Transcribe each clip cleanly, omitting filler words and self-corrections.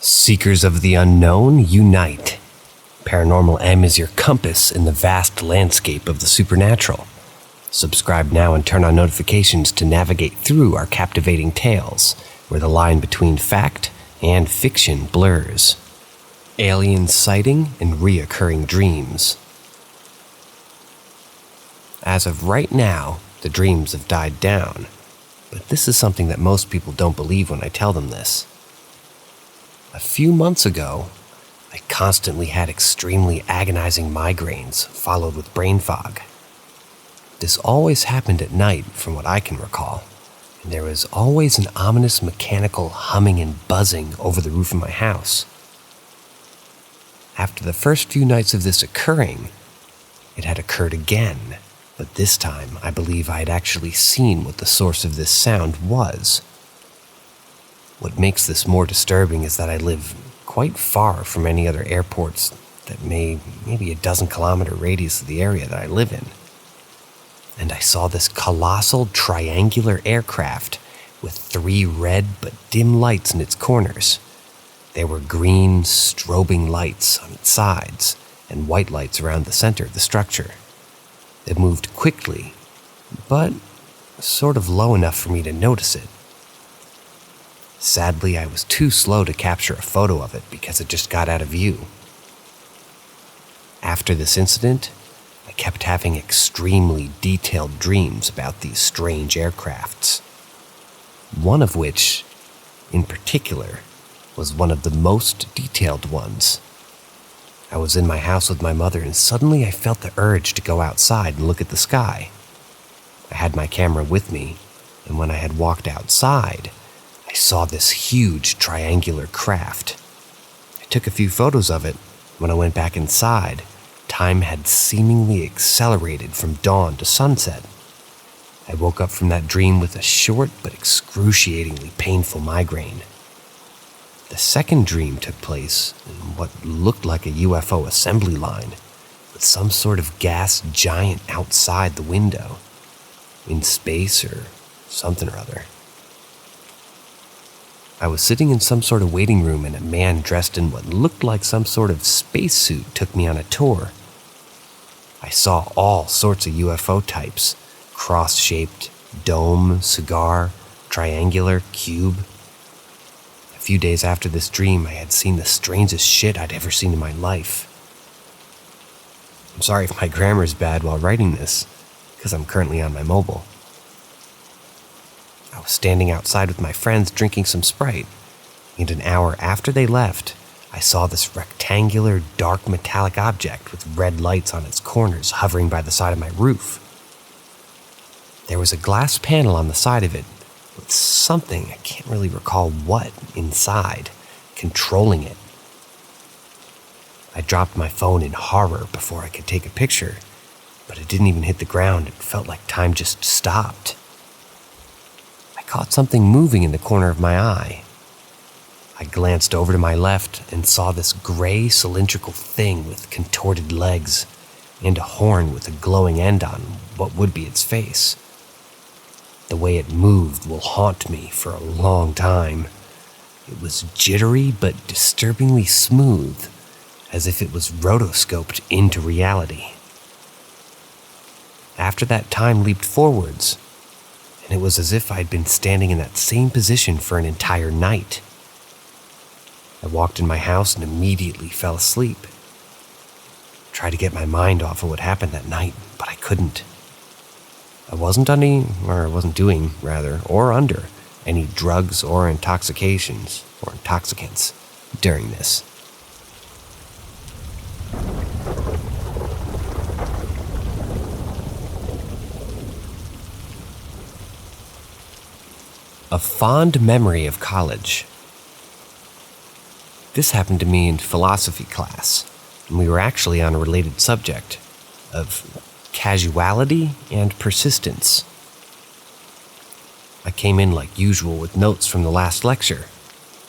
Seekers of the unknown, unite. Paranormal M is your compass in the vast landscape of the supernatural. Subscribe now and turn on notifications to navigate through our captivating tales, where the line between fact and fiction blurs. Alien sighting and reoccurring dreams. As of right now, the dreams have died down, but this is something that most people don't believe when I tell them this. A few months ago, I constantly had extremely agonizing migraines followed with brain fog. This always happened at night from what I can recall, and there was always an ominous mechanical humming and buzzing over the roof of my house. After the first few nights of this occurring, it had occurred again, but this time I believe I had actually seen what the source of this sound was. What makes this more disturbing is that I live quite far from any other airports that maybe a dozen-kilometer radius of the area that I live in. And I saw this colossal triangular aircraft with 3 red but dim lights in its corners. There were green, strobing lights on its sides and white lights around the center of the structure. It moved quickly, but sort of low enough for me to notice it. Sadly, I was too slow to capture a photo of it because it just got out of view. After this incident, I kept having extremely detailed dreams about these strange aircrafts. One of which, in particular, was one of the most detailed ones. I was in my house with my mother and suddenly I felt the urge to go outside and look at the sky. I had my camera with me, and when I had walked outside, I saw this huge triangular craft. I took a few photos of it. When I went back inside, time had seemingly accelerated from dawn to sunset. I woke up from that dream with a short but excruciatingly painful migraine. The second dream took place in what looked like a UFO assembly line, with some sort of gas giant outside the window, in space or something or other. I was sitting in some sort of waiting room and a man dressed in what looked like some sort of spacesuit took me on a tour. I saw all sorts of UFO types, cross-shaped, dome, cigar, triangular, cube. A few days after this dream, I had seen the strangest shit I'd ever seen in my life. I'm sorry if my grammar is bad while writing this, because I'm currently on my mobile. I was standing outside with my friends drinking some Sprite, and an hour after they left, I saw this rectangular, dark metallic object with red lights on its corners hovering by the side of my roof. There was a glass panel on the side of it with something, I can't really recall what, inside, controlling it. I dropped my phone in horror before I could take a picture, but it didn't even hit the ground. It felt like time just stopped. I caught something moving in the corner of my eye. I glanced over to my left and saw this gray cylindrical thing with contorted legs and a horn with a glowing end on what would be its face. The way it moved will haunt me for a long time. It was jittery but disturbingly smooth, as if it was rotoscoped into reality. After that, time leaped forwards, and it was as if I'd been standing in that same position for an entire night. I walked in my house and immediately fell asleep. Tried to get my mind off of what happened that night, but I couldn't. I wasn't doing or under any drugs or intoxicants during this. A fond memory of college. This happened to me in philosophy class, and we were actually on a related subject of casuality and persistence. I came in like usual with notes from the last lecture.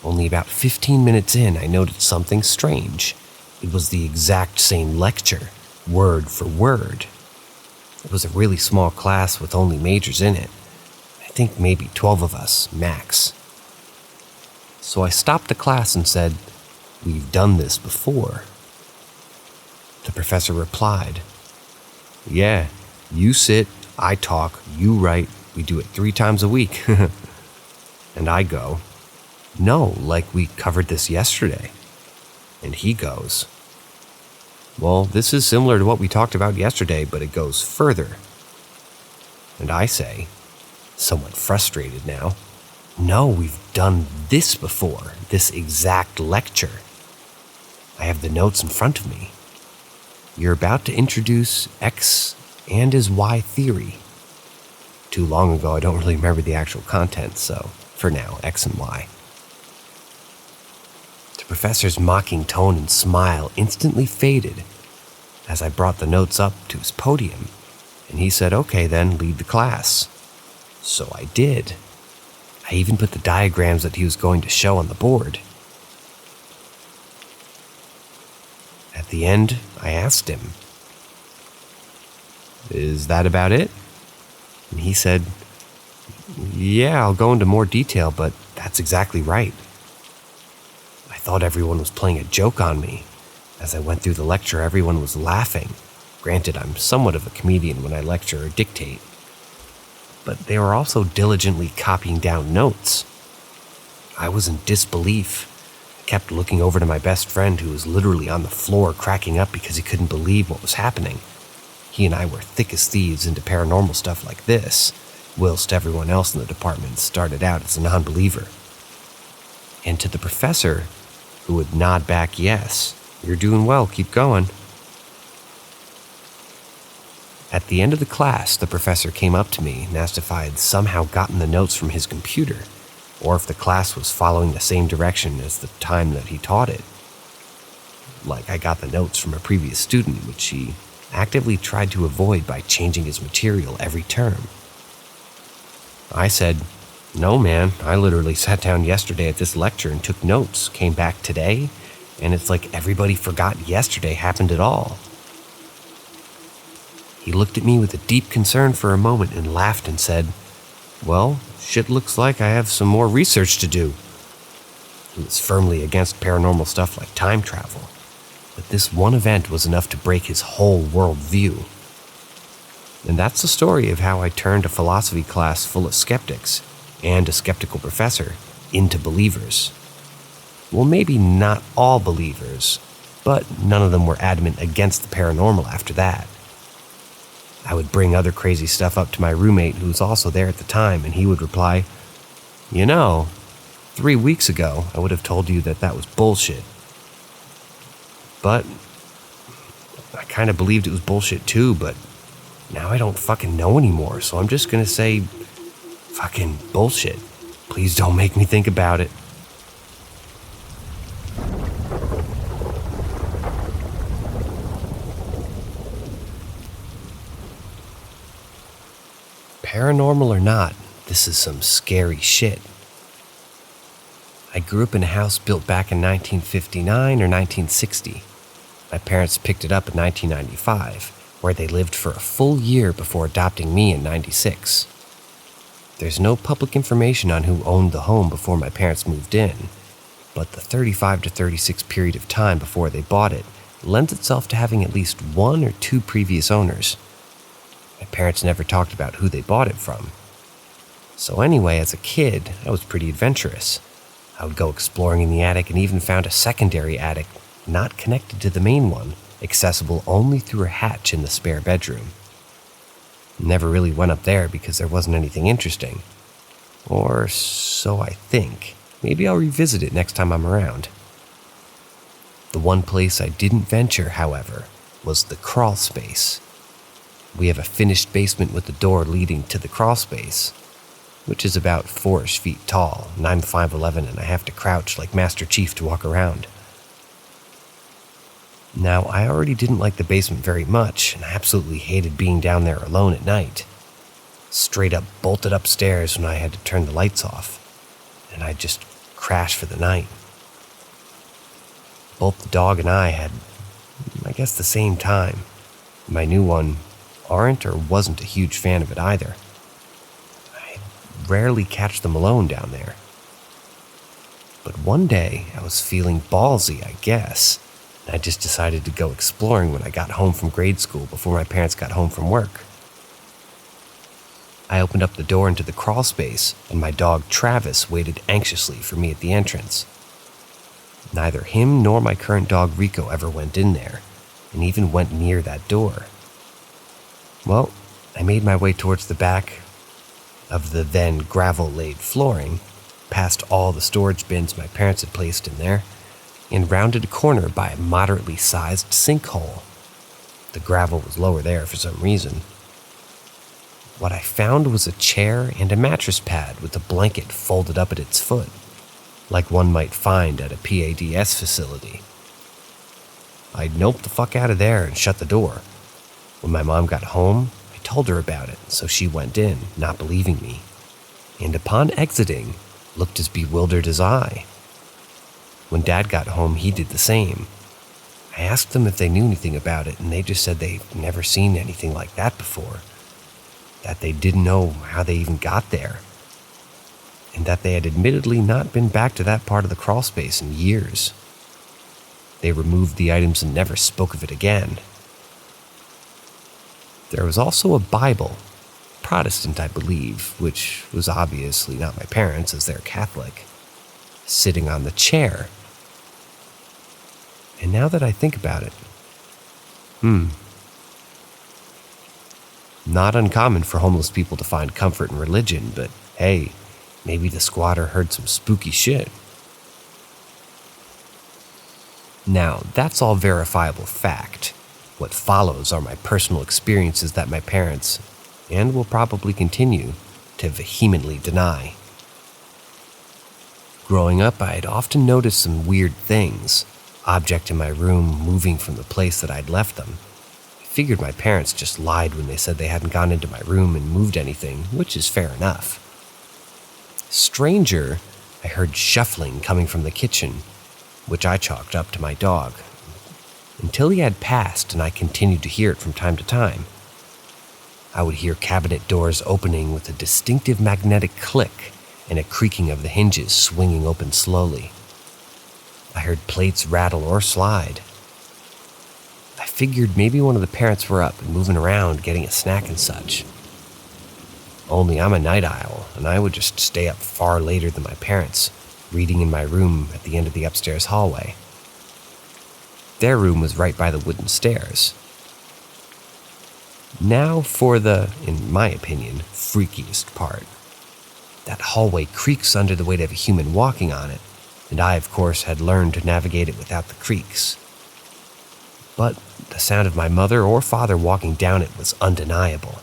Only about 15 minutes in, I noted something strange. It was the exact same lecture, word for word. It was a really small class with only majors in it. I think maybe 12 of us, max. So I stopped the class and said, "We've done this before." The professor replied, "Yeah, you sit, I talk, you write, we do it 3 times a week." And I go, "No, like we covered this yesterday." And he goes, "Well, this is similar to what we talked about yesterday, but it goes further." And I say, somewhat frustrated now, "No, we've done this before, this exact lecture. I have the notes in front of me. You're about to introduce X and his Y theory." Too long ago, I don't really remember the actual content, so for now, X and Y. The professor's mocking tone and smile instantly faded as I brought the notes up to his podium, and he said, "Okay then, lead the class." So I did. I even put the diagrams that he was going to show on the board. At the end, I asked him, "Is that about it?" And he said, "Yeah, I'll go into more detail, but that's exactly right." I thought everyone was playing a joke on me. As I went through the lecture, everyone was laughing. Granted, I'm somewhat of a comedian when I lecture or dictate. But they were also diligently copying down notes. I was in disbelief. I kept looking over to my best friend, who was literally on the floor cracking up because he couldn't believe what was happening. He and I were thick as thieves into paranormal stuff like this, whilst everyone else in the department started out as a non-believer. And to the professor, who would nod back, "Yes, you're doing well, keep going." At the end of the class, the professor came up to me and asked if I had somehow gotten the notes from his computer, or if the class was following the same direction as the time that he taught it. Like I got the notes from a previous student, which he actively tried to avoid by changing his material every term. I said, "No, man, I literally sat down yesterday at this lecture and took notes, came back today, and it's like everybody forgot yesterday happened at all." He looked at me with a deep concern for a moment and laughed and said, "Well, shit looks like I have some more research to do." He was firmly against paranormal stuff like time travel, but this one event was enough to break his whole worldview. And that's the story of how I turned a philosophy class full of skeptics and a skeptical professor into believers. Well, maybe not all believers, but none of them were adamant against the paranormal after that. I would bring other crazy stuff up to my roommate, who was also there at the time, and he would reply, "You know, 3 weeks ago, I would have told you that was bullshit. But I kind of believed it was bullshit too, but now I don't fucking know anymore, so I'm just gonna say fucking bullshit. Please don't make me think about it." Paranormal or not, this is some scary shit. I grew up in a house built back in 1959 or 1960. My parents picked it up in 1995, where they lived for a full year before adopting me in 96. There's no public information on who owned the home before my parents moved in, but the 35 to 36 period of time before they bought it lends itself to having at least 1 or 2 previous owners. My parents never talked about who they bought it from. So anyway, as a kid, I was pretty adventurous. I would go exploring in the attic and even found a secondary attic not connected to the main one, accessible only through a hatch in the spare bedroom. Never really went up there because there wasn't anything interesting. Or so I think. Maybe I'll revisit it next time I'm around. The one place I didn't venture, however, was the crawl space. We have a finished basement with the door leading to the crawl space, which is about 4-ish feet tall, and I'm 5'11" and I have to crouch like Master Chief to walk around. Now, I already didn't like the basement very much, and I absolutely hated being down there alone at night. Straight up bolted upstairs when I had to turn the lights off, and I'd just crash for the night. Both the dog and I had, I guess, the same time. My new one aren't or wasn't a huge fan of it either. I rarely catch them alone down there. But one day, I was feeling ballsy, I guess, and I just decided to go exploring when I got home from grade school before my parents got home from work. I opened up the door into the crawl space, and my dog Travis waited anxiously for me at the entrance. Neither him nor my current dog Rico ever went in there, and even went near that door. Well, I made my way towards the back of the then gravel-laid flooring, past all the storage bins my parents had placed in there, and rounded a corner by a moderately sized sinkhole. The gravel was lower there for some reason. What I found was a chair and a mattress pad with a blanket folded up at its foot, like one might find at a PADS facility. I noped the fuck out of there and shut the door. When my mom got home, I told her about it, so she went in, not believing me, and upon exiting, looked as bewildered as I. When Dad got home, he did the same. I asked them if they knew anything about it, and they just said they'd never seen anything like that before, that they didn't know how they even got there, and that they had admittedly not been back to that part of the crawl space in years. They removed the items and never spoke of it again. There was also a Bible, Protestant I believe, which was obviously not my parents' as they're Catholic, sitting on the chair. And now that I think about it, not uncommon for homeless people to find comfort in religion, but hey, maybe the squatter heard some spooky shit. Now, that's all verifiable fact. What follows are my personal experiences that my parents, and will probably continue, to vehemently deny. Growing up, I had often noticed some weird things, object in my room moving from the place that I'd left them. I figured my parents just lied when they said they hadn't gone into my room and moved anything, which is fair enough. Stranger, I heard shuffling coming from the kitchen, which I chalked up to my dog, until he had passed and I continued to hear it from time to time. I would hear cabinet doors opening with a distinctive magnetic click and a creaking of the hinges swinging open slowly. I heard plates rattle or slide. I figured maybe one of the parents were up and moving around getting a snack and such. Only I'm a night owl, and I would just stay up far later than my parents, reading in my room at the end of the upstairs hallway. Their room was right by the wooden stairs. Now for the, in my opinion, freakiest part. That hallway creaks under the weight of a human walking on it, and I, of course, had learned to navigate it without the creaks. But the sound of my mother or father walking down it was undeniable.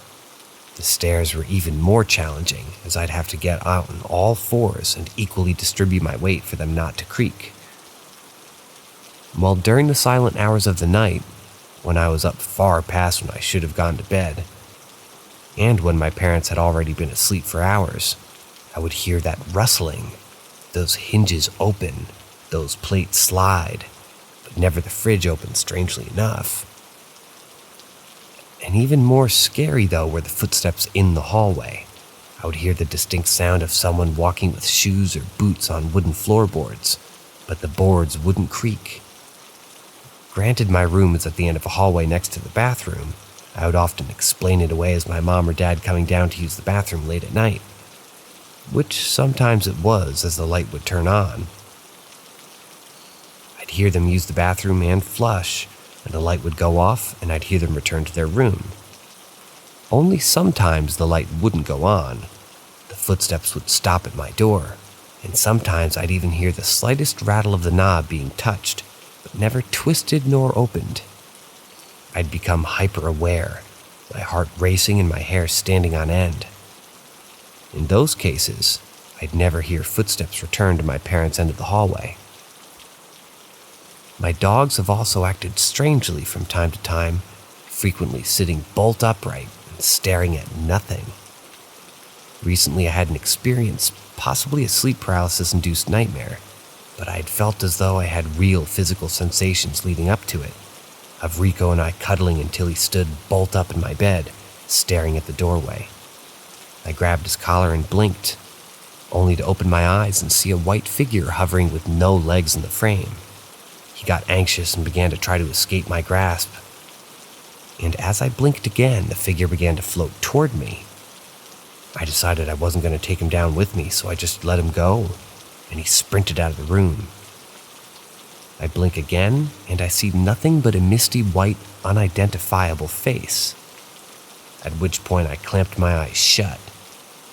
The stairs were even more challenging, as I'd have to get out on all fours and equally distribute my weight for them not to creak. While during the silent hours of the night, when I was up far past when I should have gone to bed, and when my parents had already been asleep for hours, I would hear that rustling, those hinges open, those plates slide, but never the fridge open, strangely enough. And even more scary, though, were the footsteps in the hallway. I would hear the distinct sound of someone walking with shoes or boots on wooden floorboards, but the boards wouldn't creak. Granted, my room is at the end of a hallway next to the bathroom. I would often explain it away as my mom or dad coming down to use the bathroom late at night, which sometimes it was as the light would turn on. I'd hear them use the bathroom and flush, and the light would go off, and I'd hear them return to their room. Only sometimes the light wouldn't go on. The footsteps would stop at my door, and sometimes I'd even hear the slightest rattle of the knob being touched, but never twisted nor opened. I'd become hyper-aware, my heart racing and my hair standing on end. In those cases, I'd never hear footsteps return to my parents' end of the hallway. My dogs have also acted strangely from time to time, frequently sitting bolt upright and staring at nothing. Recently I had an experience, possibly a sleep paralysis-induced nightmare, but I had felt as though I had real physical sensations leading up to it, of Rico and I cuddling until he stood bolt up in my bed, staring at the doorway. I grabbed his collar and blinked. only to open my eyes and see a white figure hovering with no legs in the frame. He got anxious and began to try to escape my grasp. And as I blinked again, the figure began to float toward me. I decided I wasn't going to take him down with me, so I just let him go, and he sprinted out of the room. I blink again, and I see nothing but a misty white, unidentifiable face. At which point I clamped my eyes shut.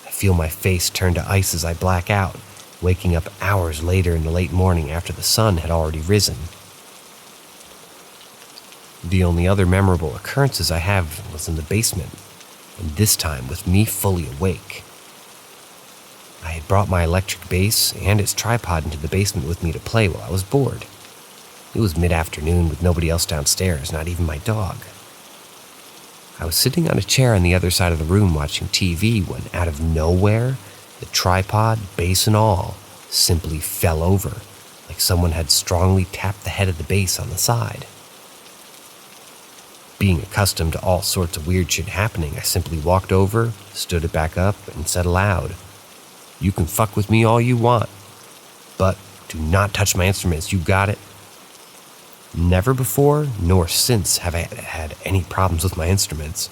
I feel my face turn to ice as I black out, waking up hours later in the late morning after the sun had already risen. The only other memorable occurrences I have was in the basement, and this time with me fully awake. I had brought my electric bass and its tripod into the basement with me to play while I was bored. It was mid-afternoon with nobody else downstairs, not even my dog. I was sitting on a chair on the other side of the room watching TV when, out of nowhere, the tripod, bass and all, simply fell over, like someone had strongly tapped the head of the bass on the side. Being accustomed to all sorts of weird shit happening, I simply walked over, stood it back up, and said aloud, "You can fuck with me all you want, but do not touch my instruments, you got it?" Never before, nor since, have I had any problems with my instruments.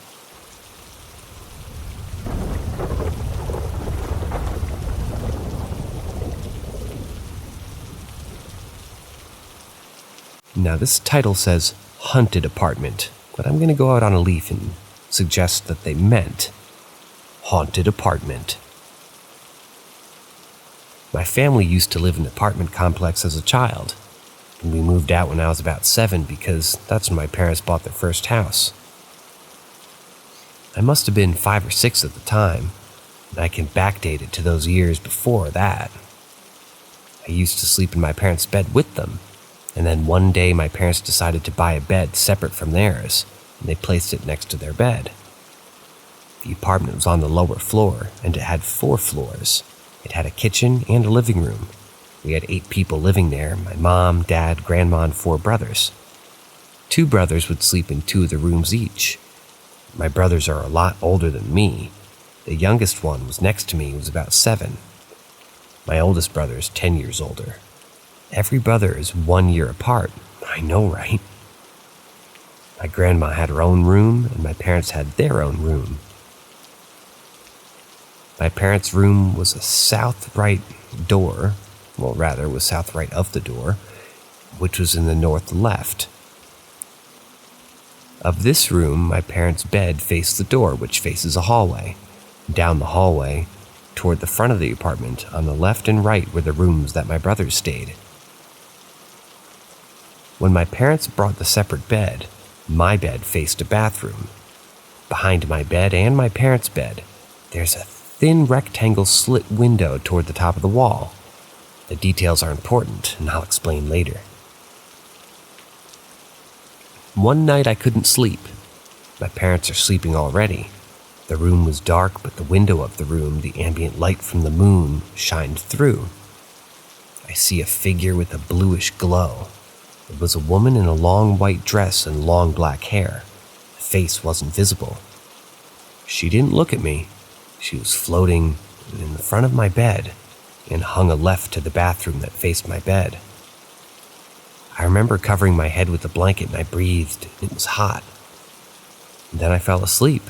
Now this title says Haunted Apartment, but I'm going to go out on a leaf and suggest that they meant Haunted Apartment. My family used to live in an apartment complex as a child, and we moved out when I was about 7 because that's when my parents bought their first house. I must have been 5 or 6 at the time, and I can backdate it to those years before that. I used to sleep in my parents' bed with them, and then one day my parents decided to buy a bed separate from theirs, and they placed it next to their bed. The apartment was on the lower floor, and it had 4 floors. It had a kitchen and a living room. We had 8 people living there, my mom, dad, grandma, and 4 brothers. 2 brothers would sleep in 2 of the rooms each. My brothers are a lot older than me. The youngest one was next to me, he was about 7. My oldest brother is 10 years older. Every brother is 1 year apart. I know, right? My grandma had her own room, and my parents had their own room. My parents' room was a south right door, was south right of the door, which was in the north left. Of this room, my parents' bed faced the door, which faces a hallway. Down the hallway, toward the front of the apartment, on the left and right were the rooms that my brothers stayed. When my parents brought the separate bed, my bed faced a bathroom. Behind my bed and my parents' bed, there's a thin rectangle slit window toward the top of the wall. The details are important, and I'll explain later. One night I couldn't sleep. My parents are sleeping already. The room was dark, but the window of the room, the ambient light from the moon, shined through. I see a figure with a bluish glow. It was a woman in a long white dress and long black hair. The face wasn't visible. She didn't look at me. She was floating in the front of my bed and hung a left to the bathroom that faced my bed. I remember covering my head with a blanket and I breathed. It was hot. And then I fell asleep,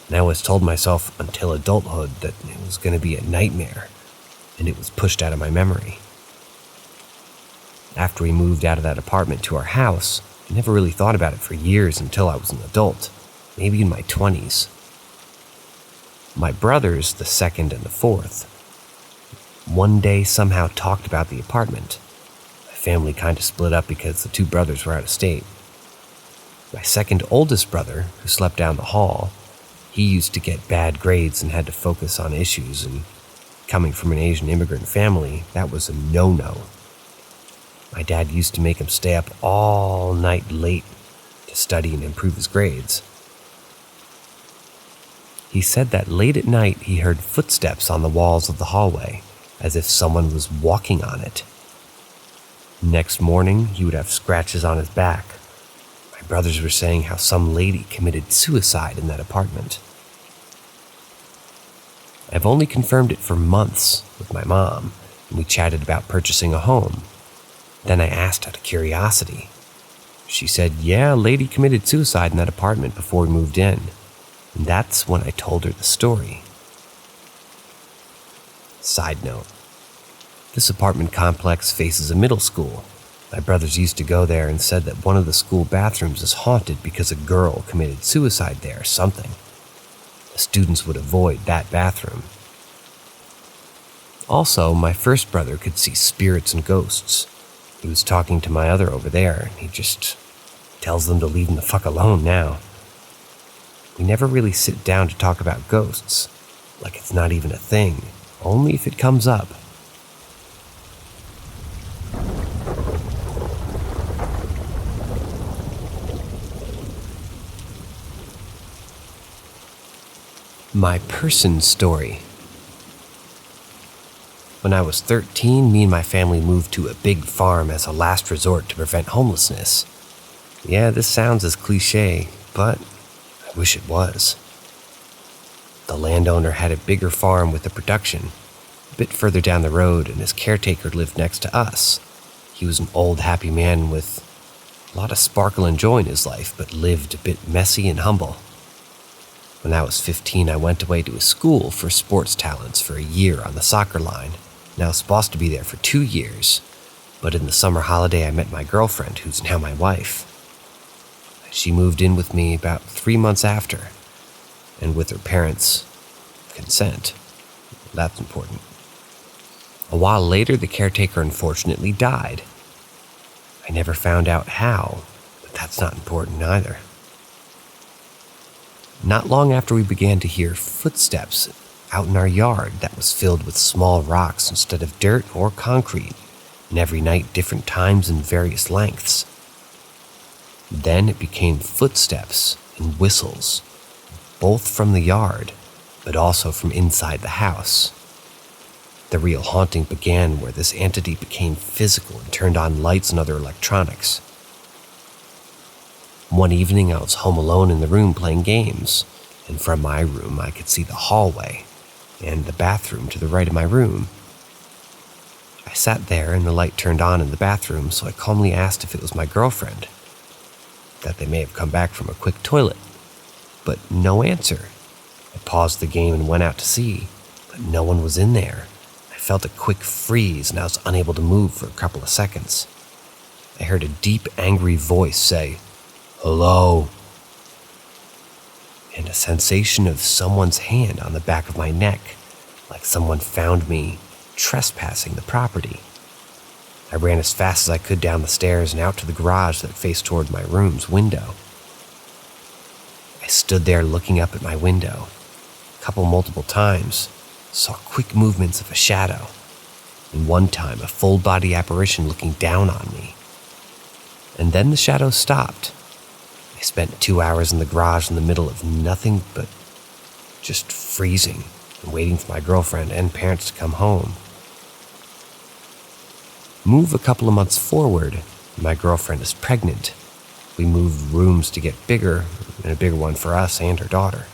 and I always told myself until adulthood that it was going to be a nightmare, and it was pushed out of my memory. After we moved out of that apartment to our house, I never really thought about it for years until I was an adult, maybe in my 20s. My brothers, the second and the fourth, one day somehow talked about the apartment. My family kind of split up because the 2 brothers were out of state. My second oldest brother, who slept down the hall, he used to get bad grades and had to focus on issues, and coming from an Asian immigrant family, that was a no-no. My dad used to make him stay up all night late to study and improve his grades. He said that late at night he heard footsteps on the walls of the hallway, as if someone was walking on it. Next morning, he would have scratches on his back. My brothers were saying how some lady committed suicide in that apartment. I've only confirmed it for months with my mom, and we chatted about purchasing a home. Then I asked out of curiosity. She said, yeah, a lady committed suicide in that apartment before we moved in. And that's when I told her the story. Side note, this apartment complex faces a middle school. My brothers used to go there and said that one of the school bathrooms is haunted because a girl committed suicide there or something. The students would avoid that bathroom. Also, my first brother could see spirits and ghosts. He was talking to my other over there, and he just tells them to leave him the fuck alone now. We never really sit down to talk about ghosts, like it's not even a thing, only if it comes up. My person story. When I was 13, me and my family moved to a big farm as a last resort to prevent homelessness. Yeah, this sounds as cliche, but I wish it was. The landowner had a bigger farm with a production, a bit further down the road, and his caretaker lived next to us. He was an old, happy man with a lot of sparkle and joy in his life, but lived a bit messy and humble. When I was 15, I went away to a school for sports talents for a year on the soccer line, and I was supposed to be there for 2 years, but in the summer holiday I met my girlfriend, who's now my wife. She moved in with me about 3 months after, and with her parents' consent. That's important. A while later, the caretaker unfortunately died. I never found out how, but that's not important either. Not long after, we began to hear footsteps out in our yard that was filled with small rocks instead of dirt or concrete, and every night different times and various lengths. Then it became footsteps and whistles, both from the yard, but also from inside the house. The real haunting began where this entity became physical and turned on lights and other electronics. One evening, I was home alone in the room playing games, and from my room I could see the hallway and the bathroom to the right of my room. I sat there and the light turned on in the bathroom, so I calmly asked if it was my girlfriend, that they may have come back from a quick toilet, but no answer. I paused the game and went out to see, but no one was in there. I felt a quick freeze and I was unable to move for a couple of seconds. I heard a deep, angry voice say, "Hello," and a sensation of someone's hand on the back of my neck, like someone found me trespassing the property. I ran as fast as I could down the stairs and out to the garage that faced toward my room's window. I stood there looking up at my window, multiple times, saw quick movements of a shadow, and one time a full-body apparition looking down on me. And then the shadow stopped. I spent 2 hours in the garage in the middle of nothing but just freezing and waiting for my girlfriend and parents to come home. Move a couple of months forward, my girlfriend is pregnant. We moved rooms to get bigger, and a bigger one for us and her daughter.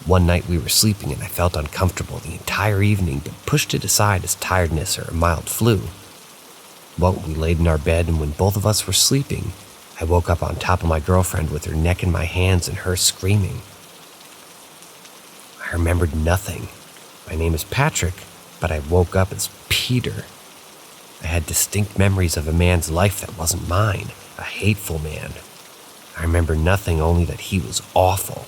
One night we were sleeping and I felt uncomfortable the entire evening, but pushed it aside as tiredness or a mild flu. Well, we laid in our bed, and when both of us were sleeping, I woke up on top of my girlfriend with her neck in my hands and her screaming. I remembered nothing. My name is Patrick, but I woke up as Peter. I had distinct memories of a man's life that wasn't mine, a hateful man. I remember nothing, only that he was awful.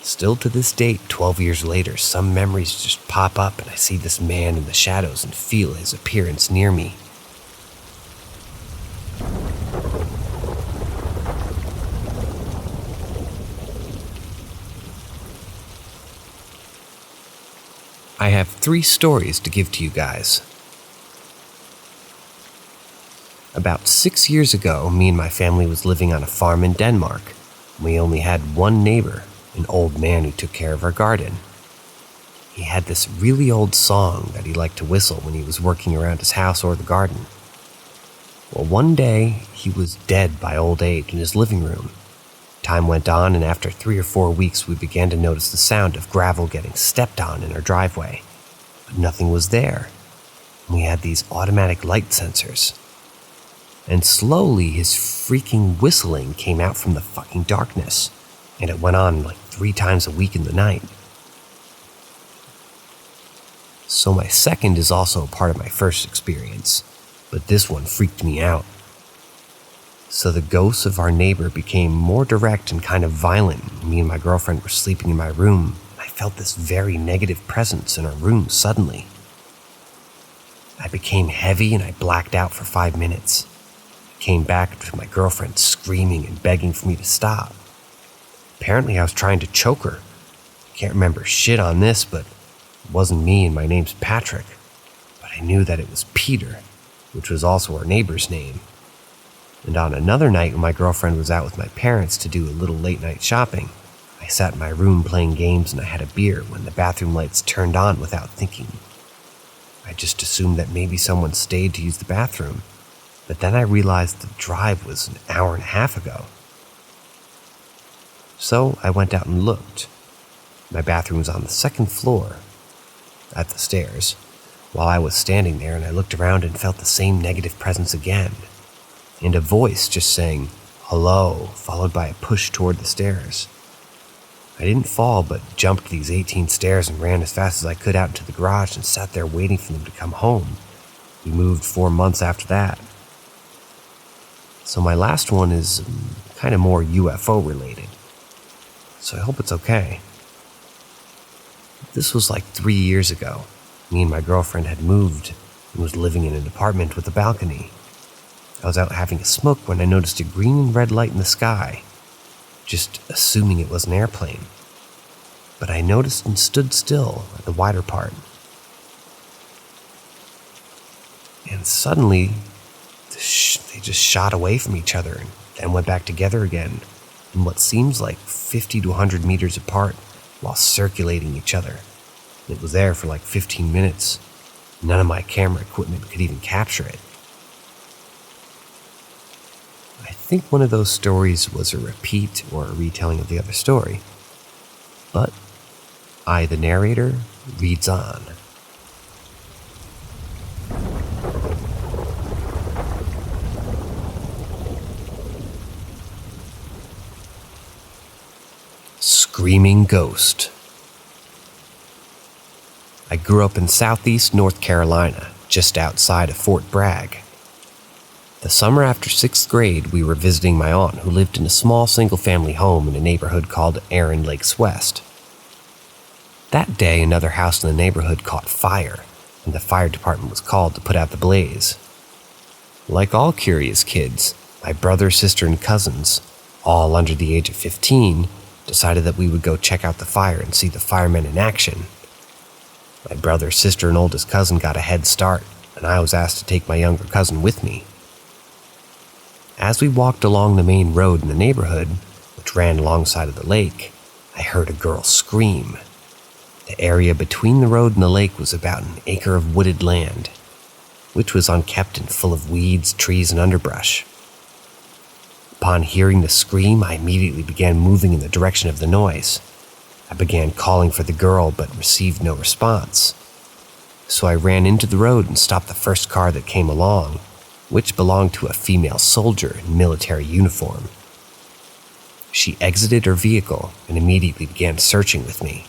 Still to this date, 12 years later, some memories just pop up and I see this man in the shadows and feel his appearance near me. I have 3 stories to give to you guys. About 6 years ago, me and my family was living on a farm in Denmark. We only had one neighbor, an old man who took care of our garden. He had this really old song that he liked to whistle when he was working around his house or the garden. Well, one day, he was dead by old age in his living room, Time went on, and after 3 or 4 weeks, we began to notice the sound of gravel getting stepped on in our driveway. But nothing was there. And we had these automatic light sensors. And slowly, his freaking whistling came out from the fucking darkness. And it went on like 3 times a week in the night. So my second is also a part of my first experience, but this one freaked me out. So the ghosts of our neighbor became more direct and kind of violent. Me and my girlfriend were sleeping in my room, and I felt this very negative presence in our room suddenly. I became heavy and I blacked out for 5 minutes. I came back to my girlfriend screaming and begging for me to stop. Apparently I was trying to choke her. I can't remember shit on this, but it wasn't me and my name's Patrick. But I knew that it was Peter, which was also our neighbor's name. And on another night when my girlfriend was out with my parents to do a little late night shopping, I sat in my room playing games and I had a beer when the bathroom lights turned on without thinking. I just assumed that maybe someone stayed to use the bathroom, but then I realized the drive was an hour and a half ago. So I went out and looked. My bathroom was on the second floor, at the stairs, while I was standing there, and I looked around and felt the same negative presence again. And a voice just saying, "Hello," followed by a push toward the stairs. I didn't fall, but jumped these 18 stairs and ran as fast as I could out into the garage and sat there waiting for them to come home. We moved 4 months after that. So my last one is kind of more UFO related. So I hope it's okay. This was like 3 years ago. Me and my girlfriend had moved and was living in an apartment with a balcony. I was out having a smoke when I noticed a green and red light in the sky, just assuming it was an airplane. But I noticed and stood still at the wider part. And suddenly, they just shot away from each other and then went back together again in what seems like 50 to 100 meters apart while circulating each other. It was there for like 15 minutes. None of my camera equipment could even capture it. I think one of those stories was a repeat or a retelling of the other story. But I, the narrator, reads on. Screaming Ghost. I grew up in southeast North Carolina, just outside of Fort Bragg. The summer after 6th grade, we were visiting my aunt who lived in a small single-family home in a neighborhood called Erin Lakes West. That day, another house in the neighborhood caught fire, and the fire department was called to put out the blaze. Like all curious kids, my brother, sister, and cousins, all under the age of 15, decided that we would go check out the fire and see the firemen in action. My brother, sister, and oldest cousin got a head start, and I was asked to take my younger cousin with me. As we walked along the main road in the neighborhood, which ran alongside of the lake, I heard a girl scream. The area between the road and the lake was about an acre of wooded land, which was unkept and full of weeds, trees, and underbrush. Upon hearing the scream, I immediately began moving in the direction of the noise. I began calling for the girl, but received no response. So I ran into the road and stopped the first car that came along, which belonged to a female soldier in military uniform. She exited her vehicle and immediately began searching with me.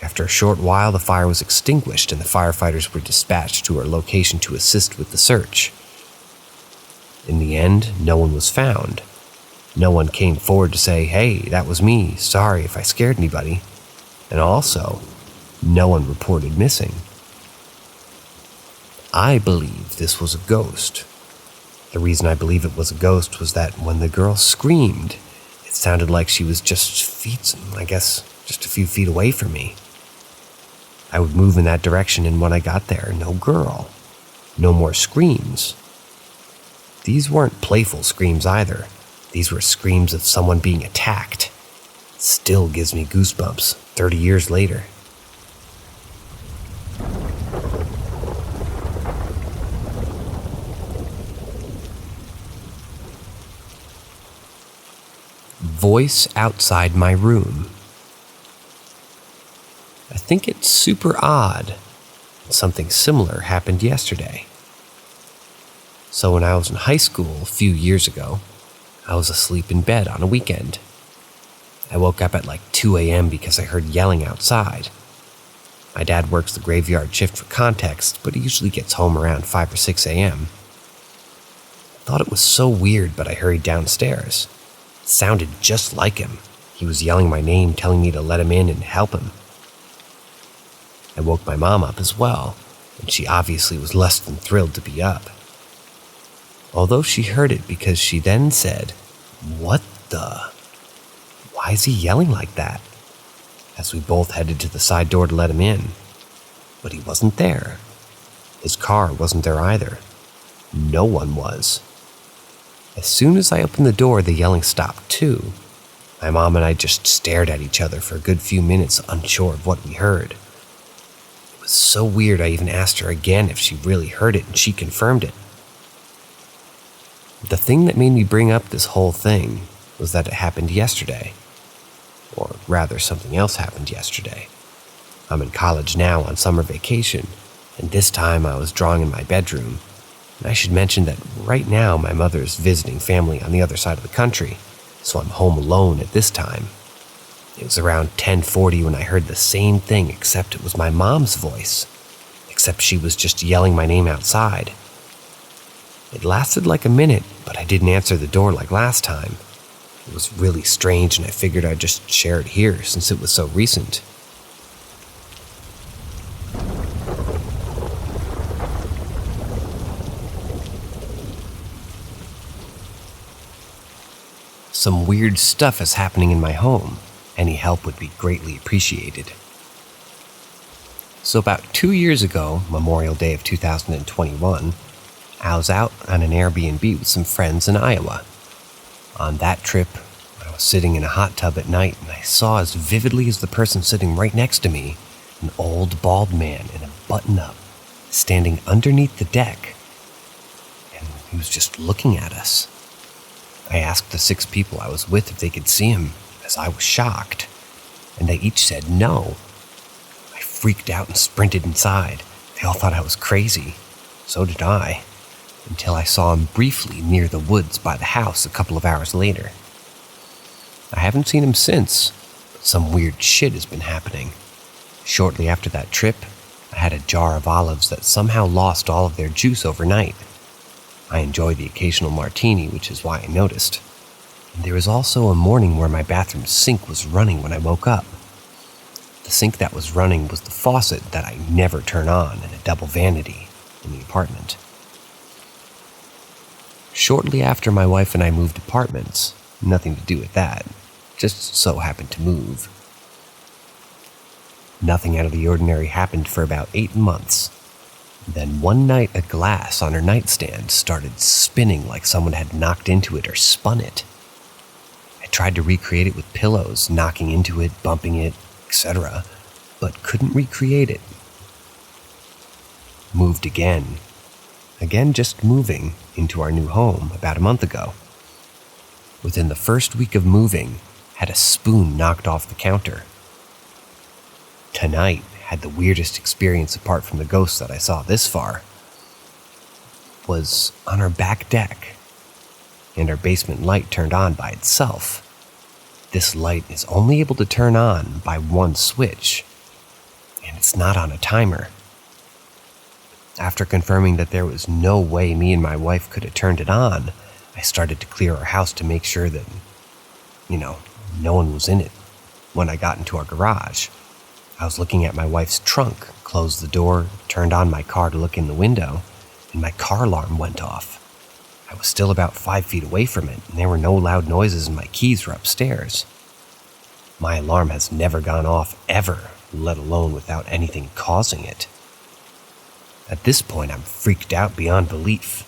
After a short while, the fire was extinguished and the firefighters were dispatched to her location to assist with the search. In the end, no one was found. No one came forward to say, "Hey, that was me, sorry if I scared anybody." And also, no one reported missing. I believe this was a ghost. The reason I believe it was a ghost was that when the girl screamed, it sounded like she was just a few feet away from me. I would move in that direction, and when I got there, no girl. No more screams. These weren't playful screams either. These were screams of someone being attacked. Still gives me goosebumps 30 years later. voice outside my room. I think it's super odd. Something similar happened yesterday. So when I was in high school a few years ago, I was asleep in bed on a weekend. I woke up at like 2 a.m. because I heard yelling outside. My dad works the graveyard shift for context, but he usually gets home around 5 or 6 a.m. I thought it was so weird, but I hurried downstairs. It sounded just like him. He was yelling my name, telling me to let him in and help him. I woke my mom up as well, and she obviously was less than thrilled to be up. Although she heard it because she then said, "What the? Why is he yelling like that?" As we both headed to the side door to let him in. But he wasn't there. His car wasn't there either. No one was. As soon as I opened the door, the yelling stopped too. My mom and I just stared at each other for a good few minutes, unsure of what we heard. It was so weird I even asked her again if she really heard it, and she confirmed it. The thing that made me bring up this whole thing was that it happened yesterday. Or rather, something else happened yesterday. I'm in college now on summer vacation, and this time I was drawing in my bedroom. And I should mention that right now my mother is visiting family on the other side of the country, so I'm home alone at this time. It was around 10:40 when I heard the same thing, except it was my mom's voice. Except she was just yelling my name outside. It lasted like a minute, but I didn't answer the door like last time. It was really strange, and I figured I'd just share it here since it was so recent. Some weird stuff is happening in my home. Any help would be greatly appreciated. So about 2 years ago, Memorial Day of 2021, I was out on an Airbnb with some friends in Iowa. On that trip, I was sitting in a hot tub at night, and I saw as vividly as the person sitting right next to me, an old bald man in a button-up, standing underneath the deck. And he was just looking at us. I asked the 6 people I was with if they could see him, as I was shocked, and they each said no. I freaked out and sprinted inside. They all thought I was crazy. So did I. Until I saw him briefly near the woods by the house a couple of hours later. I haven't seen him since, but some weird shit has been happening. Shortly after that trip, I had a jar of olives that somehow lost all of their juice overnight. I enjoy the occasional martini, which is why I noticed. And there was also a morning where my bathroom sink was running when I woke up. The sink that was running was the faucet that I never turn on in a double vanity in the apartment. Shortly after my wife and I moved apartments, nothing to do with that, just so happened to move. Nothing out of the ordinary happened for about 8 months. Then one night a glass on her nightstand started spinning like someone had knocked into it or spun it. I tried to recreate it with pillows, knocking into it, bumping it, etc., but couldn't recreate it. Moved again. Again, just moving into our new home about a month ago. Within the first week of moving, had a spoon knocked off the counter. Tonight, had the weirdest experience apart from the ghosts that I saw this far. Was on our back deck, and our basement light turned on by itself. This light is only able to turn on by one switch, and it's not on a timer. After confirming that there was no way me and my wife could have turned it on, I started to clear our house to make sure that, no one was in it. When I got into our garage, I was looking at my wife's trunk, closed the door, turned on my car to look in the window, and my car alarm went off. I was still about 5 feet away from it, and there were no loud noises, and my keys were upstairs. My alarm has never gone off ever, let alone without anything causing it. At this point, I'm freaked out beyond belief.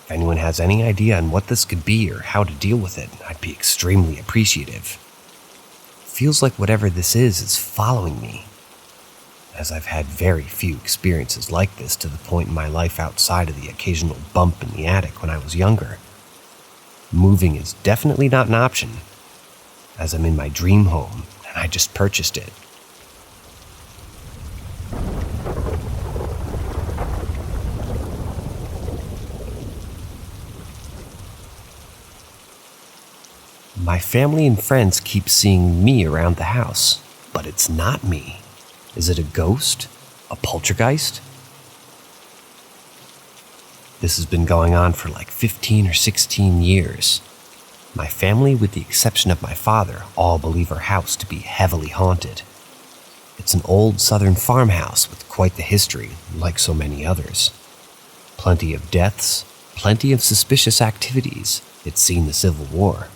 If anyone has any idea on what this could be or how to deal with it, I'd be extremely appreciative. It feels like whatever this is following me, as I've had very few experiences like this to the point in my life outside of the occasional bump in the attic when I was younger. Moving is definitely not an option, as I'm in my dream home and I just purchased it. My family and friends keep seeing me around the house, but it's not me. Is it a ghost? A poltergeist? This has been going on for like 15 or 16 years. My family, with the exception of my father, all believe our house to be heavily haunted. It's an old southern farmhouse with quite the history, like so many others. Plenty of deaths, plenty of suspicious activities. It's seen the Civil War.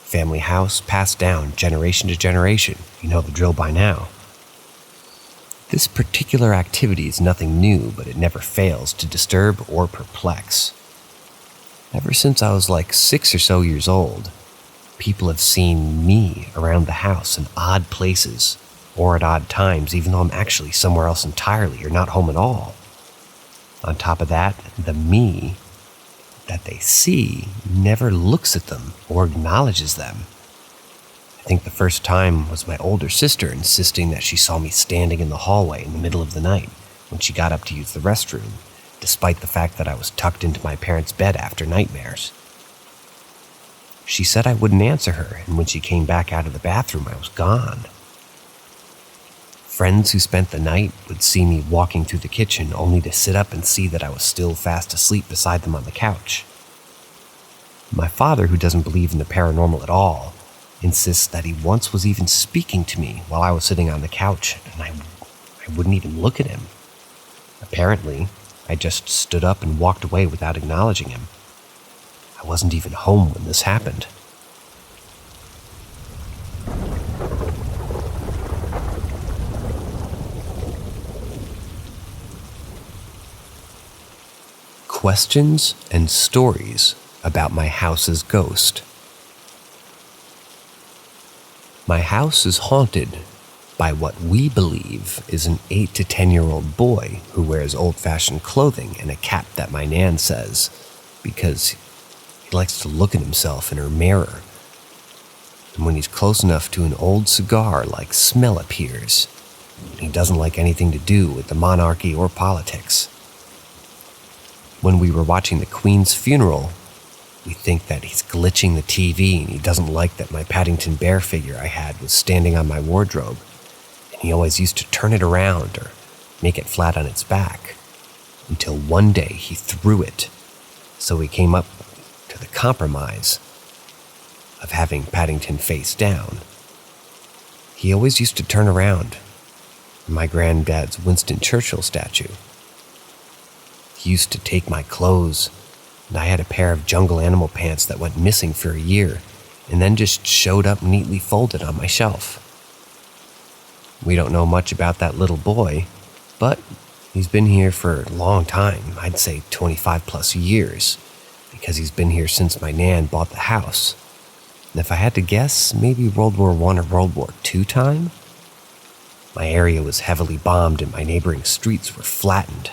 Family house passed down generation to generation. You know the drill by now. This particular activity is nothing new, but it never fails to disturb or perplex. Ever since I was like 6 or so years old, people have seen me around the house in odd places or at odd times, even though I'm actually somewhere else entirely or not home at all. On top of that, the me that they see never looks at them or acknowledges them. I think the first time was my older sister insisting that she saw me standing in the hallway in the middle of the night when she got up to use the restroom, despite the fact that I was tucked into my parents' bed after nightmares. She said I wouldn't answer her, and when she came back out of the bathroom, I was gone. Friends who spent the night would see me walking through the kitchen only to sit up and see that I was still fast asleep beside them on the couch. My father, who doesn't believe in the paranormal at all, insists that he once was even speaking to me while I was sitting on the couch, and I wouldn't even look at him. Apparently, I just stood up and walked away without acknowledging him. I wasn't even home when this happened. Questions and stories about my house's ghost. My house is haunted by what we believe is an 8 to 10-year-old boy who wears old-fashioned clothing and a cap that my nan says because he likes to look at himself in her mirror. And when he's close enough to an old cigar-like smell appears, he doesn't like anything to do with the monarchy or politics. When we were watching the Queen's funeral, we think that he's glitching the TV and he doesn't like that my Paddington Bear figure I had was standing on my wardrobe, and he always used to turn it around or make it flat on its back, until one day he threw it, so we came up to the compromise of having Paddington face down. He always used to turn around, my granddad's Winston Churchill statue. He used to take my clothes, and I had a pair of jungle animal pants that went missing for a year, and then just showed up neatly folded on my shelf. We don't know much about that little boy, but he's been here for a long time, I'd say 25 plus years, because he's been here since my nan bought the house. And if I had to guess, maybe World War I or World War II time? My area was heavily bombed and my neighboring streets were flattened.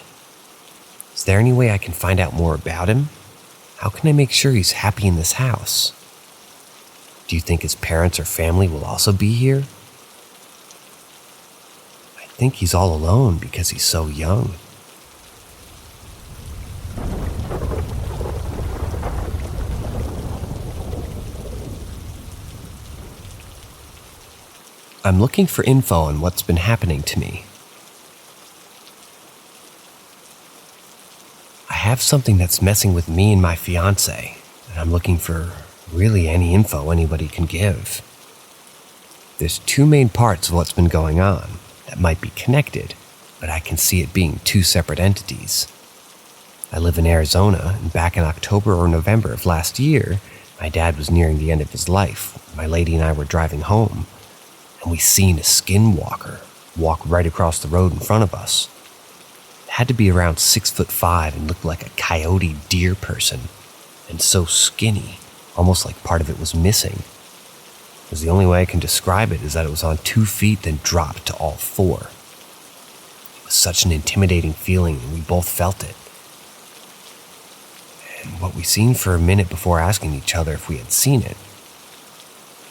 Is there any way I can find out more about him? How can I make sure he's happy in this house? Do you think his parents or family will also be here? I think he's all alone because he's so young. I'm looking for info on what's been happening to me. I have something that's messing with me and my fiance, and I'm looking for really any info anybody can give. There's two main parts of what's been going on that might be connected, but I can see it being two separate entities. I live in Arizona, and back in October or November of last year, my dad was nearing the end of his life. My lady and I were driving home, and we seen a skinwalker walk right across the road in front of us. Had to be around 6'5" and looked like a coyote deer person, and so skinny, almost like part of it was missing. Because the only way I can describe it is that it was on 2 feet then dropped to all 4. It was such an intimidating feeling, and we both felt it. And what we seen for a minute before asking each other if we had seen it,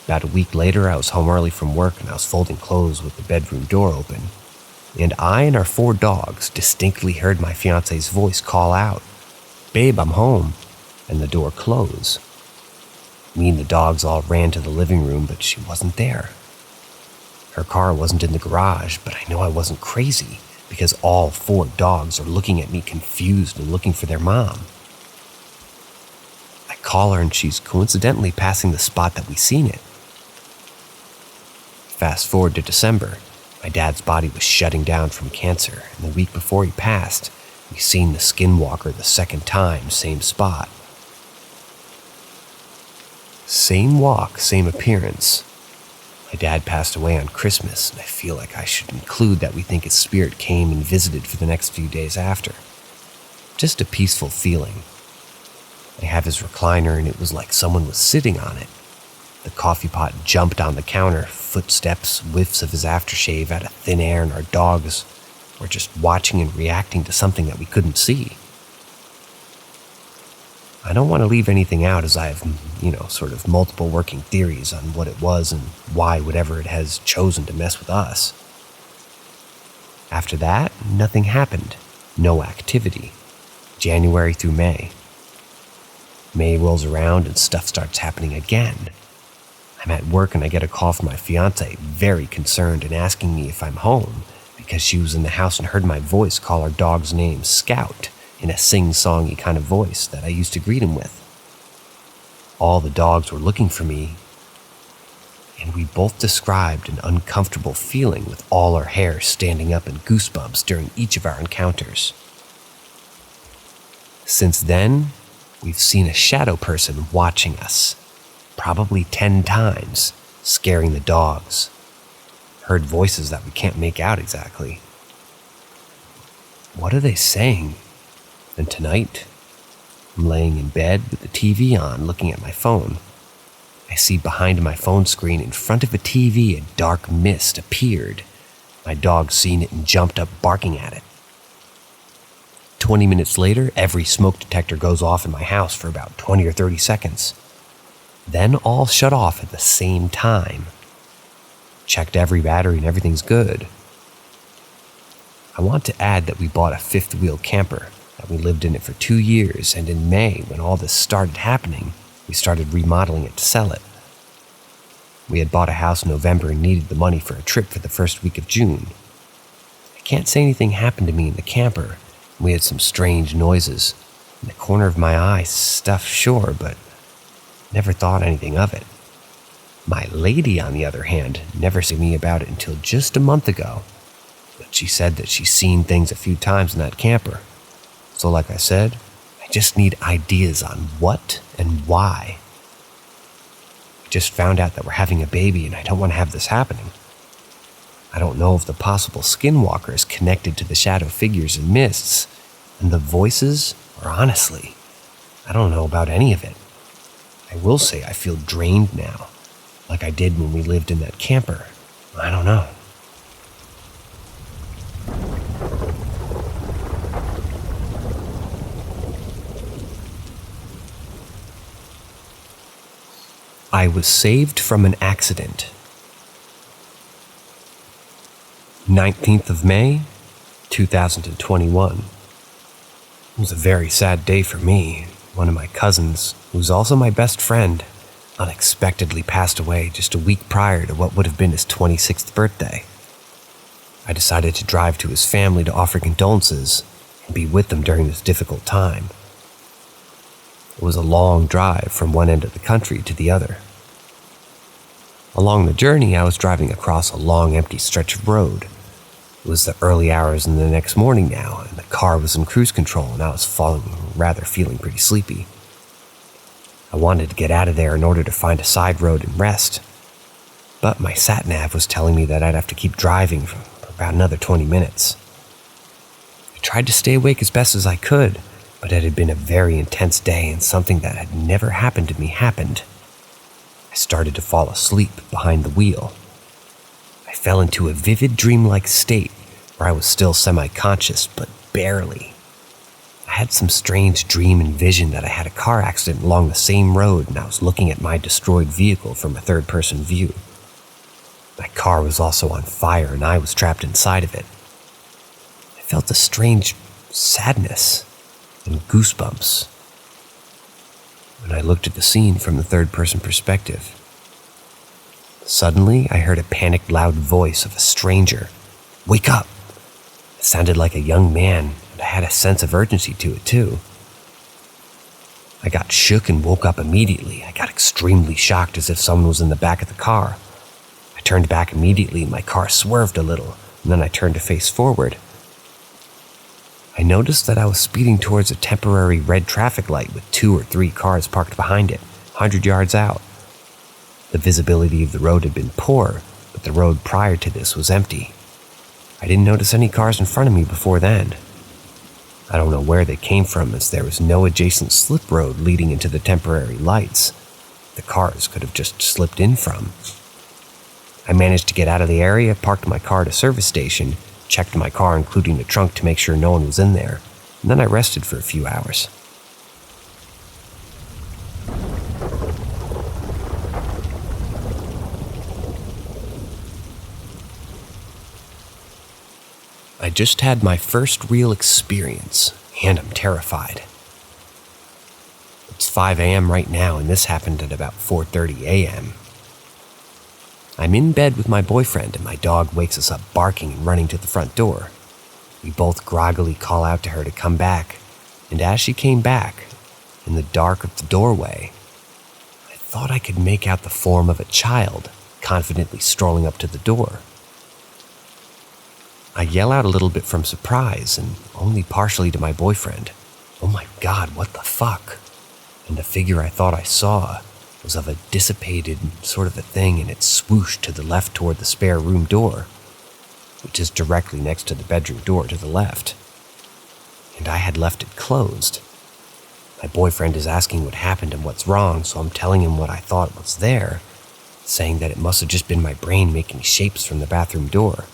About a week later, I was home early from work and I was folding clothes with the bedroom door open. And I and our 4 dogs distinctly heard my fiance's voice call out, "Babe, I'm home," and the door close. Me and the dogs all ran to the living room, but she wasn't there. Her car wasn't in the garage, but I know I wasn't crazy because all 4 dogs are looking at me confused and looking for their mom. I call her and she's coincidentally passing the spot that we seen it. Fast forward to December. My dad's body was shutting down from cancer, and the week before he passed, we seen the skinwalker the second time, same spot. Same walk, same appearance. My dad passed away on Christmas, and I feel like I should include that we think his spirit came and visited for the next few days after. Just a peaceful feeling. I have his recliner, and it was like someone was sitting on it. The coffee pot jumped on the counter, footsteps, whiffs of his aftershave out of thin air, and our dogs were just watching and reacting to something that we couldn't see. I don't want to leave anything out as I have, sort of multiple working theories on what it was and why whatever it has chosen to mess with us. After that, nothing happened. No activity. January through May. May rolls around and stuff starts happening again. I'm at work and I get a call from my fiance, very concerned and asking me if I'm home because she was in the house and heard my voice call our dog's name, Scout, in a sing-songy kind of voice that I used to greet him with. All the dogs were looking for me, and we both described an uncomfortable feeling with all our hair standing up in goosebumps during each of our encounters. Since then, we've seen a shadow person watching us. Probably 10 times, scaring the dogs. Heard voices that we can't make out exactly. What are they saying? And tonight, I'm laying in bed with the TV on, looking at my phone. I see behind my phone screen in front of a TV a dark mist appeared. My dog seen it and jumped up barking at it. 20 minutes later, every smoke detector goes off in my house for about 20 or 30 seconds. Then all shut off at the same time. Checked every battery and everything's good. I want to add that we bought a 5th-wheel camper, that we lived in it for 2 years, and in May, when all this started happening, we started remodeling it to sell it. We had bought a house in November and needed the money for a trip for the first week of June. I can't say anything happened to me in the camper. We had some strange noises. In the corner of my eye, stuff sure, but never thought anything of it. My lady, on the other hand, never said me about it until just a month ago. But she said that she's seen things a few times in that camper. So like I said, I just need ideas on what and why. I just found out that we're having a baby and I don't want to have this happening. I don't know if the possible skinwalker is connected to the shadow figures and mists, and the voices, or honestly, I don't know about any of it. I will say I feel drained now, like I did when we lived in that camper. I don't know. I was saved from an accident. 19th of May, 2021. It was a very sad day for me. One of my cousins, who's also my best friend, unexpectedly passed away just a week prior to what would have been his 26th birthday. I decided to drive to his family to offer condolences and be with them during this difficult time. It was a long drive from one end of the country to the other. Along the journey, I was driving across a long, empty stretch of road. It was the early hours in the next morning now, and the car was in cruise control, and I was feeling pretty sleepy. I wanted to get out of there in order to find a side road and rest. But my sat-nav was telling me that I'd have to keep driving for about another 20 minutes. I tried to stay awake as best as I could, but it had been a very intense day and something that had never happened to me happened. I started to fall asleep behind the wheel. I fell into a vivid dreamlike state where I was still semi-conscious, but barely. I had some strange dream and vision that I had a car accident along the same road and I was looking at my destroyed vehicle from a third-person view. My car was also on fire and I was trapped inside of it. I felt a strange sadness and goosebumps when I looked at the scene from the third-person perspective. Suddenly, I heard a panicked, loud voice of a stranger. "Wake up!" It sounded like a young man, and I had a sense of urgency to it, too. I got shook and woke up immediately. I got extremely shocked as if someone was in the back of the car. I turned back immediately and my car swerved a little, and then I turned to face forward. I noticed that I was speeding towards a temporary red traffic light with 2 or 3 cars parked behind it, 100 yards out. The visibility of the road had been poor, but the road prior to this was empty. I didn't notice any cars in front of me before then. I don't know where they came from, as there was no adjacent slip road leading into the temporary lights the cars could have just slipped in from. I managed to get out of the area, parked my car at a service station, checked my car including the trunk to make sure no one was in there, and then I rested for a few hours. I just had my first real experience, and I'm terrified. It's 5 a.m. right now, and this happened at about 4:30 a.m. I'm in bed with my boyfriend, and my dog wakes us up barking and running to the front door. We both groggily call out to her to come back, and as she came back, in the dark of the doorway, I thought I could make out the form of a child confidently strolling up to the door. I yell out a little bit from surprise and only partially to my boyfriend. "Oh my God, what the fuck?" And the figure I thought I saw was of a dissipated sort of a thing, and it swooshed to the left toward the spare room door, which is directly next to the bedroom door to the left. And I had left it closed. My boyfriend is asking what happened and what's wrong, so I'm telling him what I thought was there, saying that it must have just been my brain making shapes from the bathroom door.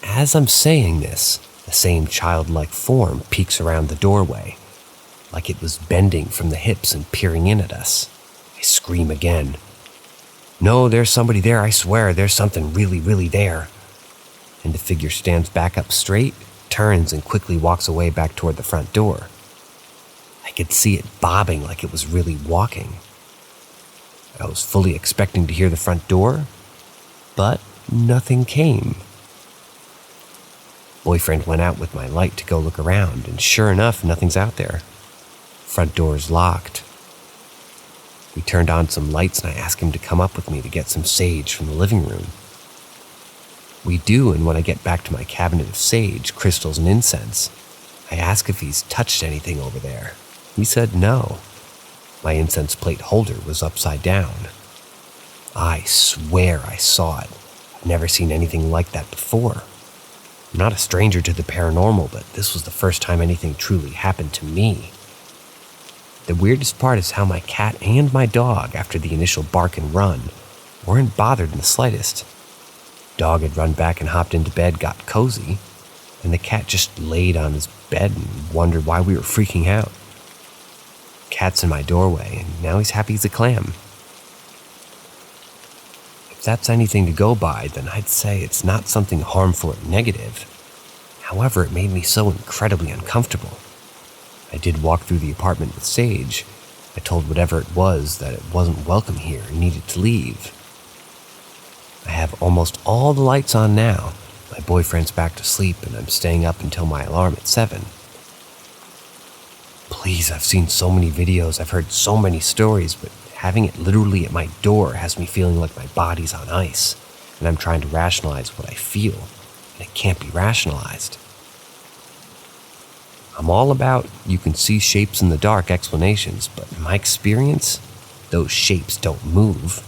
As I'm saying this, the same childlike form peeks around the doorway, like it was bending from the hips and peering in at us. I scream again. "No, there's somebody there, I swear, there's something really, really there." And the figure stands back up straight, turns, and quickly walks away back toward the front door. I could see it bobbing like it was really walking. I was fully expecting to hear the front door, but nothing came. Boyfriend went out with my light to go look around, and sure enough, nothing's out there. Front door's locked. We turned on some lights and I asked him to come up with me to get some sage from the living room. We do, and when I get back to my cabinet of sage, crystals, and incense, I ask if he's touched anything over there. He said no. My incense plate holder was upside down. I swear I saw it. I've never seen anything like that before. I'm not a stranger to the paranormal, but this was the first time anything truly happened to me. The weirdest part is how my cat and my dog, after the initial bark and run, weren't bothered in the slightest. Dog had run back and hopped into bed, got cozy, and the cat just laid on his bed and wondered why we were freaking out. Cat's in my doorway, and now he's happy as a clam. If that's anything to go by, then I'd say it's not something harmful or negative. However, it made me so incredibly uncomfortable. I did walk through the apartment with Sage. I told whatever it was that it wasn't welcome here and needed to leave. I have almost all the lights on now. My boyfriend's back to sleep and I'm staying up until my alarm at 7. Please, I've seen so many videos, I've heard so many stories, but having it literally at my door has me feeling like my body's on ice, and I'm trying to rationalize what I feel, and it can't be rationalized. I'm all about you can see shapes in the dark explanations, but in my experience, those shapes don't move.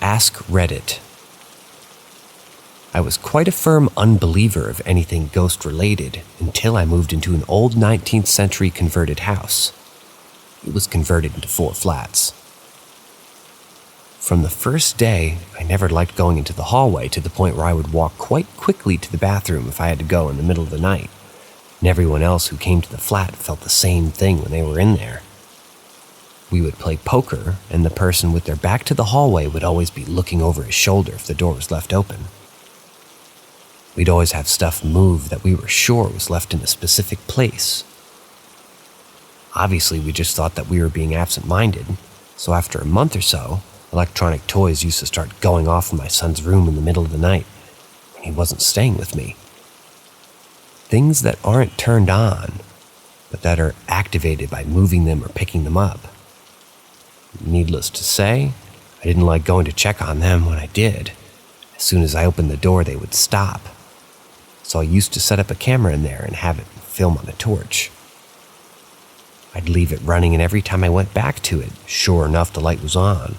Ask Reddit. I was quite a firm unbeliever of anything ghost-related until I moved into an old 19th century converted house. It was converted into 4 flats. From the first day, I never liked going into the hallway to the point where I would walk quite quickly to the bathroom if I had to go in the middle of the night, and everyone else who came to the flat felt the same thing when they were in there. We would play poker, and the person with their back to the hallway would always be looking over his shoulder if the door was left open. We'd always have stuff move that we were sure was left in a specific place. Obviously, we just thought that we were being absent-minded, so after a month or so, electronic toys used to start going off in my son's room in the middle of the night when he wasn't staying with me. Things that aren't turned on, but that are activated by moving them or picking them up. Needless to say, I didn't like going to check on them when I did. As soon as I opened the door, they would stop. So I used to set up a camera in there and have it film on a torch. I'd leave it running, and every time I went back to it, sure enough, the light was on.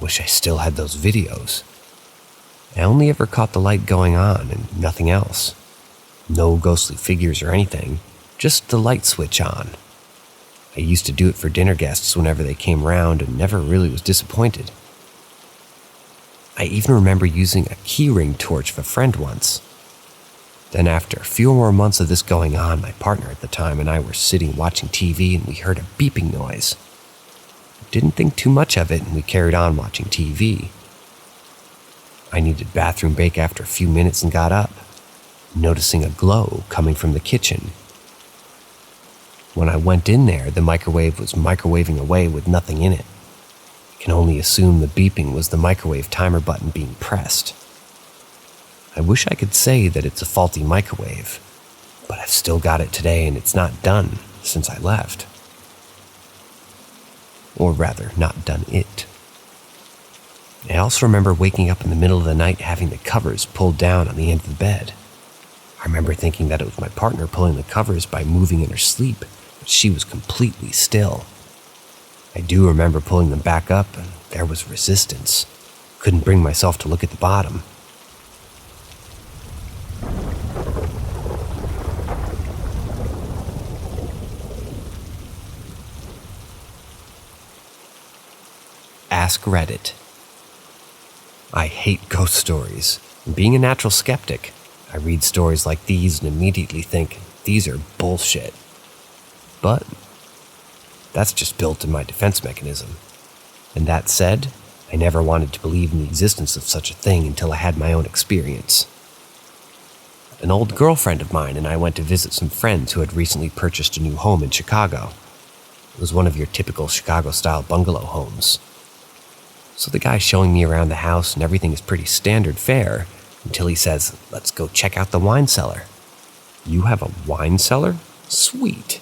Wish I still had those videos. I only ever caught the light going on and nothing else. No ghostly figures or anything, just the light switch on. I used to do it for dinner guests whenever they came round and never really was disappointed. I even remember using a keyring torch of a friend once. Then after a few more months of this going on, my partner at the time and I were sitting watching TV and we heard a beeping noise. Didn't think too much of it and we carried on watching TV. I needed bathroom break after a few minutes and got up, noticing a glow coming from the kitchen. When I went in there, the microwave was microwaving away with nothing in it. I can only assume the beeping was the microwave timer button being pressed. I wish I could say that it's a faulty microwave, but I've still got it today and it's not done since I left. Or rather, not done it. I also remember waking up in the middle of the night having the covers pulled down on the end of the bed. I remember thinking that it was my partner pulling the covers by moving in her sleep, but she was completely still. I do remember pulling them back up and there was resistance. Couldn't bring myself to look at the bottom. Ask Reddit. I hate ghost stories. And being a natural skeptic, I read stories like these and immediately think, these are bullshit. But that's just built in my defense mechanism. And that said, I never wanted to believe in the existence of such a thing until I had my own experience. An old girlfriend of mine and I went to visit some friends who had recently purchased a new home in Chicago. It was one of your typical Chicago-style bungalow homes. So the guy's showing me around the house and everything is pretty standard fare until he says, "Let's go check out the wine cellar." "You have a wine cellar? Sweet."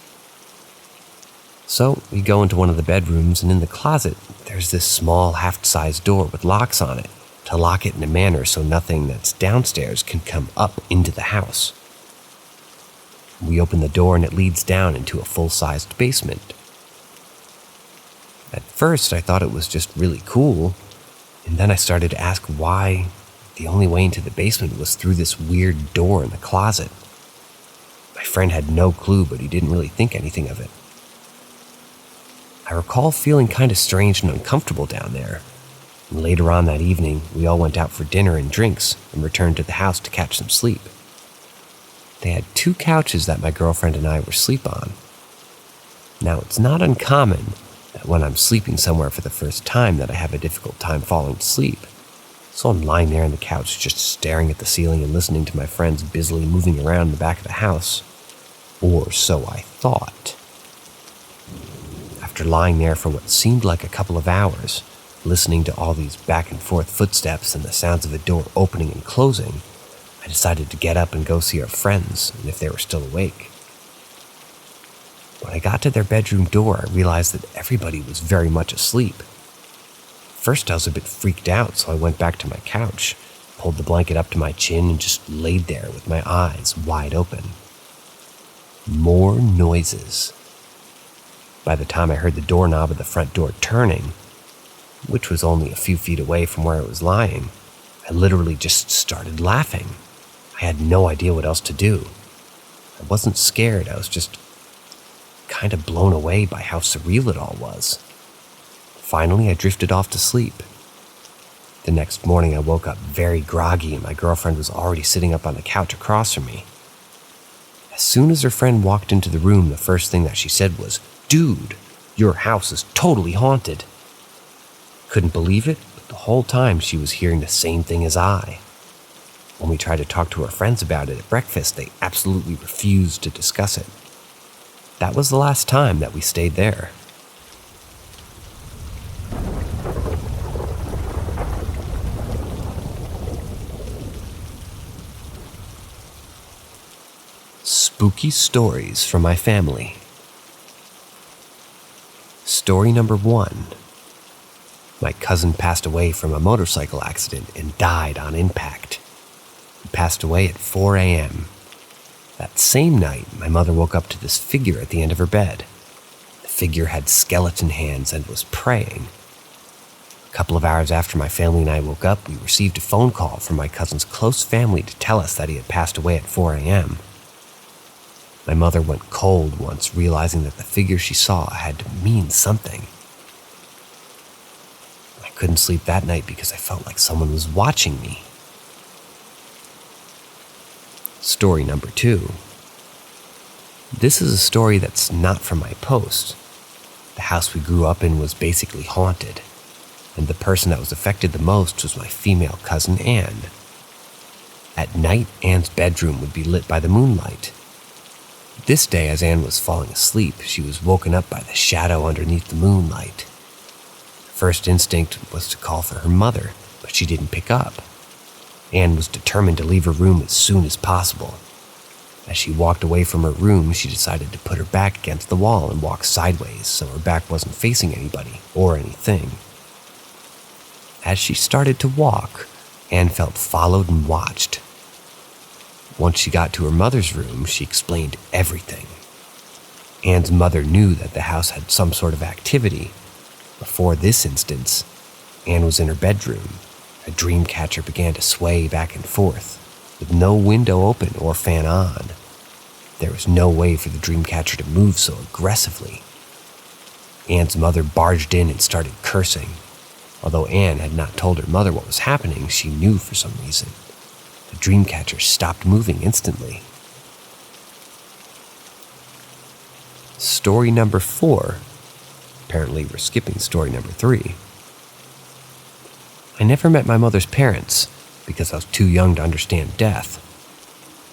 So we go into one of the bedrooms, and in the closet, there's this small half-sized door with locks on it to lock it in a manner so nothing that's downstairs can come up into the house. We open the door and it leads down into a full-sized basement. At first, I thought it was just really cool, and then I started to ask why the only way into the basement was through this weird door in the closet. My friend had no clue, but he didn't really think anything of it. I recall feeling kind of strange and uncomfortable down there, and later on that evening, we all went out for dinner and drinks and returned to the house to catch some sleep. They had 2 couches that my girlfriend and I were asleep on. Now, it's not uncommon that when I'm sleeping somewhere for the first time that I have a difficult time falling to sleep. So I'm lying there on the couch just staring at the ceiling and listening to my friends busily moving around in the back of the house. Or so I thought. After lying there for what seemed like a couple of hours, listening to all these back and forth footsteps and the sounds of a door opening and closing, I decided to get up and go see our friends and if they were still awake. When I got to their bedroom door, I realized that everybody was very much asleep. First, I was a bit freaked out, so I went back to my couch, pulled the blanket up to my chin, and just laid there with my eyes wide open. More noises. By the time I heard the doorknob of the front door turning, which was only a few feet away from where I was lying, I literally just started laughing. I had no idea what else to do. I wasn't scared, I was just kind of blown away by how surreal it all was. Finally, I drifted off to sleep, The next morning, I woke up very groggy and my girlfriend was already sitting up on the couch across from me. As soon as her friend walked into the room, the first thing that she said was, "Dude, your house is totally haunted." Couldn't believe it, but the whole time she was hearing the same thing as I. When we tried to talk to our friends about it at breakfast, they absolutely refused to discuss it. That was the last time that we stayed there. Spooky stories from my family. Story number 1. My cousin passed away from a motorcycle accident and died on impact. He passed away at 4 a.m. That same night, my mother woke up to this figure at the end of her bed. The figure had skeleton hands and was praying. A couple of hours after my family and I woke up, we received a phone call from my cousin's close family to tell us that he had passed away at 4 a.m. My mother went cold once realizing that the figure she saw had to mean something. I couldn't sleep that night because I felt like someone was watching me. Story number 2. This is a story that's not from my post. The house we grew up in was basically haunted, and the person that was affected the most was my female cousin Anne. At night, Anne's bedroom would be lit by the moonlight. This day, as Anne was falling asleep, she was woken up by the shadow underneath the moonlight. First instinct was to call for her mother, but she didn't pick up. Anne was determined to leave her room as soon as possible. As she walked away from her room, she decided to put her back against the wall and walk sideways so her back wasn't facing anybody or anything. As she started to walk, Anne felt followed and watched. Once she got to her mother's room, she explained everything. Anne's mother knew that the house had some sort of activity. Before this instance, Anne was in her bedroom. A dream catcher began to sway back and forth, with no window open or fan on. There was no way for the dream catcher to move so aggressively. Anne's mother barged in and started cursing. Although Anne had not told her mother what was happening, she knew for some reason. The dream catcher stopped moving instantly. Story number 4. Apparently we're skipping story number 3. I never met my mother's parents because I was too young to understand death.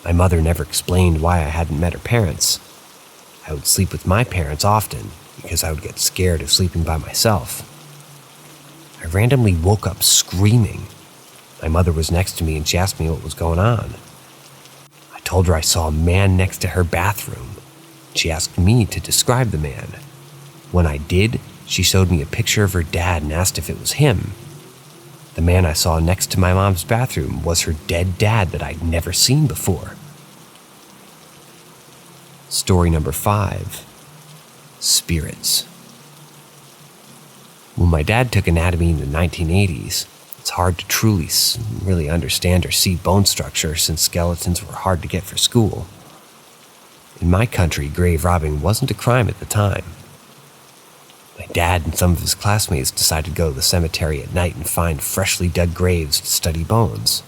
My mother never explained why I hadn't met her parents. I would sleep with my parents often because I would get scared of sleeping by myself. I randomly woke up screaming. My mother was next to me and she asked me what was going on. I told her I saw a man next to her bathroom. She asked me to describe the man. When I did, she showed me a picture of her dad and asked if it was him. The man I saw next to my mom's bathroom was her dead dad that I'd never seen before. Story number 5. Spirits. When my dad took anatomy in the 1980s, it's hard to truly really understand or see bone structure since skeletons were hard to get for school. In my country, grave robbing wasn't a crime at the time. My dad and some of his classmates decided to go to the cemetery at night and find freshly dug graves to study bones.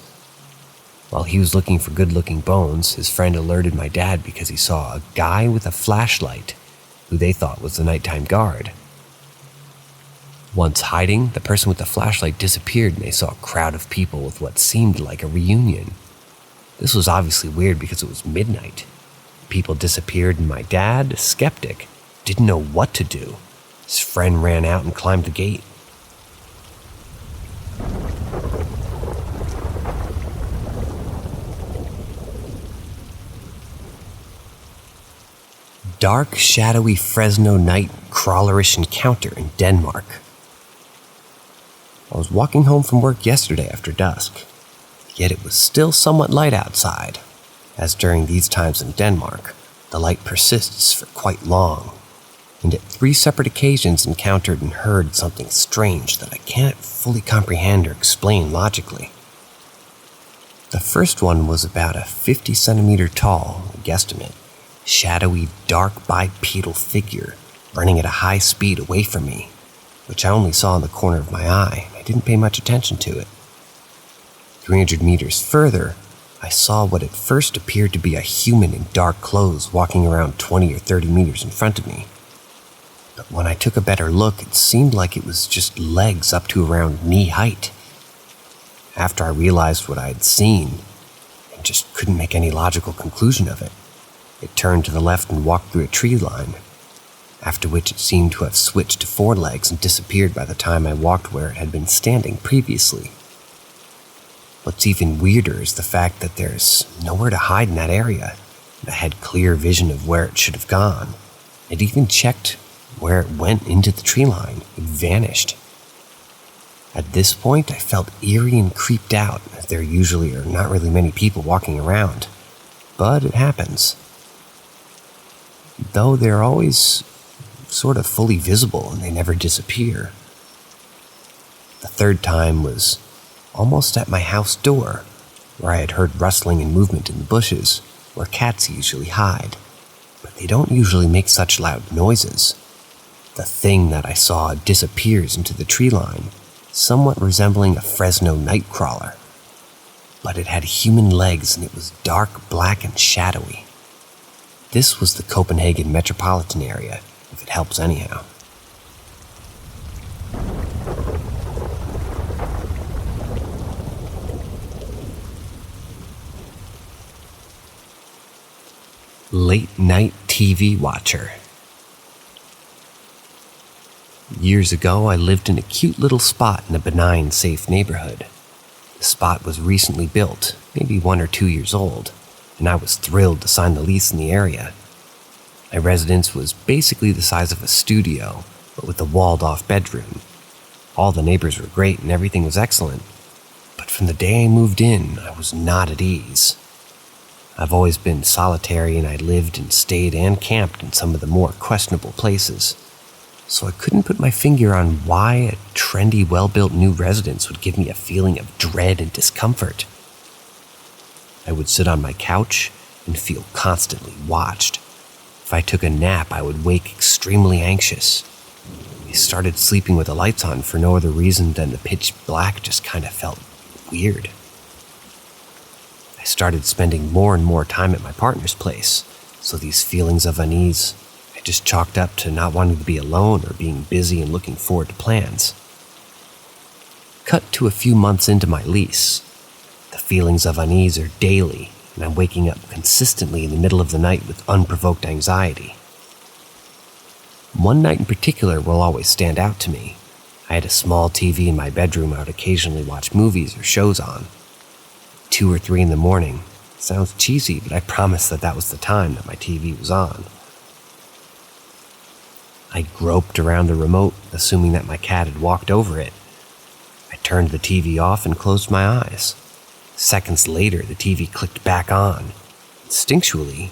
While he was looking for good-looking bones, his friend alerted my dad because he saw a guy with a flashlight who they thought was the nighttime guard. Once hiding, the person with the flashlight disappeared and they saw a crowd of people with what seemed like a reunion. This was obviously weird because it was midnight. People disappeared and my dad, a skeptic, didn't know what to do. His friend ran out and climbed the gate. Dark, shadowy Fresno night crawlerish encounter in Denmark. I was walking home from work yesterday after dusk, yet it was still somewhat light outside, as during these times in Denmark, the light persists for quite long, and at 3 separate occasions encountered and heard something strange that I can't fully comprehend or explain logically. The first one was about a 50 centimeter tall, guesstimate, shadowy, dark bipedal figure running at a high speed away from me, which I only saw in the corner of my eye. I didn't pay much attention to it. 300 meters further, I saw what at first appeared to be a human in dark clothes walking around 20 or 30 meters in front of me. But when I took a better look, it seemed like it was just legs up to around knee height. After I realized what I had seen, and just couldn't make any logical conclusion of it, it turned to the left and walked through a tree line, after which it seemed to have switched to 4 legs and disappeared by the time I walked where it had been standing previously. What's even weirder is the fact that there's nowhere to hide in that area, and I had clear vision of where it should have gone. It even checked where it went into the tree line. It vanished. At this point, I felt eerie and creeped out, as there usually are not really many people walking around. But it happens. Though they're always sort of fully visible and they never disappear. The third time was almost at my house door, where I had heard rustling and movement in the bushes, where cats usually hide. But they don't usually make such loud noises. The thing that I saw disappears into the tree line, somewhat resembling a Fresno nightcrawler. But it had human legs and it was dark, black, and shadowy. This was the Copenhagen metropolitan area, if it helps anyhow. Late night TV watcher. Years ago, I lived in a cute little spot in a benign, safe neighborhood. The spot was recently built, maybe 1 or 2 years old, and I was thrilled to sign the lease in the area. My residence was basically the size of a studio, but with a walled-off bedroom. All the neighbors were great and everything was excellent, but from the day I moved in, I was not at ease. I've always been solitary and I lived and stayed and camped in some of the more questionable places, so I couldn't put my finger on why a trendy, well-built new residence would give me a feeling of dread and discomfort. I would sit on my couch and feel constantly watched. If I took a nap, I would wake extremely anxious. I started sleeping with the lights on for no other reason than the pitch black just kind of felt weird. I started spending more and more time at my partner's place, so these feelings of unease I just chalked up to not wanting to be alone or being busy and looking forward to plans. Cut to a few months into my lease. The feelings of unease are daily, and I'm waking up consistently in the middle of the night with unprovoked anxiety. One night in particular will always stand out to me. I had a small TV in my bedroom I would occasionally watch movies or shows on. 2 or 3 in the morning. Sounds cheesy, but I promise that was the time that my TV was on. I groped around the remote, assuming that my cat had walked over it. I turned the TV off and closed my eyes. Seconds later, the TV clicked back on. Instinctually,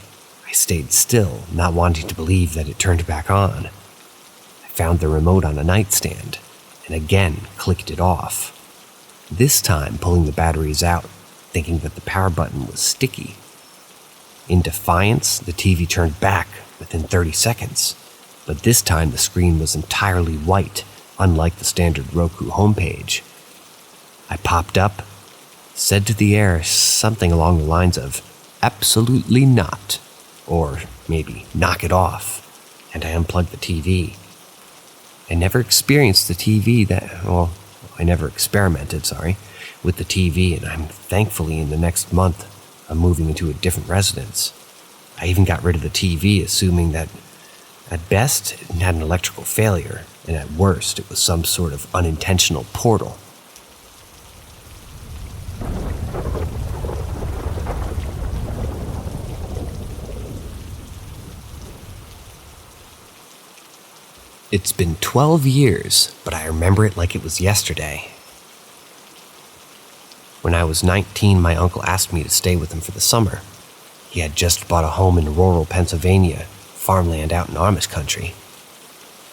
I stayed still, not wanting to believe that it turned back on. I found the remote on a nightstand, and again clicked it off. This time pulling the batteries out, thinking that the power button was sticky. In defiance, the TV turned back within 30 seconds, but this time the screen was entirely white, unlike the standard Roku homepage. I popped up, said to the air something along the lines of, "Absolutely not," or maybe "knock it off," and I unplugged the TV. I never experimented, with the TV, and I'm thankfully in the next month I'm moving into a different residence. I even got rid of the TV, assuming that at best it had an electrical failure, and at worst it was some sort of unintentional portal. It's been 12 years, but I remember it like it was yesterday. When I was 19, my uncle asked me to stay with him for the summer. He had just bought a home in rural Pennsylvania, farmland out in Amish country.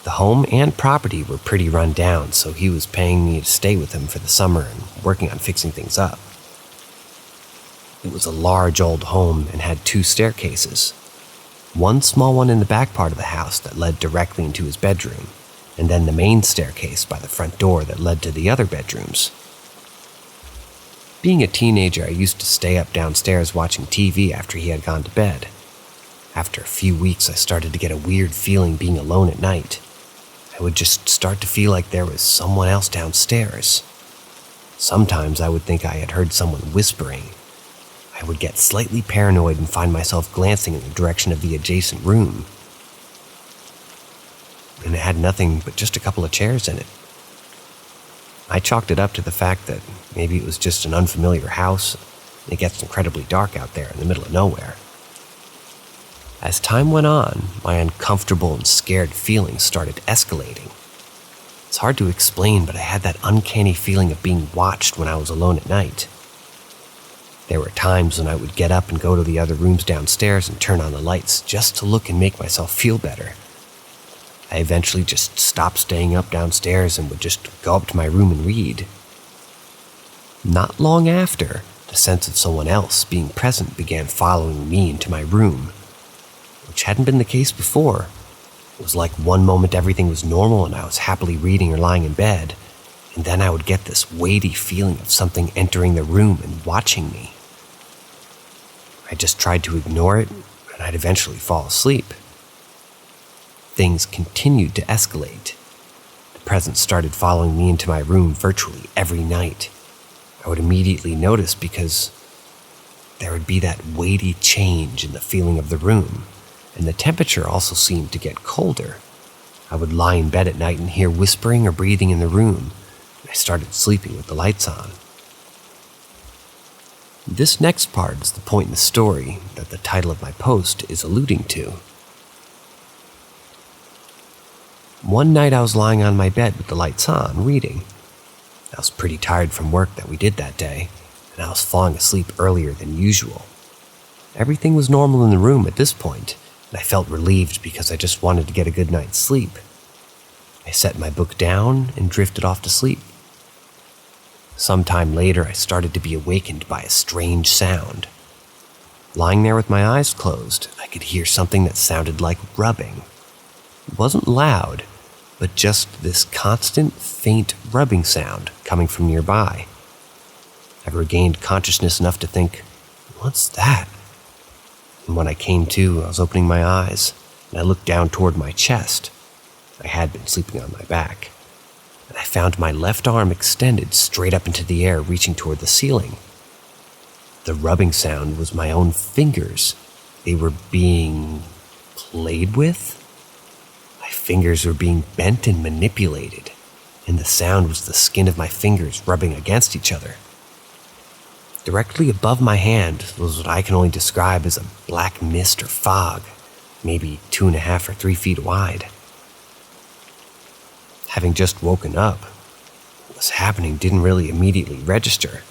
The home and property were pretty run down, so he was paying me to stay with him for the summer and working on fixing things up. It was a large old home and had 2 staircases. One small one in the back part of the house that led directly into his bedroom, and then the main staircase by the front door that led to the other bedrooms. Being a teenager, I used to stay up downstairs watching TV after he had gone to bed. After a few weeks, I started to get a weird feeling being alone at night. I would just start to feel like there was someone else downstairs. Sometimes I would think I had heard someone whispering. I would get slightly paranoid and find myself glancing in the direction of the adjacent room. And it had nothing but just a couple of chairs in it. I chalked it up to the fact that maybe it was just an unfamiliar house. It gets incredibly dark out there in the middle of nowhere. As time went on, my uncomfortable and scared feelings started escalating. It's hard to explain, but I had that uncanny feeling of being watched when I was alone at night. There were times when I would get up and go to the other rooms downstairs and turn on the lights just to look and make myself feel better. I eventually just stopped staying up downstairs and would just go up to my room and read. Not long after, the sense of someone else being present began following me into my room, which hadn't been the case before. It was like one moment everything was normal and I was happily reading or lying in bed, and then I would get this weighty feeling of something entering the room and watching me. I just tried to ignore it, and I'd eventually fall asleep. Things continued to escalate. The presence started following me into my room virtually every night. I would immediately notice because there would be that weighty change in the feeling of the room, and the temperature also seemed to get colder. I would lie in bed at night and hear whispering or breathing in the room, and I started sleeping with the lights on. This next part is the point in the story that the title of my post is alluding to. One night I was lying on my bed with the lights on, reading. I was pretty tired from work that we did that day, and I was falling asleep earlier than usual. Everything was normal in the room at this point, and I felt relieved because I just wanted to get a good night's sleep. I set my book down and drifted off to sleep. Sometime later, I started to be awakened by a strange sound. Lying there with my eyes closed, I could hear something that sounded like rubbing. It wasn't loud, but just this constant, faint rubbing sound coming from nearby. I regained consciousness enough to think, "What's that?" And when I came to, I was opening my eyes, and I looked down toward my chest. I had been sleeping on my back, and I found my left arm extended straight up into the air, reaching toward the ceiling. The rubbing sound was my own fingers. They were being played with? My fingers were being bent and manipulated, and the sound was the skin of my fingers rubbing against each other. Directly above my hand was what I can only describe as a black mist or fog, maybe 2.5 or 3 feet wide. Having just woken up, what was happening didn't really immediately register.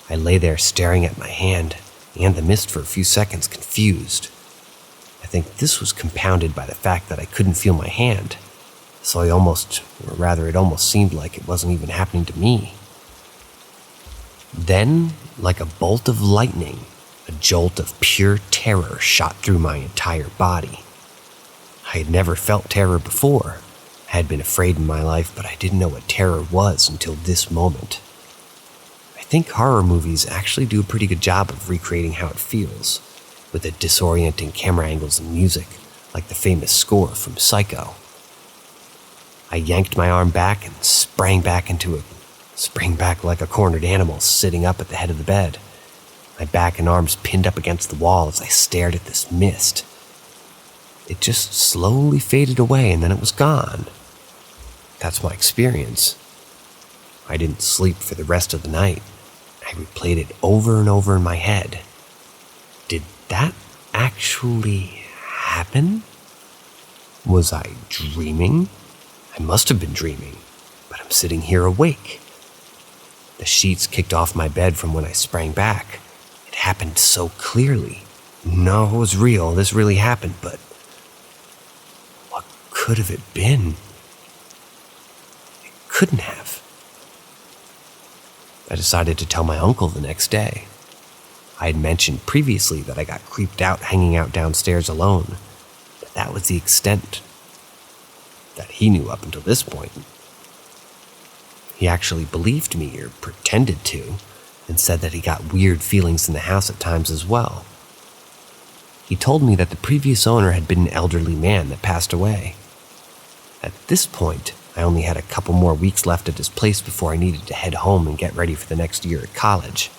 I lay there staring at my hand and the mist for a few seconds, confused. I think this was compounded by the fact that I couldn't feel my hand, so it almost seemed like it wasn't even happening to me. Then, like a bolt of lightning, a jolt of pure terror shot through my entire body. I had never felt terror before. I had been afraid in my life, but I didn't know what terror was until this moment. I think horror movies actually do a pretty good job of recreating how it feels, with the disorienting camera angles and music, like the famous score from Psycho. I yanked my arm back and sprang back like a cornered animal sitting up at the head of the bed, my back and arms pinned up against the wall as I stared at this mist. It just slowly faded away and then it was gone. That's my experience. I didn't sleep for the rest of the night. I replayed it over and over in my head. Did that actually happen? Was I dreaming? I must have been dreaming, but I'm sitting here awake. The sheets kicked off my bed from when I sprang back. It happened so clearly. No, it was real. This really happened, but what could have it been? It couldn't have. I decided to tell my uncle the next day. I had mentioned previously that I got creeped out hanging out downstairs alone, but that was the extent. that he knew up until this point. He actually believed me, or pretended to, and said that he got weird feelings in the house at times as well. He told me that the previous owner had been an elderly man that passed away. At this point, I only had a couple more weeks left at his place before I needed to head home and get ready for the next year at college.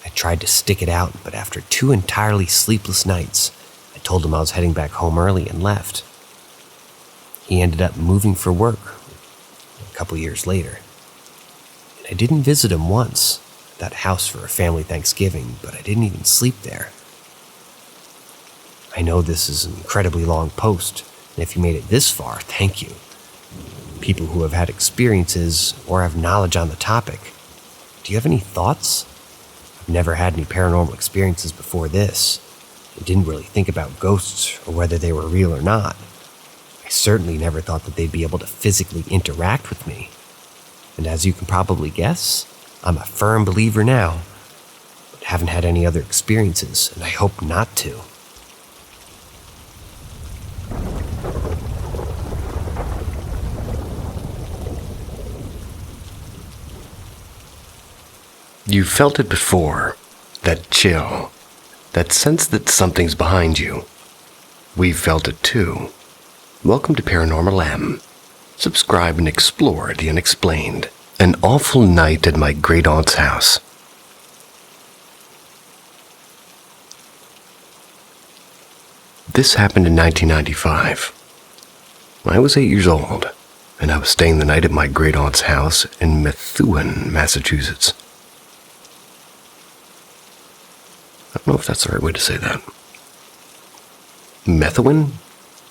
I tried to stick it out, but after 2 entirely sleepless nights, I told him I was heading back home early and left. He ended up moving for work a couple years later. And I didn't visit him once, that house for a family Thanksgiving, but I didn't even sleep there. I know this is an incredibly long post, and if you made it this far, thank you. People who have had experiences or have knowledge on the topic, do you have any thoughts? I've never had any paranormal experiences before this. I didn't really think about ghosts or whether they were real or not. I certainly never thought that they'd be able to physically interact with me. And as you can probably guess, I'm a firm believer now, but haven't had any other experiences, and I hope not to. You've felt it before, that chill, that sense that something's behind you. We've felt it too. Welcome to Paranormal M. Subscribe and explore the unexplained. An awful night at my great-aunt's house. This happened in 1995. I was 8 years old, and I was staying the night at my great-aunt's house in Methuen, Massachusetts. I don't know if that's the right way to say that. Methuen?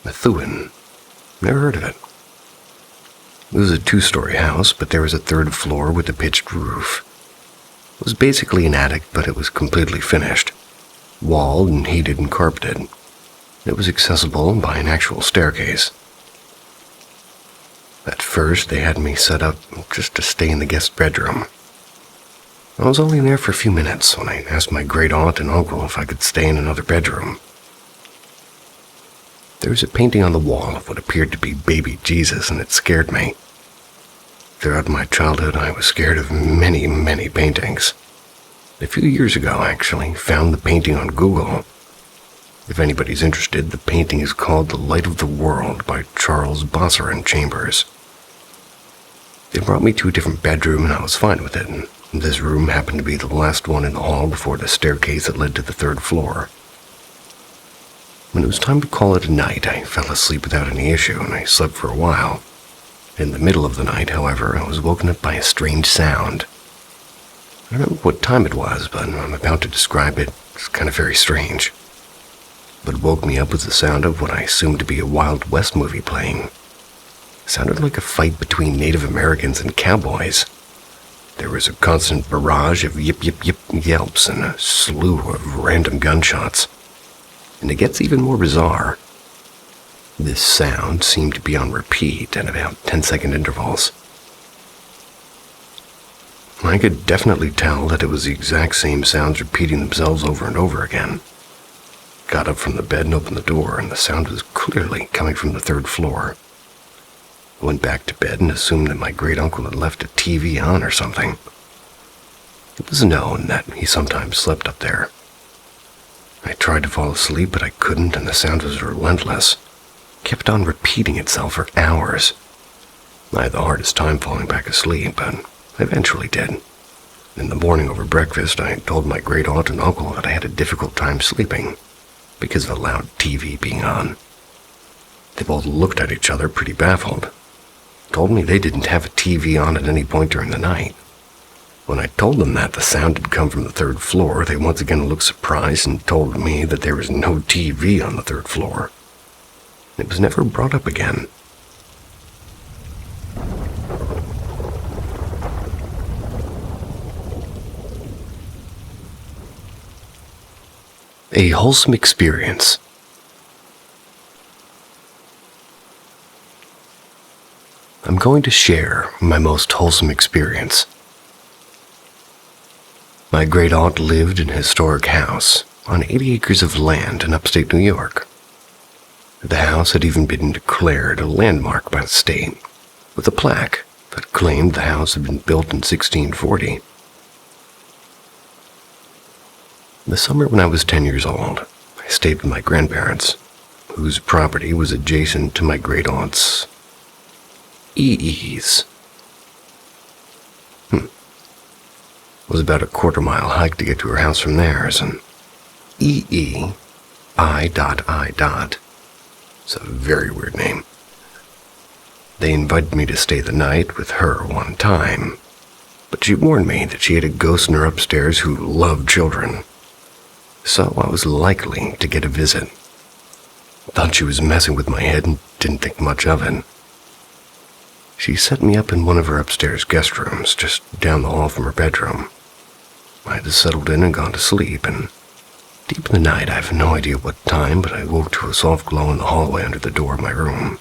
Methuen. Never heard of it. It was a 2-story house, but there was a 3rd floor with a pitched roof. It was basically an attic, but it was completely finished. Walled and heated and carpeted. It was accessible by an actual staircase. At first, they had me set up just to stay in the guest bedroom. I was only there for a few minutes when I asked my great-aunt and uncle if I could stay in another bedroom. There was a painting on the wall of what appeared to be baby Jesus, and it scared me. Throughout my childhood, I was scared of many, many paintings. A few years ago, I actually found the painting on Google. If anybody's interested, the painting is called The Light of the World by Charles Bosserin Chambers. They brought me to a different bedroom, and I was fine with it, and this room happened to be the last one in the hall before the staircase that led to the 3rd floor. When it was time to call it a night, I fell asleep without any issue, and I slept for a while. In the middle of the night, however, I was woken up by a strange sound. I don't remember what time it was, but I'm about to describe it. It's kind of very strange. What woke me up was the sound of what I assumed to be a Wild West movie playing. It sounded like a fight between Native Americans and cowboys. There was a constant barrage of yip yip yip yelps and a slew of random gunshots. And it gets even more bizarre. This sound seemed to be on repeat at about 10-second intervals. I could definitely tell that it was the exact same sounds repeating themselves over and over again. Got up from the bed and opened the door, and the sound was clearly coming from the 3rd floor. I went back to bed and assumed that my great-uncle had left a TV on or something. It was known that he sometimes slept up there. I tried to fall asleep, but I couldn't, and the sound was relentless. It kept on repeating itself for hours. I had the hardest time falling back asleep, but I eventually did. In the morning over breakfast, I told my great-aunt and uncle that I had a difficult time sleeping because of a loud TV being on. They both looked at each other pretty baffled. Told me they didn't have a TV on at any point during the night. When I told them that the sound had come from the 3rd floor, they once again looked surprised and told me that there was no TV on the 3rd floor. It was never brought up again. A wholesome experience. I'm going to share my most wholesome experience. My great-aunt lived in a historic house on 80 acres of land in upstate New York. The house had even been declared a landmark by the state, with a plaque that claimed the house had been built in 1640. The summer when I was 10 years old, I stayed with my grandparents, whose property was adjacent to my great-aunt's EE's. It was about a quarter-mile hike to get to her house from theirs, and EEI.I. It's a very weird name. They invited me to stay the night with her one time, but she warned me that she had a ghost in her upstairs who loved children, so I was likely to get a visit. Thought she was messing with my head and didn't think much of it. She set me up in one of her upstairs guest rooms, just down the hall from her bedroom. I had settled in and gone to sleep, and deep in the night, I have no idea what time, but I woke to a soft glow in the hallway under the door of my room,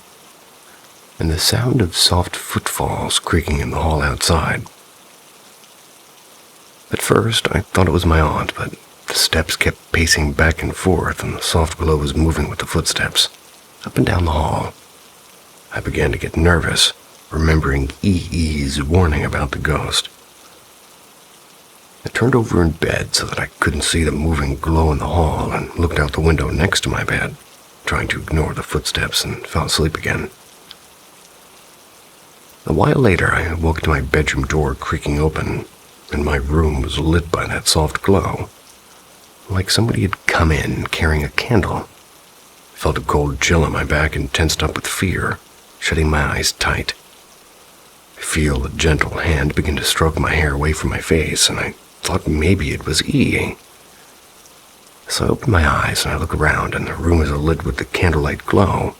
and the sound of soft footfalls creaking in the hall outside. At first, I thought it was my aunt, but the steps kept pacing back and forth, and the soft glow was moving with the footsteps, up and down the hall. I began to get nervous, remembering EE's warning about the ghost. I turned over in bed so that I couldn't see the moving glow in the hall and looked out the window next to my bed, trying to ignore the footsteps, and fell asleep again. A while later, I woke to my bedroom door creaking open, and my room was lit by that soft glow, like somebody had come in carrying a candle. I felt a cold chill on my back and tensed up with fear, shutting my eyes tight. I feel a gentle hand begin to stroke my hair away from my face, and I thought maybe it was E. So I open my eyes and I look around, and the room is lit with the candlelight glow,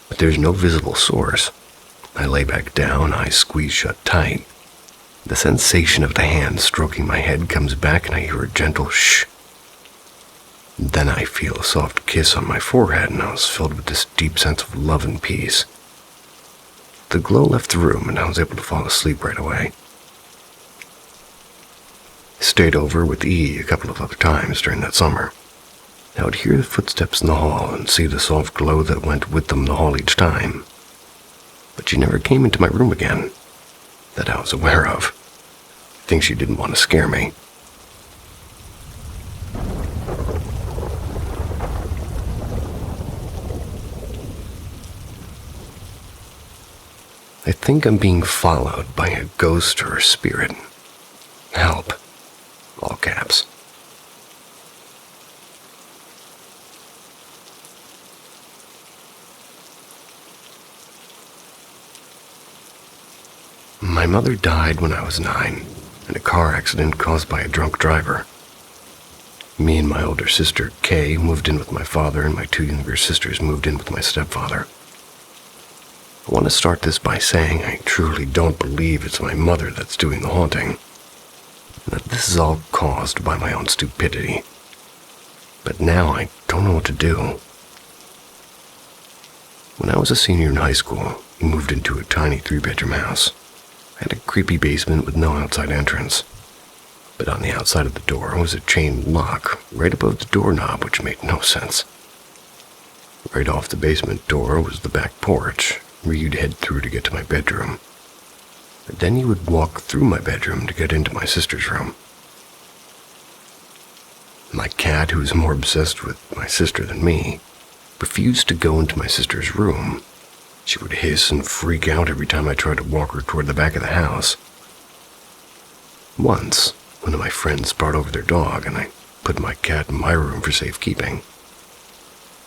but there's no visible source. I lay back down, eyes squeezed shut tight. The sensation of the hand stroking my head comes back, and I hear a gentle shh. Then I feel a soft kiss on my forehead, and I was filled with this deep sense of love and peace. The glow left the room, and I was able to fall asleep right away. I stayed over with E a couple of other times during that summer. I would hear the footsteps in the hall and see the soft glow that went with them in the hall each time. But she never came into my room again, that I was aware of. I think she didn't want to scare me. I think I'm being followed by a ghost or a spirit. Help. All caps. My mother died when I was 9 in a car accident caused by a drunk driver. Me and my older sister, Kay, moved in with my father, and my 2 younger sisters moved in with my stepfather. I want to start this by saying I truly don't believe it's my mother that's doing the haunting, and that this is all caused by my own stupidity. But now I don't know what to do. When I was a senior in high school, we moved into a tiny 3-bedroom house. I had a creepy basement with no outside entrance, but on the outside of the door was a chain lock right above the doorknob, which made no sense. Right off the basement door was the back porch, where you'd head through to get to my bedroom. But then you would walk through my bedroom to get into my sister's room. My cat, who was more obsessed with my sister than me, refused to go into my sister's room. She would hiss and freak out every time I tried to walk her toward the back of the house. Once, one of my friends brought over their dog, and I put my cat in my room for safekeeping.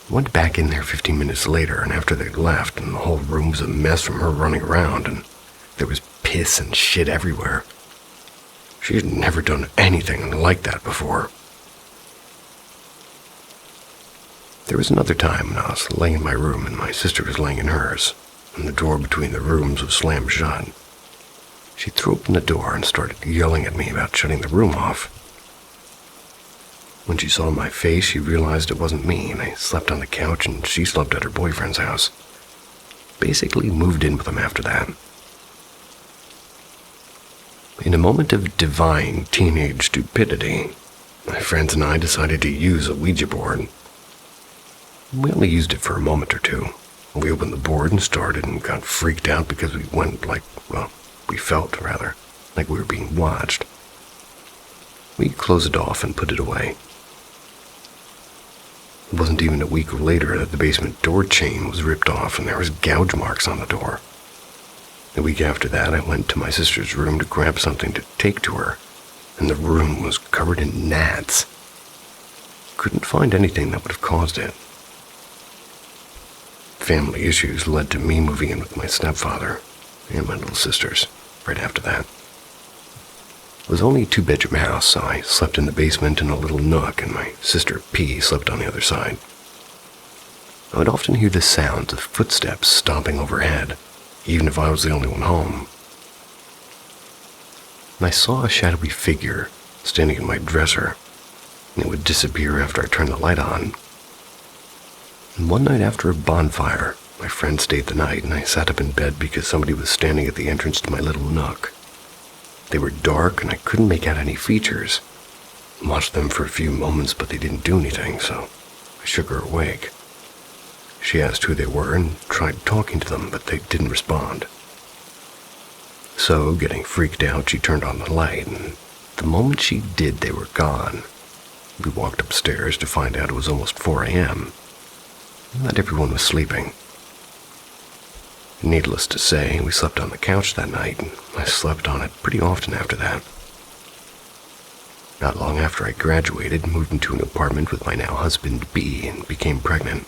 I went back in there 15 minutes later, and after they'd left, and the whole room was a mess from her running around, and there was piss and shit everywhere. She had never done anything like that before. There was another time when I was laying in my room and my sister was laying in hers, and the door between the rooms was slammed shut. She threw open the door and started yelling at me about shutting the room off. When she saw my face, she realized it wasn't me, and I slept on the couch, and she slept at her boyfriend's house. Basically moved in with him after that. In a moment of divine teenage stupidity, my friends and I decided to use a Ouija board. We only used it for a moment or two. We opened the board and started and got freaked out because we felt like we were being watched. We closed it off and put it away. It wasn't even a week later that the basement door chain was ripped off and there was gouge marks on the door. The week after that, I went to my sister's room to grab something to take to her, and the room was covered in gnats. Couldn't find anything that would have caused it. Family issues led to me moving in with my stepfather and my little sisters right after that. It was only a 2-bedroom house, so I slept in the basement in a little nook, and my sister P slept on the other side. I would often hear the sounds of footsteps stomping overhead, even if I was the only one home. And I saw a shadowy figure standing in my dresser, and it would disappear after I turned the light on. And one night after a bonfire, my friend stayed the night, and I sat up in bed because somebody was standing at the entrance to my little nook. They were dark, and I couldn't make out any features. I watched them for a few moments, but they didn't do anything, so I shook her awake. She asked who they were and tried talking to them, but they didn't respond. So, getting freaked out, she turned on the light, and the moment she did, they were gone. We walked upstairs to find out it was almost 4 a.m., and that everyone was sleeping. Needless to say, we slept on the couch that night, and I slept on it pretty often after that. Not long after I graduated, moved into an apartment with my now husband B and became pregnant.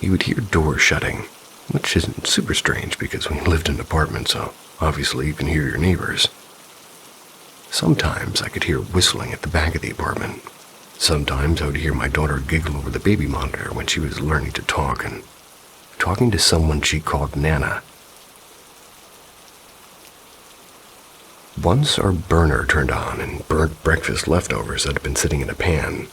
You would hear doors shutting, which isn't super strange because we lived in an apartment, so obviously you can hear your neighbors. Sometimes I could hear whistling at the back of the apartment. Sometimes I would hear my daughter giggle over the baby monitor when she was learning to talk and talking to someone she called Nana. Once our burner turned on and burnt breakfast leftovers that had been sitting in a pan.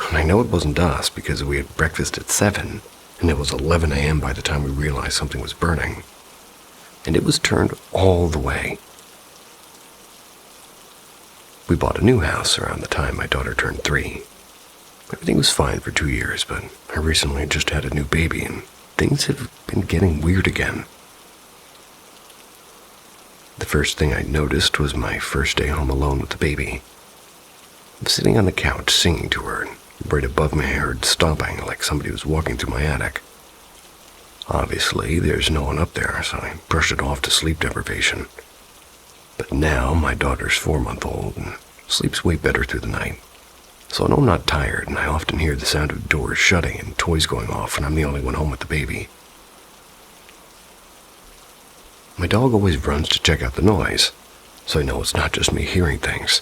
And I know it wasn't us because we had breakfast at 7, and it was 11 a.m. by the time we realized something was burning. And it was turned all the way. We bought a new house around the time my daughter turned 3. Everything was fine for 2 years, but I recently just had a new baby, and things have been getting weird again. The first thing I noticed was my first day home alone with the baby. I'm sitting on the couch singing to her, and right above me I heard stomping like somebody was walking through my attic. Obviously, there's no one up there, so I brushed it off to sleep deprivation. But now my daughter's 4-month-old and sleeps way better through the night. So I know I'm not tired, and I often hear the sound of doors shutting and toys going off when I'm the only one home with the baby. My dog always runs to check out the noise, so I know it's not just me hearing things.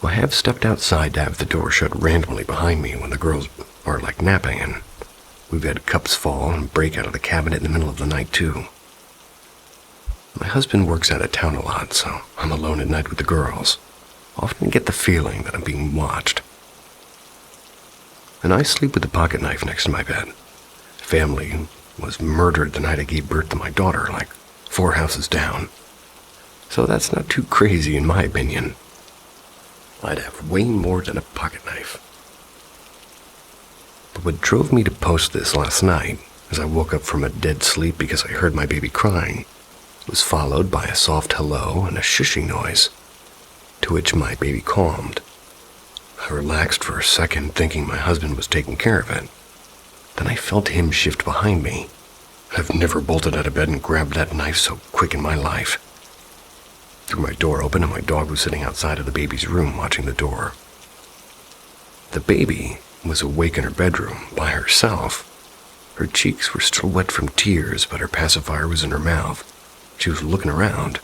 I have stepped outside to have the door shut randomly behind me when the girls are napping, and we've had cups fall and break out of the cabinet in the middle of the night too. My husband works out of town a lot, so I'm alone at night with the girls. Often get the feeling that I'm being watched. And I sleep with a pocket knife next to my bed. Family was murdered the night I gave birth to my daughter, 4 houses down. So that's not too crazy in my opinion. I'd have way more than a pocket knife. But what drove me to post this last night, as I woke up from a dead sleep because I heard my baby crying, was followed by a soft hello and a shushing noise, to which my baby calmed. I relaxed for a second, thinking my husband was taking care of it. Then I felt him shift behind me. I've never bolted out of bed and grabbed that knife so quick in my life. Threw my door open and my dog was sitting outside of the baby's room watching the door. The baby was awake in her bedroom by herself. Her cheeks were still wet from tears, but her pacifier was in her mouth. She was looking around.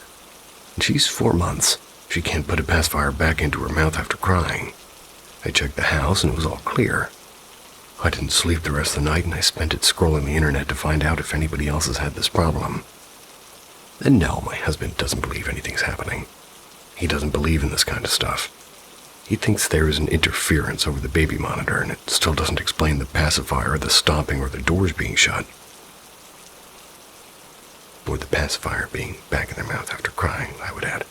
And she's 4 months. She can't put a pacifier back into her mouth after crying. I checked the house and it was all clear. I didn't sleep the rest of the night and I spent it scrolling the internet to find out if anybody else has had this problem. And no, my husband doesn't believe anything's happening. He doesn't believe in this kind of stuff. He thinks there is an interference over the baby monitor and it still doesn't explain the pacifier or the stomping or the doors being shut. Or the pacifier being back in their mouth after crying, I would add.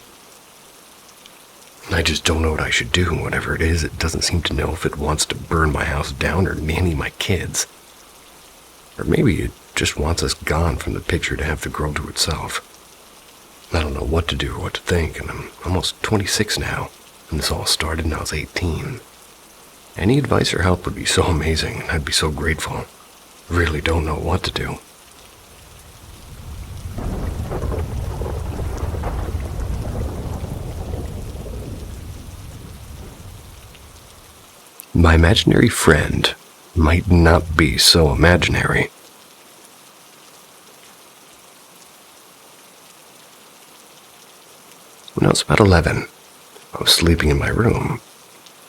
I just don't know what I should do. Whatever it is, it doesn't seem to know if it wants to burn my house down or nanny my kids. Or maybe it just wants us gone from the picture to have the girl to itself. I don't know what to do or what to think, and I'm almost 26 now, and this all started when I was 18. Any advice or help would be so amazing, and I'd be so grateful. Really don't know what to do. My imaginary friend might not be so imaginary. When I was about 11, I was sleeping in my room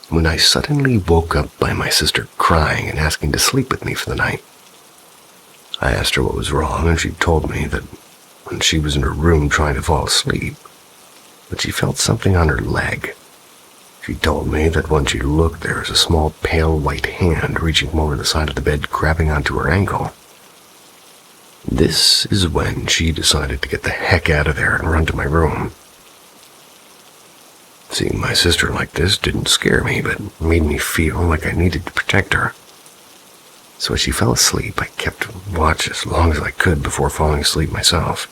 when I suddenly woke up by my sister crying and asking to sleep with me for the night. I asked her what was wrong, and she told me that when she was in her room trying to fall asleep, that she felt something on her leg. She told me that when she looked, there was a small pale white hand reaching over the side of the bed, grabbing onto her ankle. This is when she decided to get the heck out of there and run to my room. Seeing my sister like this didn't scare me, but made me feel like I needed to protect her. So as she fell asleep, I kept watch as long as I could before falling asleep myself.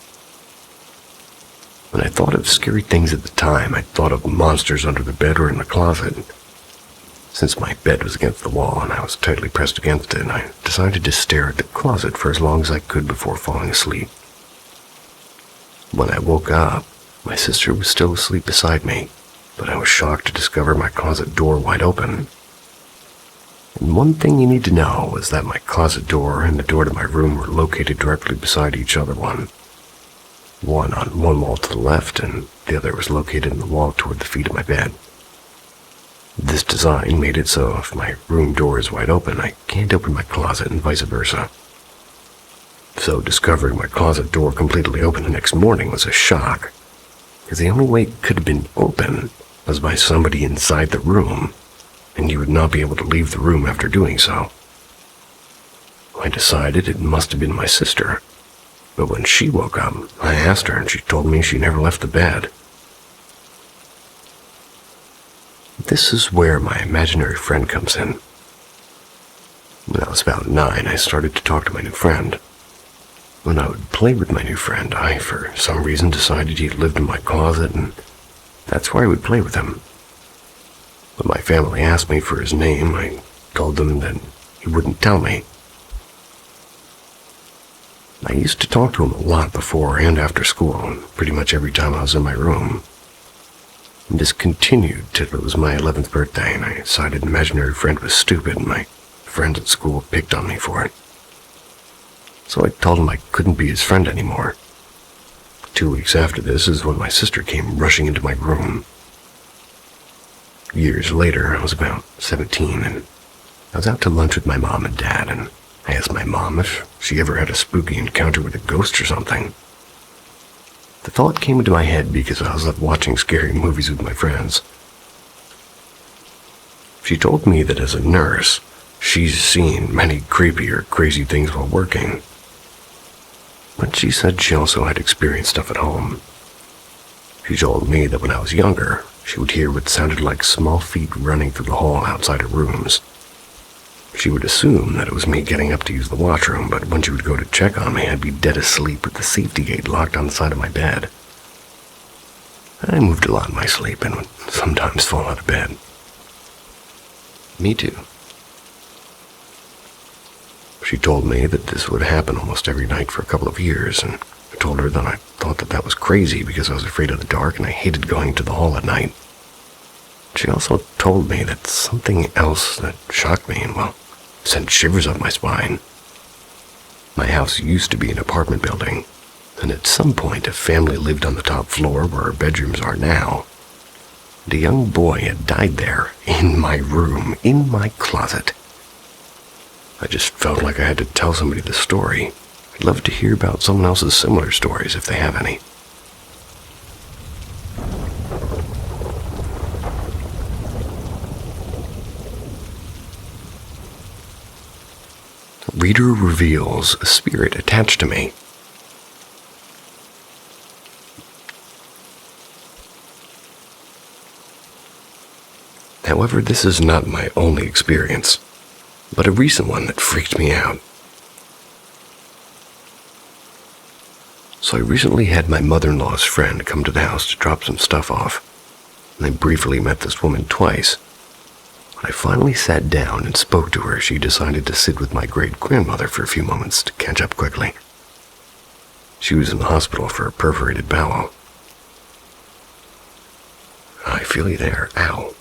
When I thought of scary things at the time, I thought of monsters under the bed or in the closet. Since my bed was against the wall and I was tightly pressed against it, I decided to stare at the closet for as long as I could before falling asleep. When I woke up, my sister was still asleep beside me, but I was shocked to discover my closet door wide open. And one thing you need to know is that my closet door and the door to my room were located directly beside each other, one on one wall to the left, and the other was located in the wall toward the feet of my bed. This design made it so if my room door is wide open, I can't open my closet and vice versa. So discovering my closet door completely open the next morning was a shock, because the only way it could have been open was by somebody inside the room, and you would not be able to leave the room after doing so. I decided it must have been my sister, but when she woke up, I asked her and she told me she never left the bed. This is where my imaginary friend comes in. When I was about 9, I started to talk to my new friend. When I would play with my new friend, I, for some reason, decided he lived in my closet, and that's where I would play with him. When my family asked me for his name, I told them that he wouldn't tell me. I used to talk to him a lot before and after school, pretty much every time I was in my room. And this continued till it was my 11th birthday, and I decided an imaginary friend was stupid, and my friends at school picked on me for it. So I told him I couldn't be his friend anymore. 2 weeks after this is when my sister came rushing into my room. Years later, I was about 17, and I was out to lunch with my mom and dad, and I asked my mom if she ever had a spooky encounter with a ghost or something. The thought came into my head because I was up watching scary movies with my friends. She told me that as a nurse, she's seen many creepy or crazy things while working. But she said she also had experienced stuff at home. She told me that when I was younger, she would hear what sounded like small feet running through the hall outside her rooms. She would assume that it was me getting up to use the washroom, but when she would go to check on me, I'd be dead asleep with the safety gate locked on the side of my bed. I moved a lot in my sleep and would sometimes fall out of bed. Me too. She told me that this would happen almost every night for a couple of years, and I told her that I thought that was crazy because I was afraid of the dark and I hated going to the hall at night. She also told me that something else that shocked me and, sent shivers up my spine. My house used to be an apartment building, and at some point a family lived on the top floor where our bedrooms are now. And a young boy had died there, in my room, in my closet. I just felt like I had to tell somebody the story. I'd love to hear about someone else's similar stories if they have any. Reader reveals a spirit attached to me. However, this is not my only experience, but a recent one that freaked me out. So I recently had my mother-in-law's friend come to the house to drop some stuff off, and I briefly met this woman twice. When I finally sat down and spoke to her, she decided to sit with my great-grandmother for a few moments to catch up quickly. She was in the hospital for a perforated bowel. I feel you there, ow.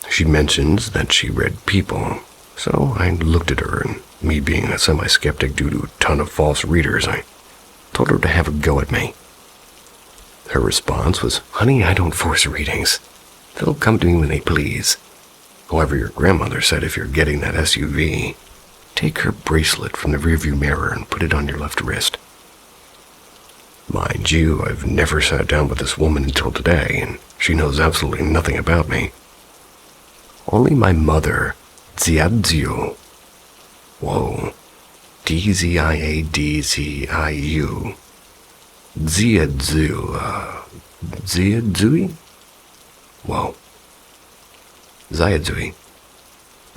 She mentions that she read People, so I looked at her, and me being a semi-skeptic due to a ton of false readers, I told her to have a go at me. Her response was, "Honey, I don't force readings. They'll come to me when they please. However, your grandmother said if you're getting that SUV, take her bracelet from the rearview mirror and put it on your left wrist." Mind you, I've never sat down with this woman until today, and she knows absolutely nothing about me. Only my mother, Ziadziu. Whoa. Dziadzziu. Ziadziu. Ziadzui? Whoa. Ziadzui.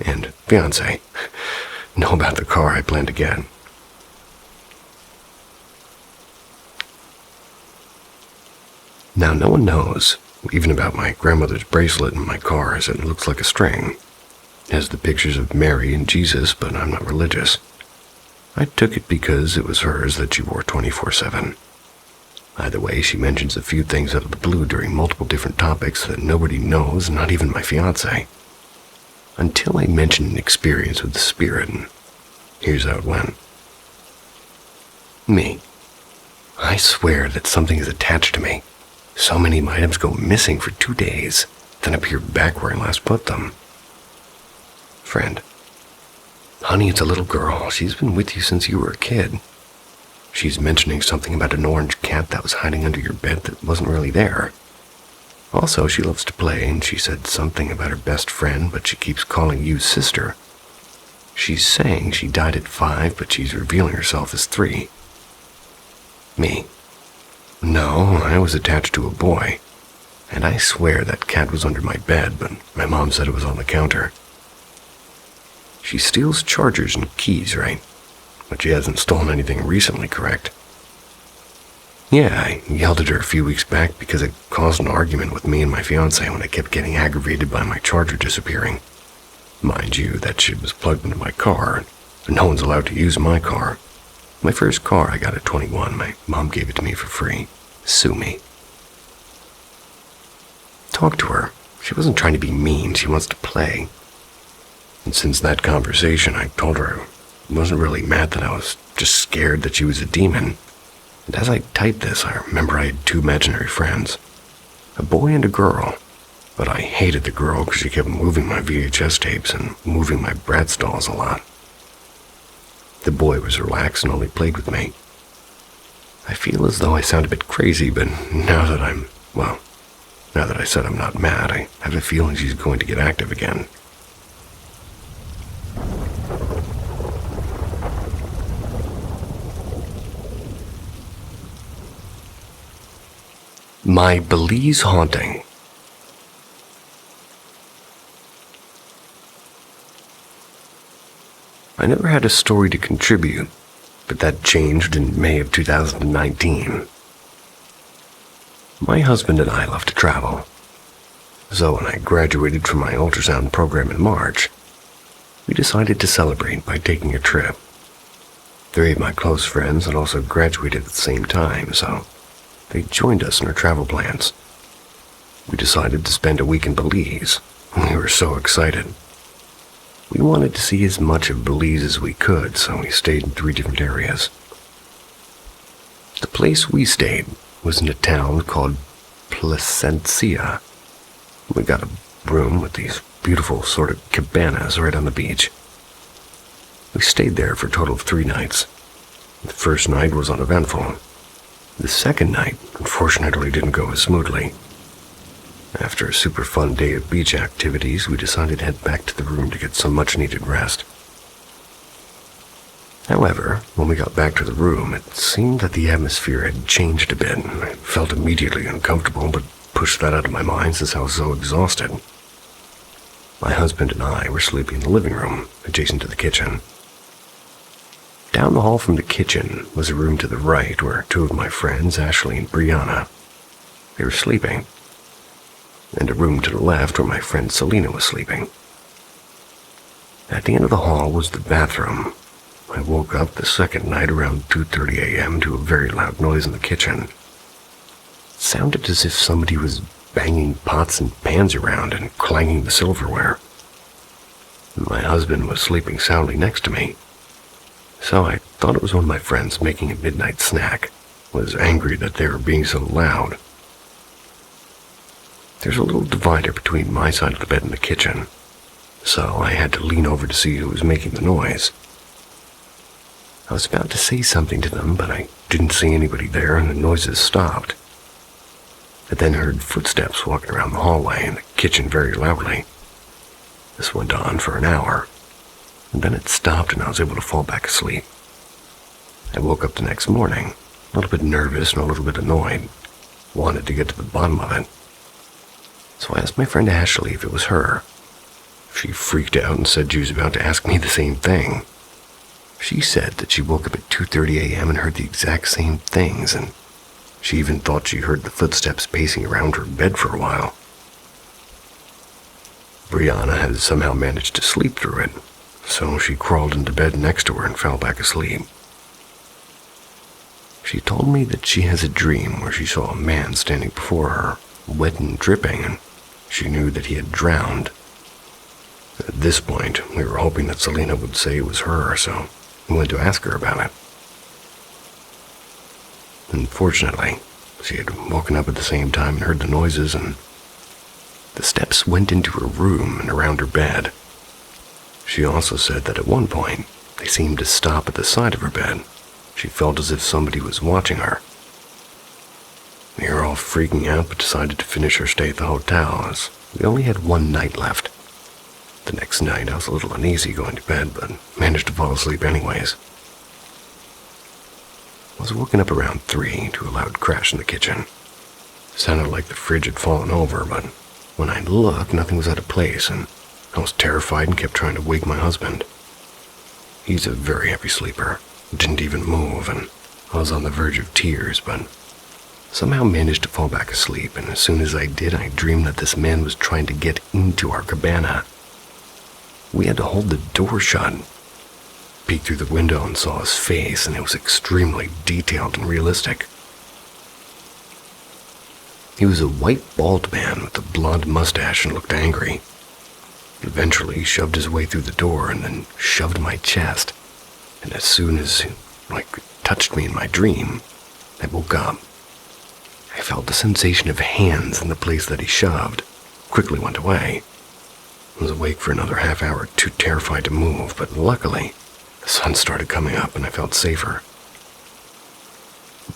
And fiancé know about the car I plan to get. Now, no one knows, even about my grandmother's bracelet in my car, as it looks like a string. It has the pictures of Mary and Jesus, but I'm not religious. I took it because it was hers that she wore 24/7. Either way, she mentions a few things out of the blue during multiple different topics that nobody knows, not even my fiancé. Until I mentioned an experience with the spirit, and here's how it went. Me. I swear that something is attached to me. So many items go missing for 2 days, then appear back where I last put them. Friend. Honey, it's a little girl. She's been with you since you were a kid. She's mentioning something about an orange cat that was hiding under your bed that wasn't really there. Also, she loves to play, and she said something about her best friend, but she keeps calling you sister. She's saying she died at 5, but she's revealing herself as 3. Me. No, I was attached to a boy, and I swear that cat was under my bed, but my mom said it was on the counter. She steals chargers and keys, right? But she hasn't stolen anything recently, correct? Yeah, I yelled at her a few weeks back because it caused an argument with me and my fiancé when I kept getting aggravated by my charger disappearing. Mind you, that shit was plugged into my car, and no one's allowed to use my car. My first car I got at 21. My mom gave it to me for free. Sue me. Talk to her. She wasn't trying to be mean. She wants to play. And since that conversation, I told her I wasn't really mad, that I was just scared that she was a demon. And as I typed this, I remember I had 2 imaginary friends. A boy and a girl. But I hated the girl because she kept moving my VHS tapes and moving my Bratz dolls a lot. The boy was relaxed and only played with me. I feel as though I sound a bit crazy, but now that I said I'm not mad, I have a feeling she's going to get active again. My Belize haunting. I never had a story to contribute, but that changed in May of 2019. My husband and I love to travel. So when I graduated from my ultrasound program in March, we decided to celebrate by taking a trip. 3 of my close friends had also graduated at the same time, so they joined us in our travel plans. We decided to spend a week in Belize, and we were so excited. We wanted to see as much of Belize as we could, so we stayed in 3 different areas. The place we stayed was in a town called Placencia. We got a room with these beautiful sort of cabanas right on the beach. We stayed there for a total of 3 nights. The first night was uneventful. The second night, unfortunately, didn't go as smoothly. After a super fun day of beach activities, we decided to head back to the room to get some much-needed rest. However, when we got back to the room, it seemed that the atmosphere had changed a bit, and I felt immediately uncomfortable, but pushed that out of my mind since I was so exhausted. My husband and I were sleeping in the living room, adjacent to the kitchen. Down the hall from the kitchen was a room to the right where two of my friends, Ashley and Brianna, they were sleeping, and a room to the left where my friend Selena was sleeping. At the end of the hall was the bathroom. I woke up the second night around 2:30 a.m. to a very loud noise in the kitchen. It sounded as if somebody was banging pots and pans around and clanging the silverware. My husband was sleeping soundly next to me, so I thought it was one of my friends making a midnight snack. Was angry that they were being so loud. There's a little divider between my side of the bed and the kitchen, so I had to lean over to see who was making the noise. I was about to say something to them, but I didn't see anybody there and the noises stopped. I then heard footsteps walking around the hallway and the kitchen very loudly. This went on for an hour, and then it stopped and I was able to fall back asleep. I woke up the next morning, a little bit nervous and a little bit annoyed. Wanted to get to the bottom of it. So I asked my friend Ashley if it was her. She freaked out and said she was about to ask me the same thing. She said that she woke up at 2:30 a.m. and heard the exact same things, and she even thought she heard the footsteps pacing around her bed for a while. Brianna had somehow managed to sleep through it, so she crawled into bed next to her and fell back asleep. She told me that she has a dream where she saw a man standing before her, wet and dripping, and she knew that he had drowned. At this point, we were hoping that Selena would say it was her, so we went to ask her about it. Unfortunately, she had woken up at the same time and heard the noises, and the steps went into her room and around her bed. She also said that at one point, they seemed to stop at the side of her bed. She felt as if somebody was watching her. We were all freaking out but decided to finish our stay at the hotel as we only had one night left. The next night I was a little uneasy going to bed but managed to fall asleep anyways. I was woken up around 3 to a loud crash in the kitchen. It sounded like the fridge had fallen over, but when I looked, nothing was out of place, and I was terrified and kept trying to wake my husband. He's a very heavy sleeper, didn't even move, and I was on the verge of tears, but somehow managed to fall back asleep, and as soon as I did, I dreamed that this man was trying to get into our cabana. We had to hold the door shut. Peeked through the window and saw his face, and it was extremely detailed and realistic. He was a white, bald man with a blonde mustache and looked angry. Eventually, he shoved his way through the door and then shoved my chest. And as soon as he, touched me in my dream, I woke up. I felt the sensation of hands in the place that he shoved. Quickly went away. I was awake for another half hour, too terrified to move, but luckily, the sun started coming up and I felt safer.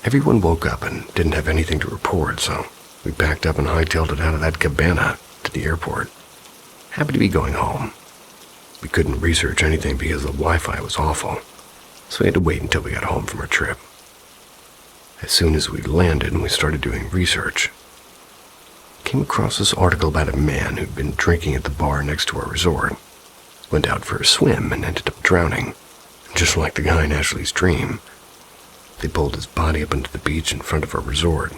Everyone woke up and didn't have anything to report, so we packed up and hightailed it out of that cabana to the airport. Happy to be going home. We couldn't research anything because the Wi-Fi was awful, so we had to wait until we got home from our trip. As soon as we landed and we started doing research, I came across this article about a man who'd been drinking at the bar next to our resort, went out for a swim and ended up drowning. Just like the guy in Ashley's dream, they pulled his body up onto the beach in front of our resort.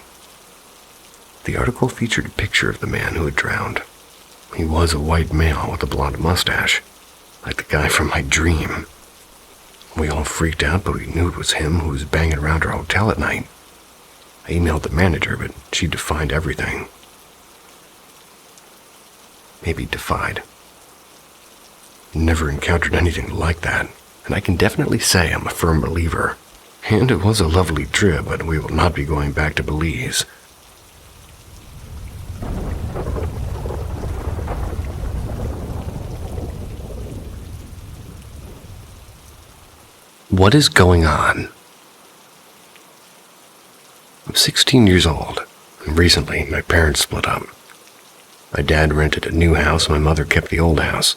The article featured a picture of the man who had drowned. He was a white male with a blonde mustache, like the guy from my dream. We all freaked out, but we knew it was him who was banging around our hotel at night. I emailed the manager, but she defied everything. Maybe defied. Never encountered anything like that, and I can definitely say I'm a firm believer. And it was a lovely trip, but we will not be going back to Belize. What is going on? I'm 16 years old, and recently my parents split up. My dad rented a new house, and my mother kept the old house.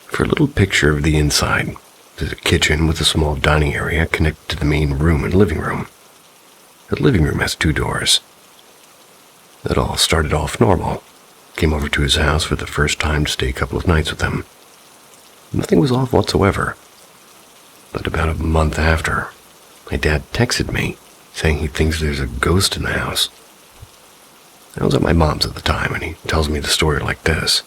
For a little picture of the inside, there's a kitchen with a small dining area connected to the main room and living room. The living room has 2 doors. It all started off normal. Came over to his house for the first time to stay a couple of nights with him. Nothing was off whatsoever. But about a month after, my dad texted me saying he thinks there's a ghost in the house. I was at my mom's at the time, and he tells me the story like this.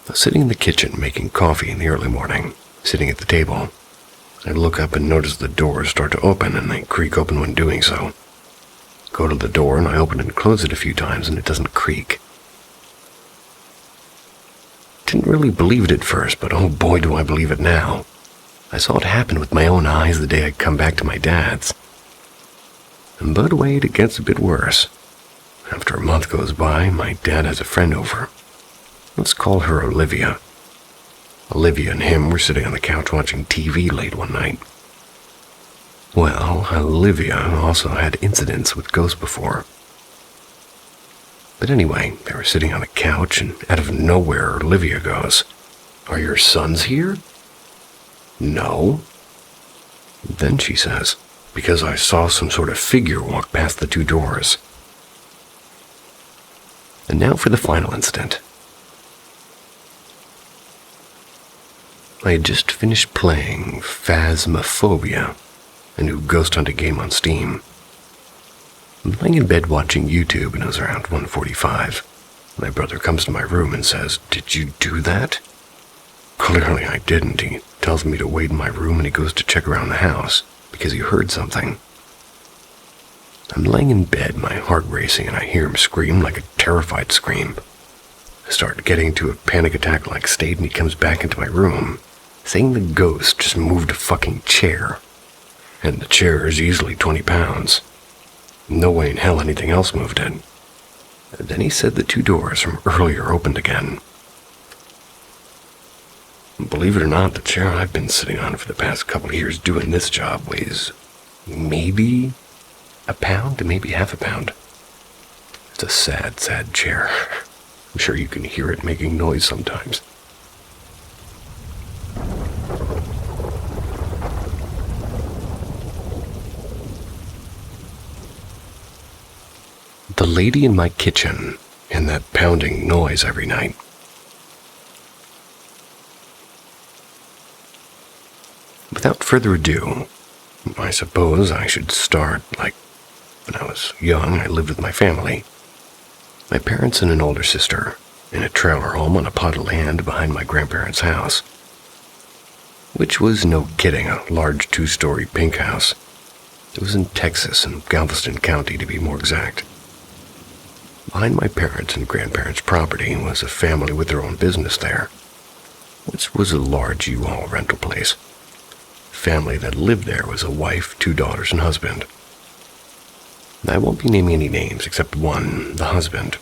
I was sitting in the kitchen making coffee in the early morning, sitting at the table. I look up and notice the doors start to open, and they creak open when doing so. Go to the door, and I open and close it a few times, and it doesn't creak. Didn't really believe it at first, but oh boy do I believe it now. I saw it happen with my own eyes the day I'd come back to my dad's. But wait, it gets a bit worse. After a month goes by, my dad has a friend over. Let's call her Olivia. Olivia and him were sitting on the couch watching TV late one night. Well, Olivia also had incidents with ghosts before. But anyway, they were sitting on the couch, and out of nowhere, Olivia goes, "Are your sons here?" "No." Then she says, "Because I saw some sort of figure walk past the two doors." And now for the final incident. I had just finished playing Phasmophobia, a new ghost hunting game on Steam. I'm laying in bed watching YouTube, and it was around 1:45. My brother comes to my room and says, "Did you do that?" Clearly I didn't. He tells me to wait in my room, and he goes to check around the house because he heard something. I'm laying in bed, my heart racing, and I hear him scream like a terrified scream. I start getting into a panic attack-like state, and he comes back into my room, saying the ghost just moved a fucking chair. And the chair is easily 20 pounds. No way in hell anything else moved it. And then he said the two doors from earlier opened again. Believe it or not, the chair I've been sitting on for the past couple of years doing this job weighs maybe a pound, maybe half a pound. It's a sad, sad chair. I'm sure you can hear it making noise sometimes. The lady in my kitchen and that pounding noise every night. Without further ado, I suppose I should start like when I was young. I lived with my family. My parents and an older sister in a trailer home on a plot of land behind my grandparents' house, which was, no kidding, a large 2-story pink house. It was in Texas, in Galveston County to be more exact. Behind my parents' and grandparents' property was a family with their own business there, which was a large U-Haul rental place. The family that lived there was a wife, 2 daughters, and husband. I won't be naming any names except one, the husband.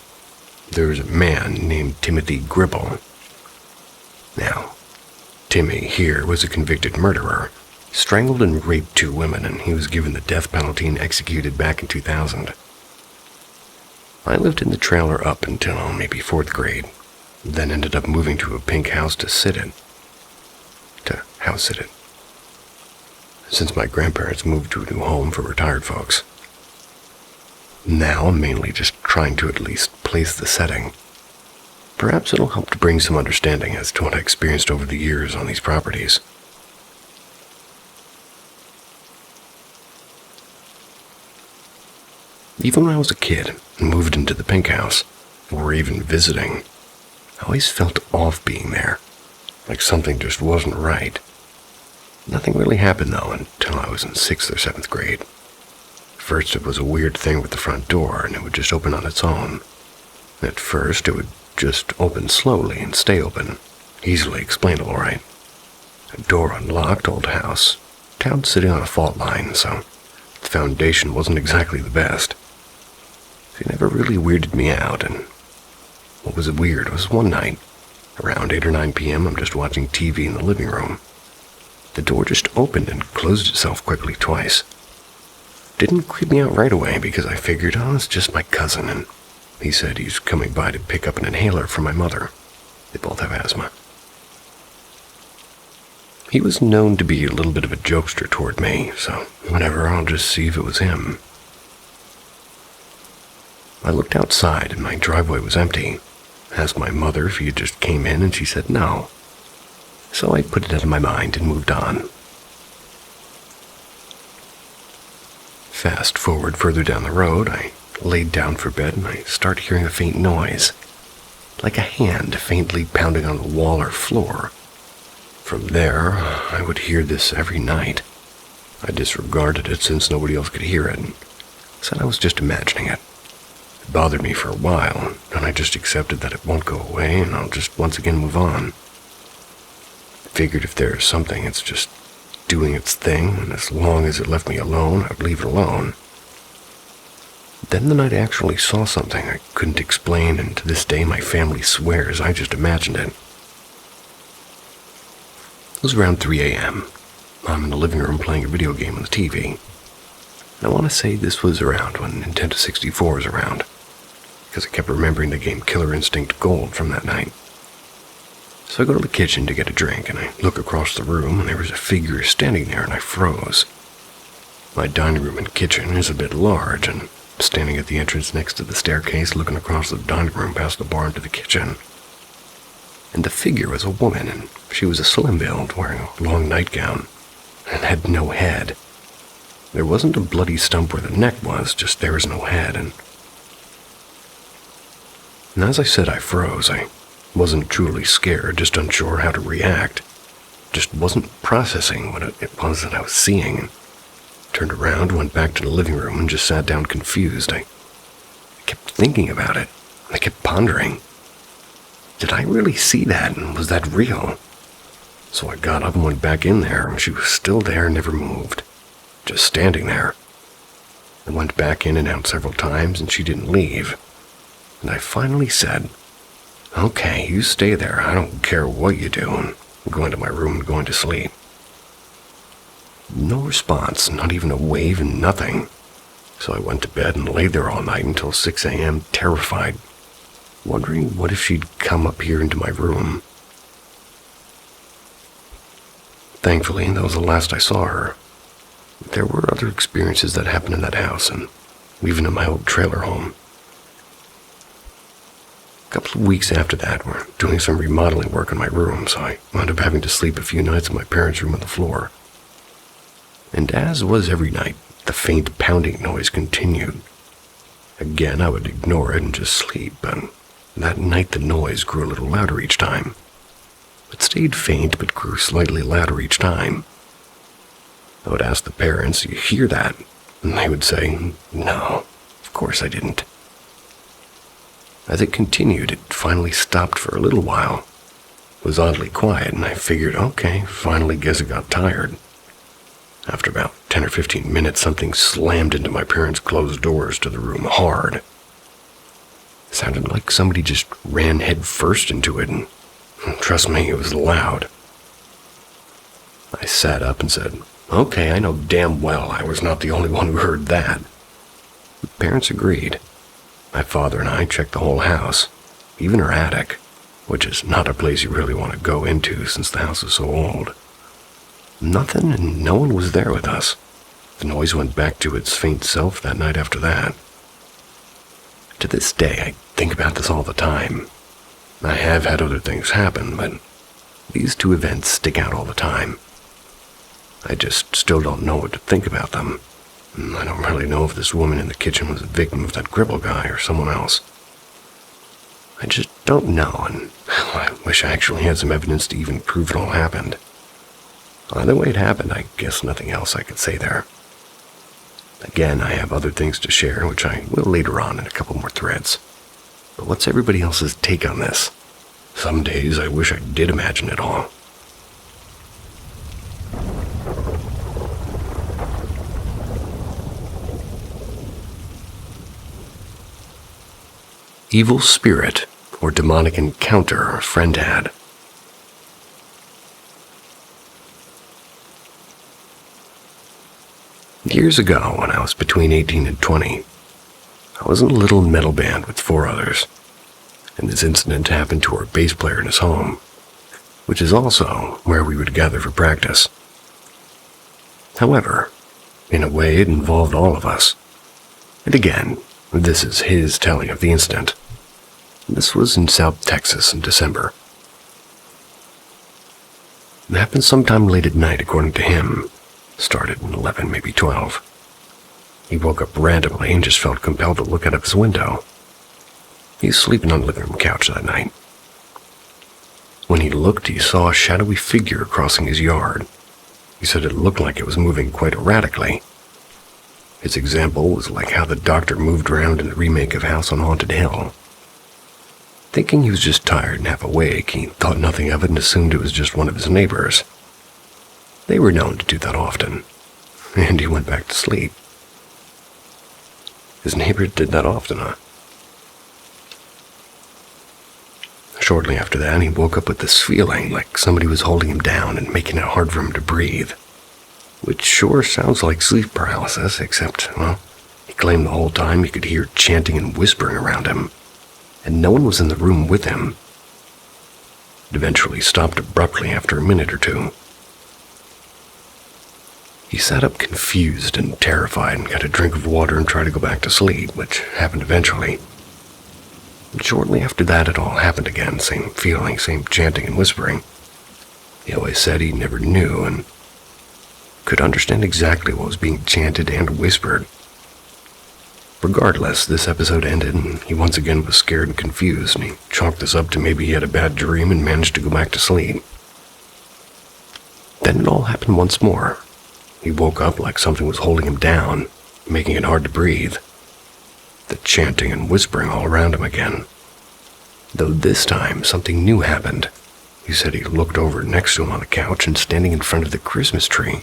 There was a man named Timothy Gribble. Now, Timmy here was a convicted murderer, strangled and raped 2 women, and he was given the death penalty and executed back in 2000. I lived in the trailer up until maybe 4th grade, then ended up moving to a pink house to house sit it. Since my grandparents moved to a new home for retired folks. Now I'm mainly just trying to at least place the setting. Perhaps it'll help to bring some understanding as to what I experienced over the years on these properties. Even when I was a kid and moved into the pink house, or even visiting, I always felt off being there, like something just wasn't right. Nothing really happened though until I was in 6th or 7th grade. First it was a weird thing with the front door, and it would just open on its own. At first it would just open slowly and stay open, easily explainable, right? A door unlocked, old house, town sitting on a fault line, so the foundation wasn't exactly the best. It never really weirded me out, and what was weird was one night, around 8 or 9 p.m., I'm just watching TV in the living room. The door just opened and closed itself quickly twice. Didn't creep me out right away because I figured, oh, it's just my cousin, and he said he's coming by to pick up an inhaler for my mother. They both have asthma. He was known to be a little bit of a jokester toward me, so whatever, I'll just see if it was him. I looked outside and my driveway was empty. Asked my mother if he had just came in and she said no. So I put it out of my mind and moved on. Fast forward further down the road, I laid down for bed and I started hearing a faint noise, like a hand faintly pounding on the wall or floor. From there, I would hear this every night. I disregarded it since nobody else could hear it and said I was just imagining it. It bothered me for a while, and I just accepted that it won't go away and I'll just once again move on. Figured if there's something, it's just doing its thing, and as long as it left me alone, I'd leave it alone. Then the night I actually saw something I couldn't explain, and to this day my family swears I just imagined it. It was around 3 a.m. I'm in the living room playing a video game on the TV. And I want to say this was around when Nintendo 64 was around, because I kept remembering the game Killer Instinct Gold from that night. So I go to the kitchen to get a drink, and I look across the room, and there was a figure standing there, and I froze. My dining room and kitchen is a bit large, and I'm standing at the entrance next to the staircase, looking across the dining room past the bar into the kitchen. And the figure was a woman, and she was a slim build, wearing a long nightgown, and had no head. There wasn't a bloody stump where the neck was, just there was no head, and as I said, I froze. I wasn't truly scared, just unsure how to react. Just wasn't processing what it was that I was seeing. Turned around, went back to the living room, and just sat down confused. I kept thinking about it. I kept pondering. Did I really see that, and was that real? So I got up and went back in there, and she was still there, never moved. Just standing there. I went back in and out several times, and she didn't leave. And I finally said, "Okay, you stay there. I don't care what you do." And I'm going to my room and going to sleep. No response, not even a wave and nothing. So I went to bed and laid there all night until 6 a.m., terrified, wondering what if she'd come up here into my room. Thankfully, that was the last I saw her. There were other experiences that happened in that house, and even in my old trailer home. A couple of weeks after that, we're doing some remodeling work in my room, so I wound up having to sleep a few nights in my parents' room on the floor. And as was every night, the faint pounding noise continued. Again, I would ignore it and just sleep, but that night the noise grew a little louder each time. It stayed faint, but grew slightly louder each time. I would ask the parents, "You hear that?" And they would say, "No, of course I didn't." As it continued, it finally stopped for a little while. It was oddly quiet, and I figured, okay, finally guess it got tired. After about 10 or 15 minutes, something slammed into my parents' closed doors to the room hard. It sounded like somebody just ran head first into it, and trust me, it was loud. I sat up and said, "Okay, I know damn well I was not the only one who heard that." The parents agreed. My father and I checked the whole house, even her attic, which is not a place you really want to go into since the house is so old. Nothing and no one was there with us. The noise went back to its faint self that night after that. To this day, I think about this all the time. I have had other things happen, but these two events stick out all the time. I just still don't know what to think about them. I don't really know if this woman in the kitchen was a victim of that cripple guy or someone else. I just don't know, and I wish I actually had some evidence to even prove it all happened. Either way it happened, I guess nothing else I could say there. Again, I have other things to share, which I will later on in a couple more threads. But what's everybody else's take on this? Some days I wish I did imagine it all. Evil spirit or demonic encounter a friend had. Years ago, when I was between 18 and 20, I was in a little metal band with 4 others, and this incident happened to our bass player in his home, which is also where we would gather for practice. However, in a way it involved all of us. And again, This is his telling of the incident. This was in South Texas in December. It happened sometime late at night, according to him. Started at 11, maybe 12. He woke up randomly and just felt compelled to look out of his window. He was sleeping on the living room couch that night. When he looked, he saw a shadowy figure crossing his yard. He said it looked like it was moving quite erratically. His example was like how the doctor moved around in the remake of House on Haunted Hill. Thinking he was just tired and half awake, he thought nothing of it and assumed it was just one of his neighbors. They were known to do that often, and he went back to sleep. His neighbor did that often, huh? Shortly after that, he woke up with this feeling like somebody was holding him down and making it hard for him to breathe. Which sure sounds like sleep paralysis, except, well, he claimed the whole time he could hear chanting and whispering around him, and no one was in the room with him. It eventually stopped abruptly after a minute or two. He sat up confused and terrified and got a drink of water and tried to go back to sleep, which happened eventually. And shortly after that, it all happened again, same feeling, same chanting and whispering. He always said he never knew and could understand exactly what was being chanted and whispered. Regardless, this episode ended and he once again was scared and confused, and he chalked this up to maybe he had a bad dream and managed to go back to sleep. Then it all happened once more. He woke up like something was holding him down, making it hard to breathe. The chanting and whispering all around him again. Though this time, something new happened. He said he looked over next to him on the couch, and standing in front of the Christmas tree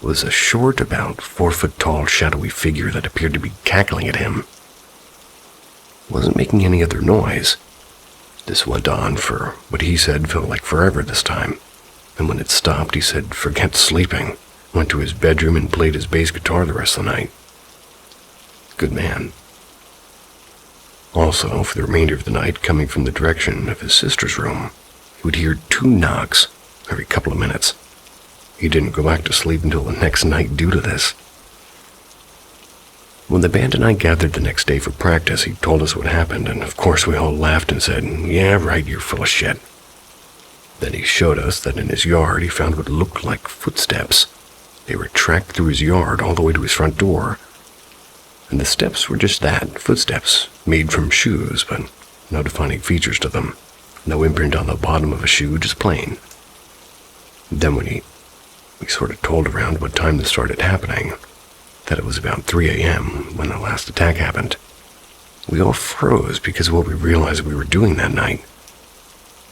was a short, about 4-foot-tall, shadowy figure that appeared to be cackling at him. Wasn't making any other noise. This went on for what he said felt like forever this time, and when it stopped, he said forget sleeping, went to his bedroom and played his bass guitar the rest of the night. Good man. Also, for the remainder of the night, coming from the direction of his sister's room, he would hear 2 knocks every couple of minutes. He didn't go back to sleep until the next night due to this. When the band and I gathered the next day for practice, he told us what happened, and of course we all laughed and said, "Yeah, right, you're full of shit." Then he showed us that in his yard he found what looked like footsteps. They were tracked through his yard all the way to his front door. And the steps were just that, footsteps, made from shoes, but no defining features to them. No imprint on the bottom of a shoe, just plain. Then when we sort of told around what time this started happening, that it was about 3 a.m. when the last attack happened. We all froze because of what we realized we were doing that night.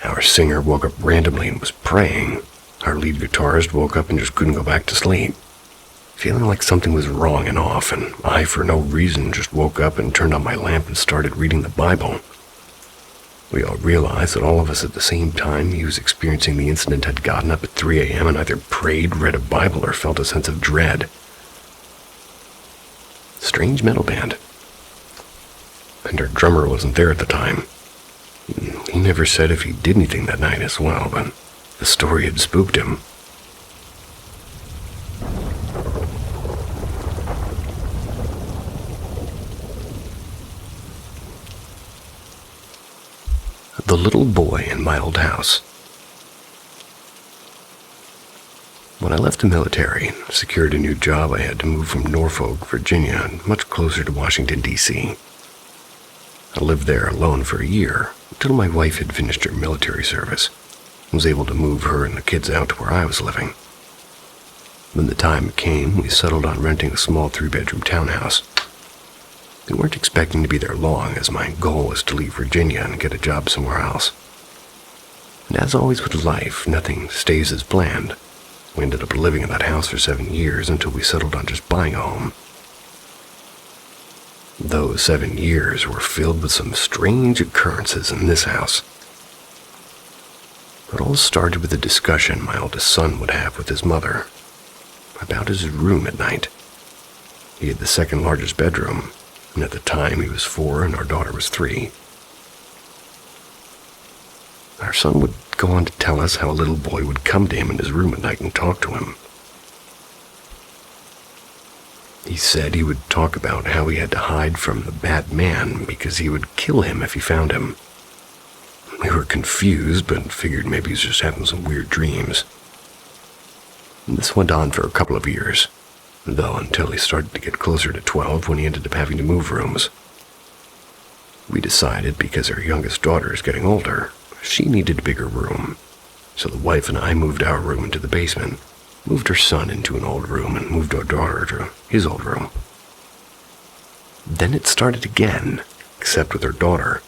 Our singer woke up randomly and was praying. Our lead guitarist woke up and just couldn't go back to sleep. Feeling like something was wrong and off, and I, for no reason, just woke up and turned on my lamp and started reading the Bible. We all realized that all of us at the same time he was experiencing the incident had gotten up at 3 a.m. and either prayed, read a Bible, or felt a sense of dread. Strange metal band. And our drummer wasn't there at the time. He never said if he did anything that night as well, but the story had spooked him. The Little Boy in My Old House. When I left the military and secured a new job, I had to move from Norfolk, Virginia, much closer to Washington, D.C. I lived there alone for a year, until my wife had finished her military service and was able to move her and the kids out to where I was living. When the time came, we settled on renting a small 3-bedroom townhouse. We weren't expecting to be there long, as my goal was to leave Virginia and get a job somewhere else. And as always with life, nothing stays as planned. We ended up living in that house for 7 years until we settled on just buying a home. Those 7 years were filled with some strange occurrences in this house. It all started with a discussion my oldest son would have with his mother about his room at night. He had the second largest bedroom, and at the time he was 4 and our daughter was 3. Our son would go on to tell us how a little boy would come to him in his room at night and talk to him. He said he would talk about how he had to hide from the bad man because he would kill him if he found him. We were confused, but figured maybe he was just having some weird dreams. This went on for a couple of years, though until he started to get closer to 12 when he ended up having to move rooms. We decided because our youngest daughter is getting older, she needed a bigger room. So the wife and I moved our room into the basement, moved her son into an old room, and moved our daughter to his old room. Then it started again, except with her daughter.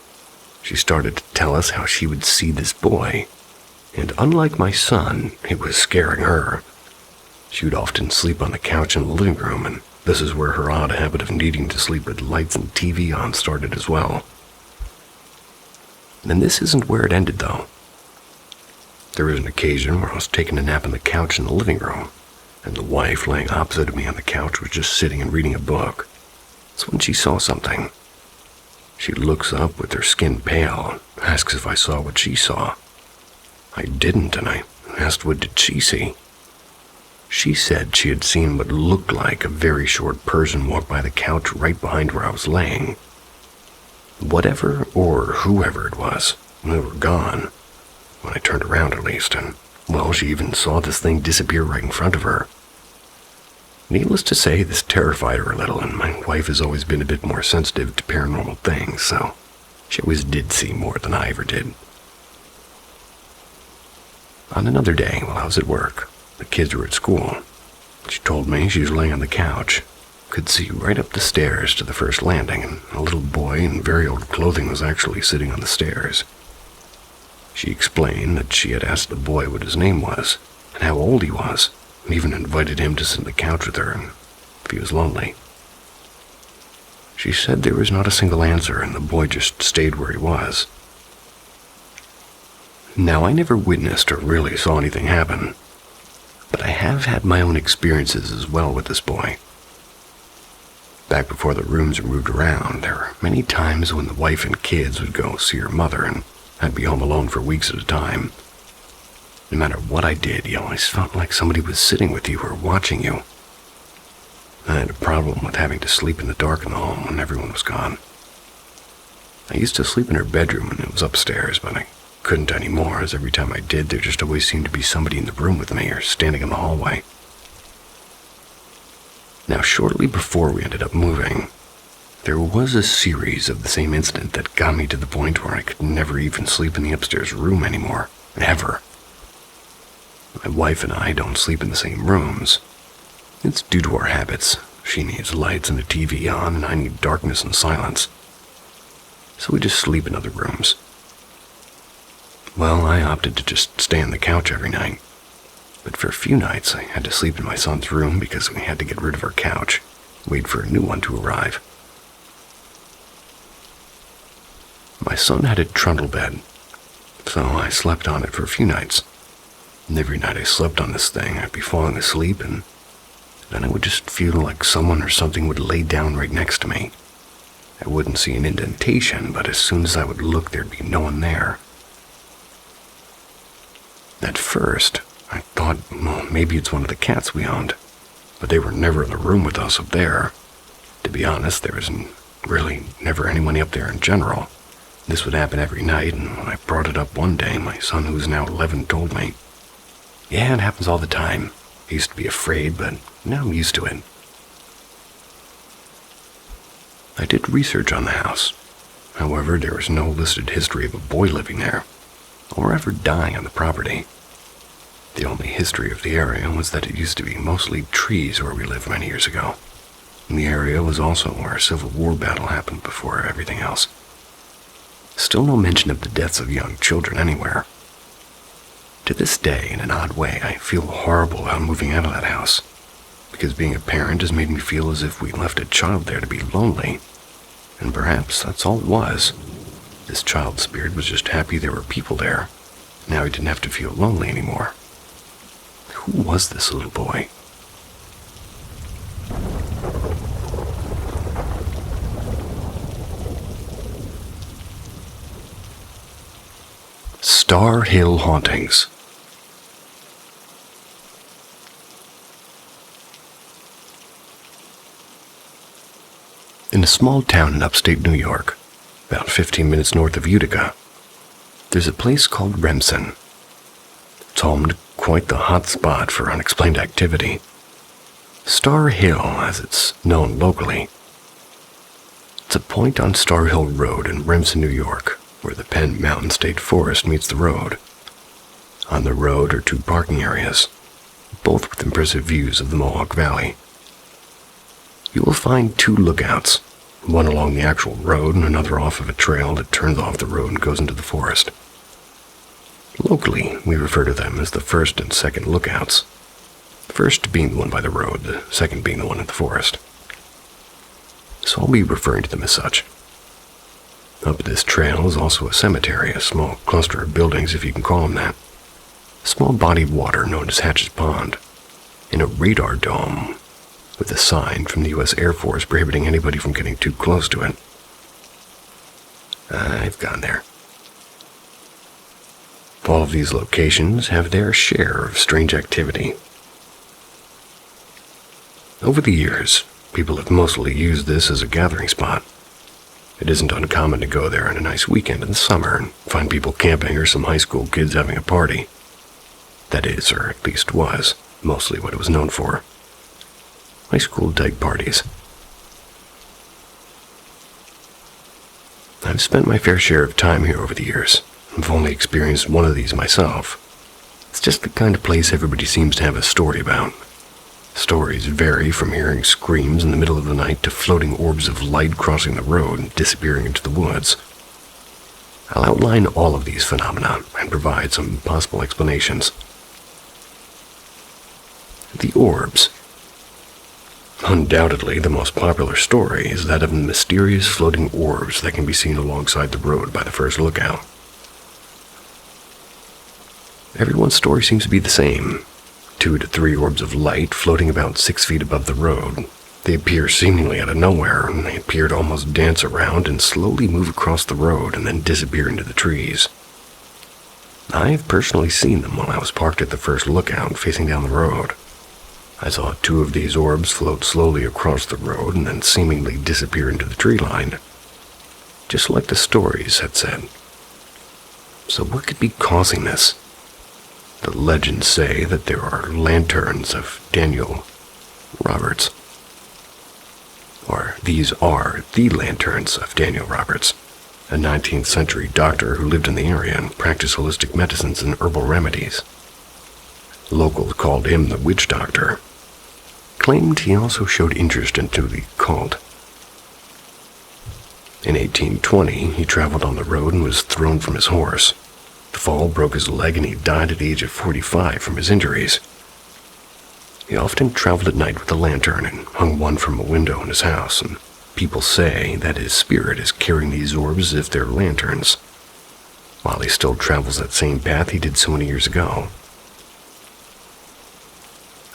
She started to tell us how she would see this boy, and unlike my son, it was scaring her. She would often sleep on the couch in the living room, and this is where her odd habit of needing to sleep with lights and TV on started as well. And this isn't where it ended, though. There was an occasion where I was taking a nap on the couch in the living room, and the wife, laying opposite of me on the couch, was just sitting and reading a book. That's when she saw something. She looks up with her skin pale, asks if I saw what she saw. I didn't, and I asked what did she see. She said she had seen what looked like a very short person walk by the couch right behind where I was laying. Whatever or whoever it was, they were gone. When I turned around at least, and, well, she even saw this thing disappear right in front of her. Needless to say, this terrified her a little, and my wife has always been a bit more sensitive to paranormal things, so she always did see more than I ever did. On another day, while I was at work, the kids were at school. She told me she was laying on the couch, could see right up the stairs to the first landing, and a little boy in very old clothing was actually sitting on the stairs. She explained that she had asked the boy what his name was, and how old he was, and even invited him to sit on the couch with her if he was lonely. She said there was not a single answer, and the boy just stayed where he was. Now, I never witnessed or really saw anything happen, but I have had my own experiences as well with this boy. Back before the rooms were moved around, there were many times when the wife and kids would go see her mother, and I'd be home alone for weeks at a time. No matter what I did, you always felt like somebody was sitting with you or watching you. I had a problem with having to sleep in the dark in the home when everyone was gone. I used to sleep in her bedroom when it was upstairs, but I couldn't anymore, as every time I did, there just always seemed to be somebody in the room with me or standing in the hallway. Now, shortly before we ended up moving, there was a series of the same incident that got me to the point where I could never even sleep in the upstairs room anymore, ever. My wife and I don't sleep in the same rooms. It's due to our habits. She needs lights and a TV on, and I need darkness and silence. So we just sleep in other rooms. Well, I opted to just stay on the couch every night. But for a few nights, I had to sleep in my son's room because we had to get rid of our couch, wait for a new one to arrive. My son had a trundle bed, so I slept on it for a few nights. And every night I slept on this thing, I'd be falling asleep, and then I would just feel like someone or something would lay down right next to me. I wouldn't see an indentation, but as soon as I would look, there'd be no one there. At first, I thought, well, maybe it's one of the cats we owned, but they were never in the room with us up there. To be honest, there was really never anyone up there in general. This would happen every night, and when I brought it up one day, my son, who is now 11, told me, "Yeah, it happens all the time. I used to be afraid, but now I'm used to it." I did research on the house. However, there was no listed history of a boy living there, or ever dying on the property. The only history of the area was that it used to be mostly trees where we lived many years ago. And the area was also where a Civil War battle happened before everything else. Still no mention of the deaths of young children anywhere. To this day, in an odd way, I feel horrible about moving out of that house, because being a parent has made me feel as if we left a child there to be lonely. And perhaps that's all it was. This child's spirit was just happy there were people there. Now he didn't have to feel lonely anymore. Who was this little boy? Star Hill Hauntings. In a small town in upstate New York, about 15 minutes north of Utica, there's a place called Remsen. It's home to quite the hot spot for unexplained activity. Star Hill, as it's known locally. It's a point on Star Hill Road in Remsen, New York, where the Penn Mountain State Forest meets the road. On the road are 2 parking areas, both with impressive views of the Mohawk Valley. You will find 2 lookouts, one along the actual road and another off of a trail that turns off the road and goes into the forest. Locally, we refer to them as the first and second lookouts. The first being the one by the road, the second being the one in the forest. So I'll be referring to them as such. Up this trail is also a cemetery, a small cluster of buildings, if you can call them that. A small body of water known as Hatch's Pond, and a radar dome with a sign from the U.S. Air Force prohibiting anybody from getting too close to it. I've gone there. All of these locations have their share of strange activity. Over the years, people have mostly used this as a gathering spot. It isn't uncommon to go there on a nice weekend in the summer and find people camping or some high school kids having a party. That is, or at least was, mostly what it was known for. High school dyke parties. I've spent my fair share of time here over the years. I've only experienced one of these myself. It's just the kind of place everybody seems to have a story about. Stories vary from hearing screams in the middle of the night to floating orbs of light crossing the road and disappearing into the woods. I'll outline all of these phenomena and provide some possible explanations. The orbs. Undoubtedly, the most popular story is that of the mysterious floating orbs that can be seen alongside the road by the first lookout. Everyone's story seems to be the same. 2 to 3 orbs of light floating about 6 feet above the road. They appear seemingly out of nowhere, and they appear to almost dance around and slowly move across the road and then disappear into the trees. I've personally seen them while I was parked at the first lookout facing down the road. I saw 2 of these orbs float slowly across the road and then seemingly disappear into the tree line, just like the stories had said. So what could be causing this? The legends say that there are lanterns of Daniel Roberts. Or these are the lanterns of Daniel Roberts, a 19th century doctor who lived in the area and practiced holistic medicines and herbal remedies. Locals called him the witch doctor. Claimed he also showed interest into the cult. In 1820, he traveled on the road and was thrown from his horse. The fall broke his leg and he died at the age of 45 from his injuries. He often traveled at night with a lantern and hung one from a window in his house, and people say that his spirit is carrying these orbs as if they're lanterns, while he still travels that same path he did so many years ago.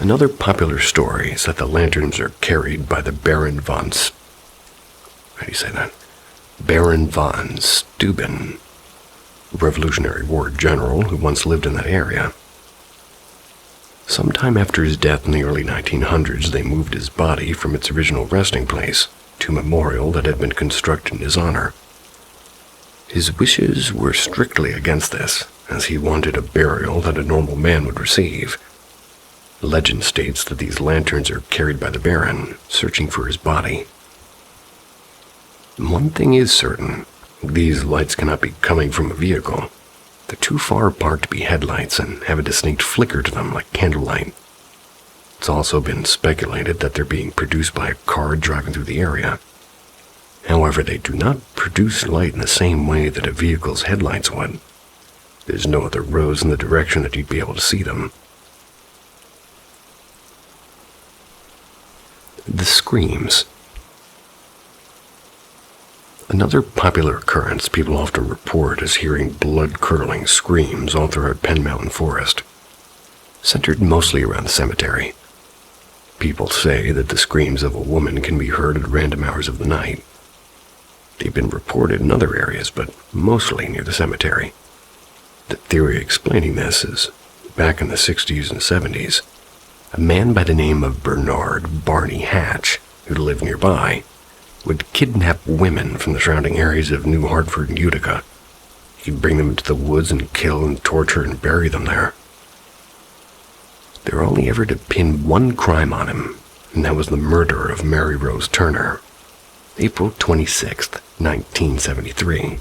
Another popular story is that the lanterns are carried by the Baron von Baron von Steuben, a Revolutionary War general who once lived in that area. Sometime after his death in the early 1900s, they moved his body from its original resting place to a memorial that had been constructed in his honor. His wishes were strictly against this, as he wanted a burial that a normal man would receive. Legend states that these lanterns are carried by the Baron, searching for his body. One thing is certain, these lights cannot be coming from a vehicle. They're too far apart to be headlights and have a distinct flicker to them like candlelight. It's also been speculated that they're being produced by a car driving through the area. However, they do not produce light in the same way that a vehicle's headlights would. There's no other roads in the direction that you'd be able to see them. The screams. Another popular occurrence people often report is hearing blood-curdling screams all throughout Penn Mountain Forest, centered mostly around the cemetery. People say that the screams of a woman can be heard at random hours of the night. They've been reported in other areas, but mostly near the cemetery. The theory explaining this is, back in the 60s and 70s, a man by the name of Bernard Barney Hatch, who lived nearby, would kidnap women from the surrounding areas of New Hartford and Utica. He'd bring them into the woods and kill and torture and bury them there. They were only ever to pin one crime on him, and that was the murder of Mary Rose Turner, April 26, 1973.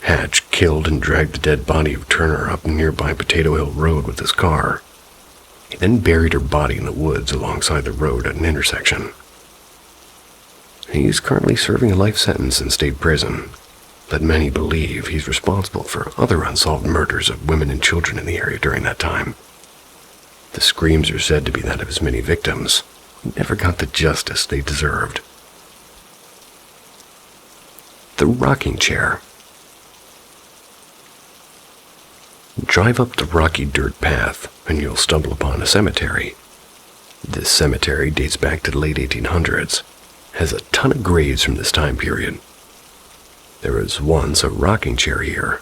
Hatch killed and dragged the dead body of Turner up nearby Potato Hill Road with his car. He then buried her body in the woods alongside the road at an intersection. He's currently serving a life sentence in state prison, but many believe he's responsible for other unsolved murders of women and children in the area during that time. The screams are said to be that of his many victims, who never got the justice they deserved. The rocking chair. Drive up the rocky dirt path, and you'll stumble upon a cemetery. This cemetery dates back to the late 1800s, has a ton of graves from this time period. There was once a rocking chair here,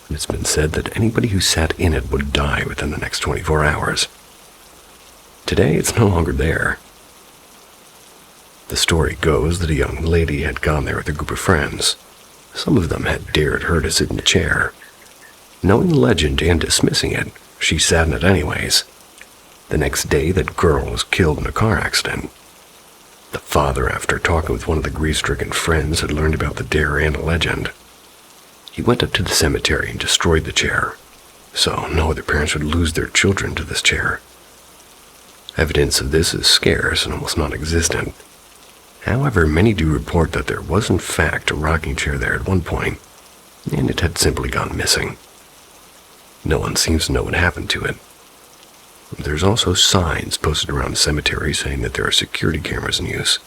and it's been said that anybody who sat in it would die within the next 24 hours. Today, it's no longer there. The story goes that a young lady had gone there with a group of friends. Some of them had dared her to sit in the chair. Knowing the legend and dismissing it, she sat in it anyways. The next day, that girl was killed in a car accident. The father, after talking with one of the grief-stricken friends, had learned about the dare and the legend. He went up to the cemetery and destroyed the chair, so no other parents would lose their children to this chair. Evidence of this is scarce and almost non-existent. However, many do report that there was in fact a rocking chair there at one point, and it had simply gone missing. No one seems to know what happened to it. There's also signs posted around the cemetery saying that there are security cameras in use,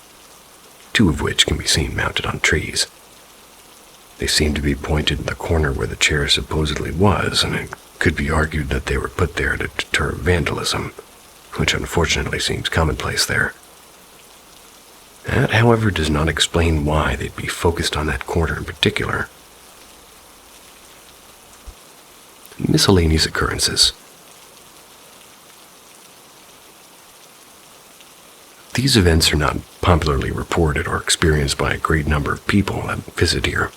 2 of which can be seen mounted on trees. They seem to be pointed in the corner where the chair supposedly was, and it could be argued that they were put there to deter vandalism, which unfortunately seems commonplace there. That, however, does not explain why they'd be focused on that corner in particular. Miscellaneous occurrences. These events are not popularly reported or experienced by a great number of people that visit here,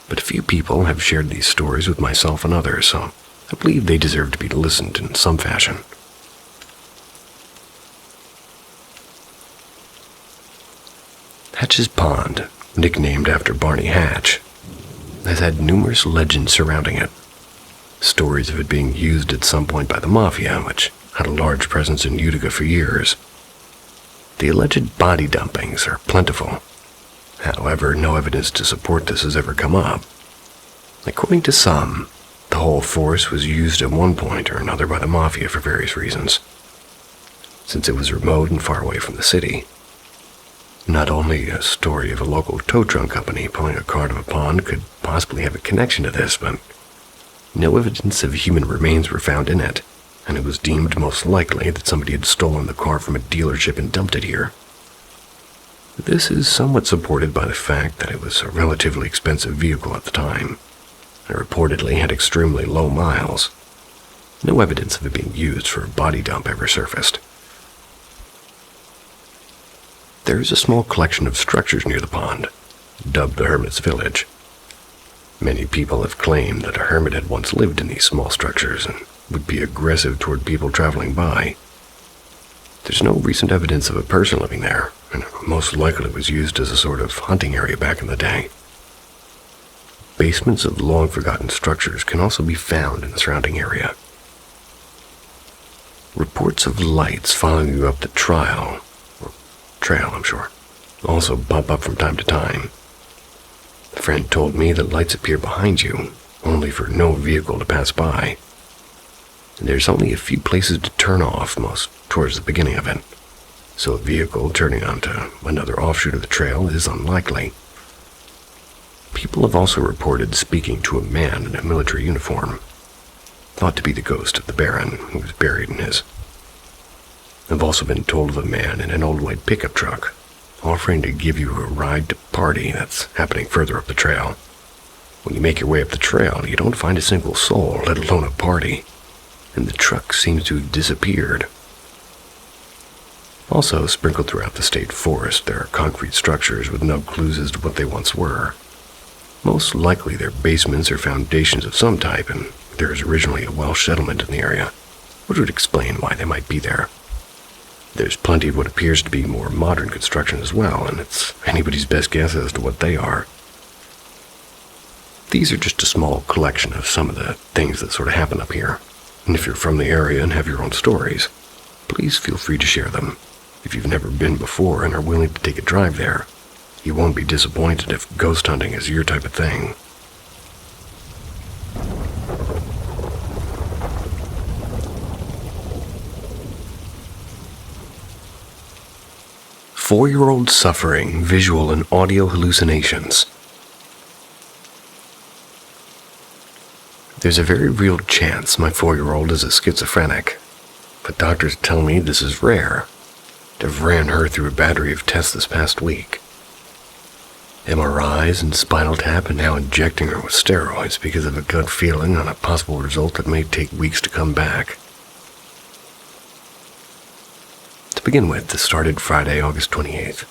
but a few people have shared these stories with myself and others, so I believe they deserve to be listened in some fashion. Hatch's Pond, nicknamed after Barney Hatch, has had numerous legends surrounding it. Stories of it being used at some point by the Mafia, which had a large presence in Utica for years. The alleged body dumpings are plentiful. However, no evidence to support this has ever come up. According to some, the whole force was used at one point or another by the Mafia for various reasons, since it was remote and far away from the city. Not only a story of a local tow truck company pulling a car to a pond could possibly have a connection to this, but no evidence of human remains were found in it, and it was deemed most likely that somebody had stolen the car from a dealership and dumped it here. This is somewhat supported by the fact that it was a relatively expensive vehicle at the time, and reportedly had extremely low miles. No evidence of it being used for a body dump ever surfaced. There is a small collection of structures near the pond, dubbed the Hermit's Village. Many people have claimed that a hermit had once lived in these small structures and would be aggressive toward people traveling by. There's no recent evidence of a person living there, and it most likely was used as a sort of hunting area back in the day. Basements of long-forgotten structures can also be found in the surrounding area. Reports of lights following you up the trail, also pop up from time to time. A friend told me that lights appear behind you, only for no vehicle to pass by. And there's only a few places to turn off, most towards the beginning of it, so a vehicle turning onto another offshoot of the trail is unlikely. People have also reported speaking to a man in a military uniform, thought to be the ghost of the Baron who was buried in his. I've also been told of a man in an old white pickup truck offering to give you a ride to a party that's happening further up the trail. When you make your way up the trail, you don't find a single soul, let alone a party, and the truck seems to have disappeared. Also, sprinkled throughout the state forest, there are concrete structures with no clues as to what they once were. Most likely they're basements or foundations of some type, and there is originally a Welsh settlement in the area, which would explain why they might be there. There's plenty of what appears to be more modern construction as well, and it's anybody's best guess as to what they are. These are just a small collection of some of the things that sort of happen up here, and if you're from the area and have your own stories, please feel free to share them. If you've never been before and are willing to take a drive there, you won't be disappointed if ghost hunting is your type of thing. Four-year-old suffering visual and audio hallucinations. There's a very real chance my 4-year-old is a schizophrenic, but doctors tell me this is rare. I've ran her through a battery of tests this past week. MRIs and spinal tap, and now injecting her with steroids because of a gut feeling on a possible result that may take weeks to come back. To begin with, this started Friday, August 28th.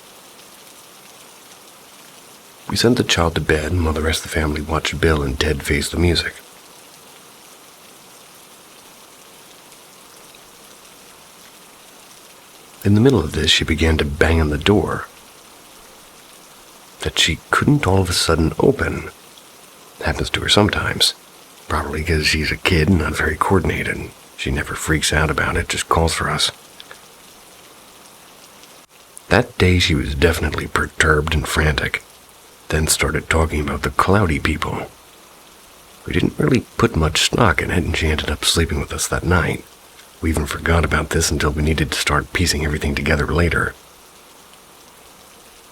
We sent the child to bed while the rest of the family watched Bill and Ted Face the Music. In the middle of this, she began to bang on the door that she couldn't all of a sudden open. Happens to her sometimes, probably because she's a kid and not very coordinated. She never freaks out about it, just calls for us. That day she was definitely perturbed and frantic, then started talking about the cloudy people. We didn't really put much stock in it, and she ended up sleeping with us that night. We even forgot about this until we needed to start piecing everything together later.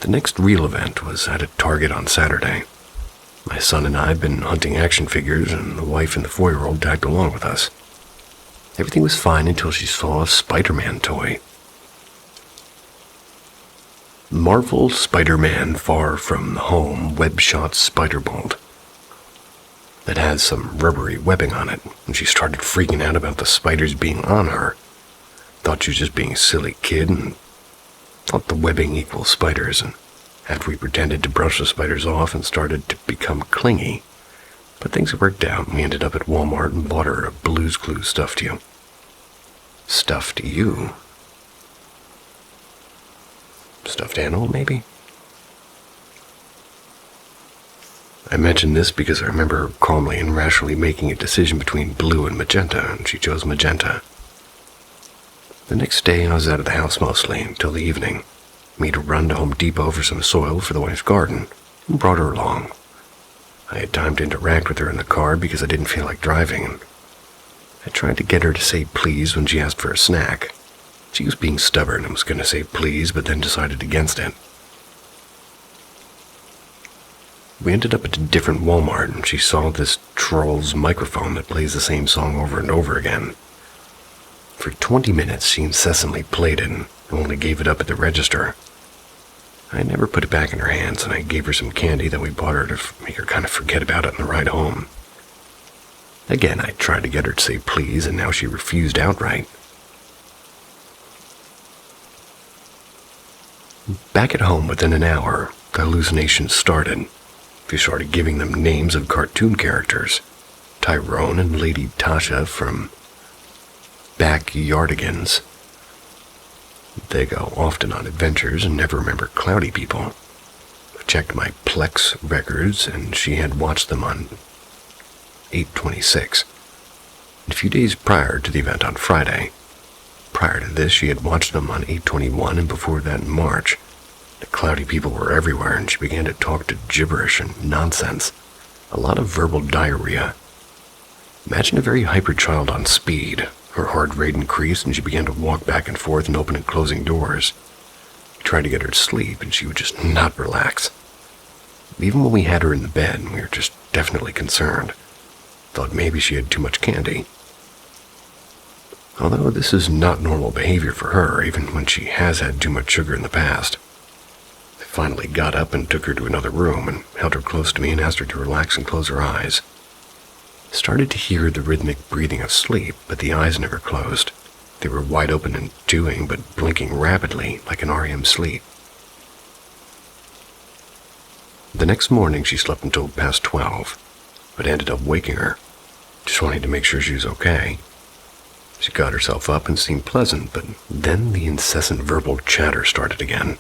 The next real event was at a Target on Saturday. My son and I had been hunting action figures, and the wife and the 4-year-old tagged along with us. Everything was fine until she saw a Spider-Man toy. Marvel Spider-Man Far From Home web-shot spider bolt that has some rubbery webbing on it, and she started freaking out about the spiders being on her. Thought she was just being a silly kid and thought the webbing equals spiders, and after we pretended to brush the spiders off and started to become clingy. But things worked out, and we ended up at Walmart and bought her a Blue's Clues stuffed you. Stuffed you? Stuffed animal, maybe? I mention this because I remember her calmly and rationally making a decision between blue and magenta, and she chose magenta. The next day I was out of the house mostly until the evening. Made a run to Home Depot for some soil for the wife's garden, and brought her along. I had time to interact with her in the car because I didn't feel like driving. I tried to get her to say please when she asked for a snack. She was being stubborn and was going to say please, but then decided against it. We ended up at a different Walmart, and she saw this Trolls microphone that plays the same song over and over again. For 20 minutes, she incessantly played it and only gave it up at the register. I never put it back in her hands, and I gave her some candy that we bought her to make her kind of forget about it on the ride home. Again, I tried to get her to say please, and now she refused outright. Back at home within an hour, the hallucinations started. She started giving them names of cartoon characters. Tyrone and Lady Tasha from Backyardigans. They go often on adventures and never remember cloudy people. I checked my Plex records, and she had watched them on 8/26. A few days prior to the event on Friday. Prior to this, she had watched them on 8/21, and before that in March. The cloudy people were everywhere, and she began to talk to gibberish and nonsense. A lot of verbal diarrhea. Imagine a very hyper child on speed. Her heart rate increased, and she began to walk back and forth and open and closing doors. We tried to get her to sleep, and she would just not relax. Even when we had her in the bed, we were just definitely concerned. Thought maybe she had too much candy. Although this is not normal behavior for her, even when she has had too much sugar in the past. I finally got up and took her to another room and held her close to me and asked her to relax and close her eyes. Started to hear the rhythmic breathing of sleep, but the eyes never closed. They were wide open and doing, but blinking rapidly like an REM sleep. The next morning, she slept until past 12, but ended up waking her, just wanting to make sure she was okay. She got herself up and seemed pleasant, but then the incessant verbal chatter started again.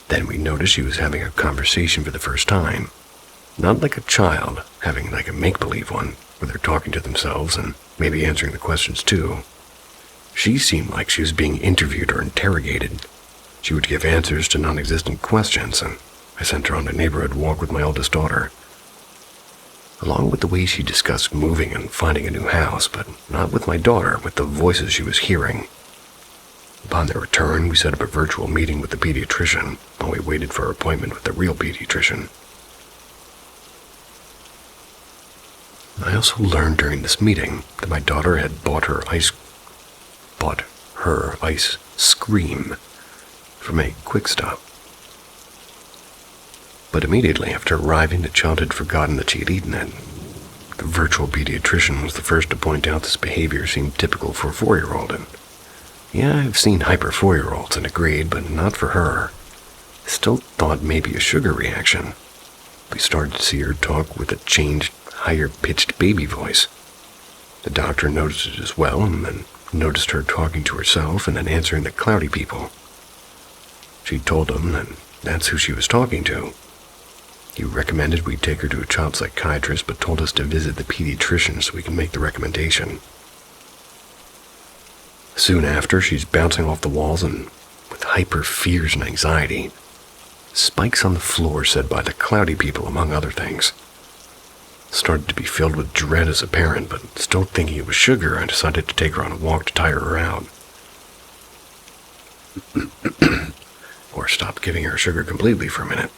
Then we noticed she was having a conversation for the first time. Not like a child, having like a make-believe one, where they're talking to themselves and maybe answering the questions too. She seemed like she was being interviewed or interrogated. She would give answers to non-existent questions, and I sent her on a neighborhood walk with my oldest daughter. Along with the way she discussed moving and finding a new house, but not with my daughter, with the voices she was hearing. Upon their return, we set up a virtual meeting with the pediatrician while we waited for our appointment with the real pediatrician. I also learned during this meeting that my daughter had bought her ice cream from a Quick Stop. But immediately after arriving, the child had forgotten that she had eaten it. The virtual pediatrician was the first to point out this behavior seemed typical for a 4-year-old, and yeah, I've seen hyper 4-year-olds and agreed, but not for her. I still thought maybe a sugar reaction. We started to see her talk with a changed, higher-pitched baby voice. The doctor noticed it as well, and then noticed her talking to herself and then answering the cloudy people. She told him that that's who she was talking to. He recommended we take her to a child psychiatrist, but told us to visit the pediatrician so we can make the recommendation. Soon after, she's bouncing off the walls and with hyper fears and anxiety. Spikes on the floor said by the cloudy people, among other things. Started to be filled with dread as a parent, but still thinking it was sugar, I decided to take her on a walk to tire her out. Or stop giving her sugar completely for a minute.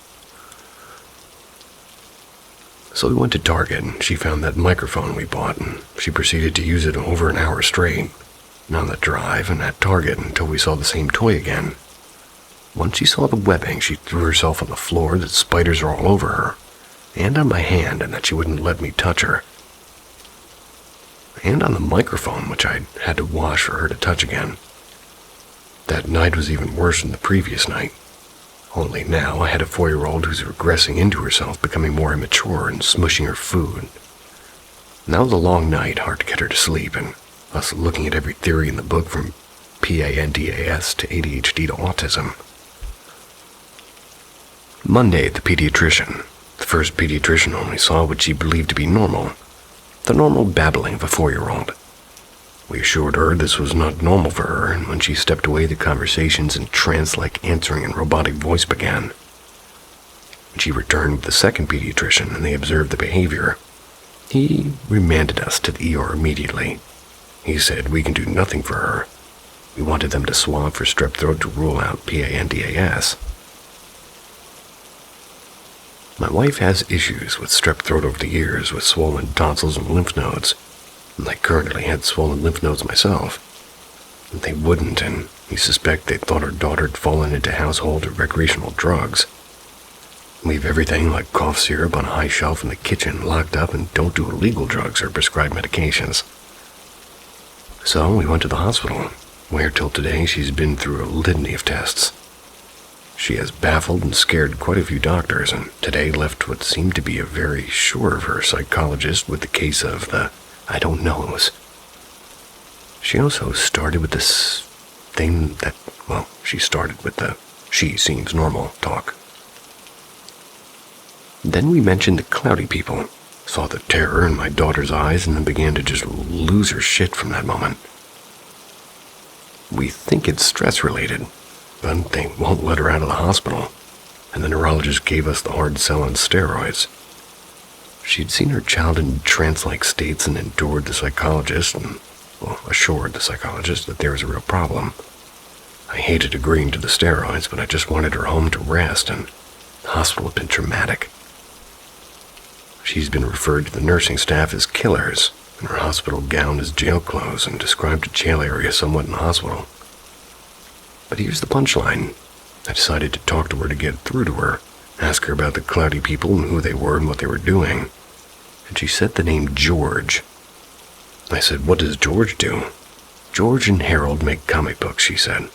So we went to Target, and she found that microphone we bought, and she proceeded to use it over an hour straight, on the drive and at Target until we saw the same toy again. Once she saw the webbing, she threw herself on the floor that spiders are all over her, and on my hand, and that she wouldn't let me touch her. And on the microphone, which I had to wash for her to touch again. That night was even worse than the previous night. Only now I had a 4-year-old who's regressing into herself, becoming more immature and smushing her food. And that was a long night, hard to get her to sleep, and us looking at every theory in the book from PANDAS to ADHD to autism. Monday at the pediatrician. The first pediatrician only saw what she believed to be normal. The normal babbling of a 4-year-old. We assured her this was not normal for her, and when she stepped away, the conversations and trance-like answering and robotic voice began. When she returned with the second pediatrician and they observed the behavior, he remanded us to the ER immediately. He said we can do nothing for her. We wanted them to swab for strep throat to rule out PANDAS. My wife has issues with strep throat over the years with swollen tonsils and lymph nodes. I currently had swollen lymph nodes myself. They wouldn't, and we suspect they thought our daughter had fallen into household or recreational drugs. Leave everything like cough syrup on a high shelf in the kitchen locked up and don't do illegal drugs or prescribed medications. So we went to the hospital, where till today she's been through a litany of tests. She has baffled and scared quite a few doctors, and today left what seemed to be a very sure of her psychologist with the case of the I don't knows. She also started with this thing that, she started with the she seems normal talk. Then we mentioned the cloudy people, saw the terror in my daughter's eyes, and then began to just lose her shit from that moment. We think it's stress-related, but they won't let her out of the hospital, and the neurologist gave us the hard sell on steroids. She'd seen her child in trance-like states and assured the psychologist that there was a real problem. I hated agreeing to the steroids, but I just wanted her home to rest, and the hospital had been traumatic. She's been referred to the nursing staff as killers, and her hospital gown is jail clothes and described a jail area somewhat in the hospital. But here's the punchline. I decided to talk to her to get through to her, ask her about the cloudy people and who they were and what they were doing. And she said the name George. I said, "What does George do?" George and Harold make comic books, she said.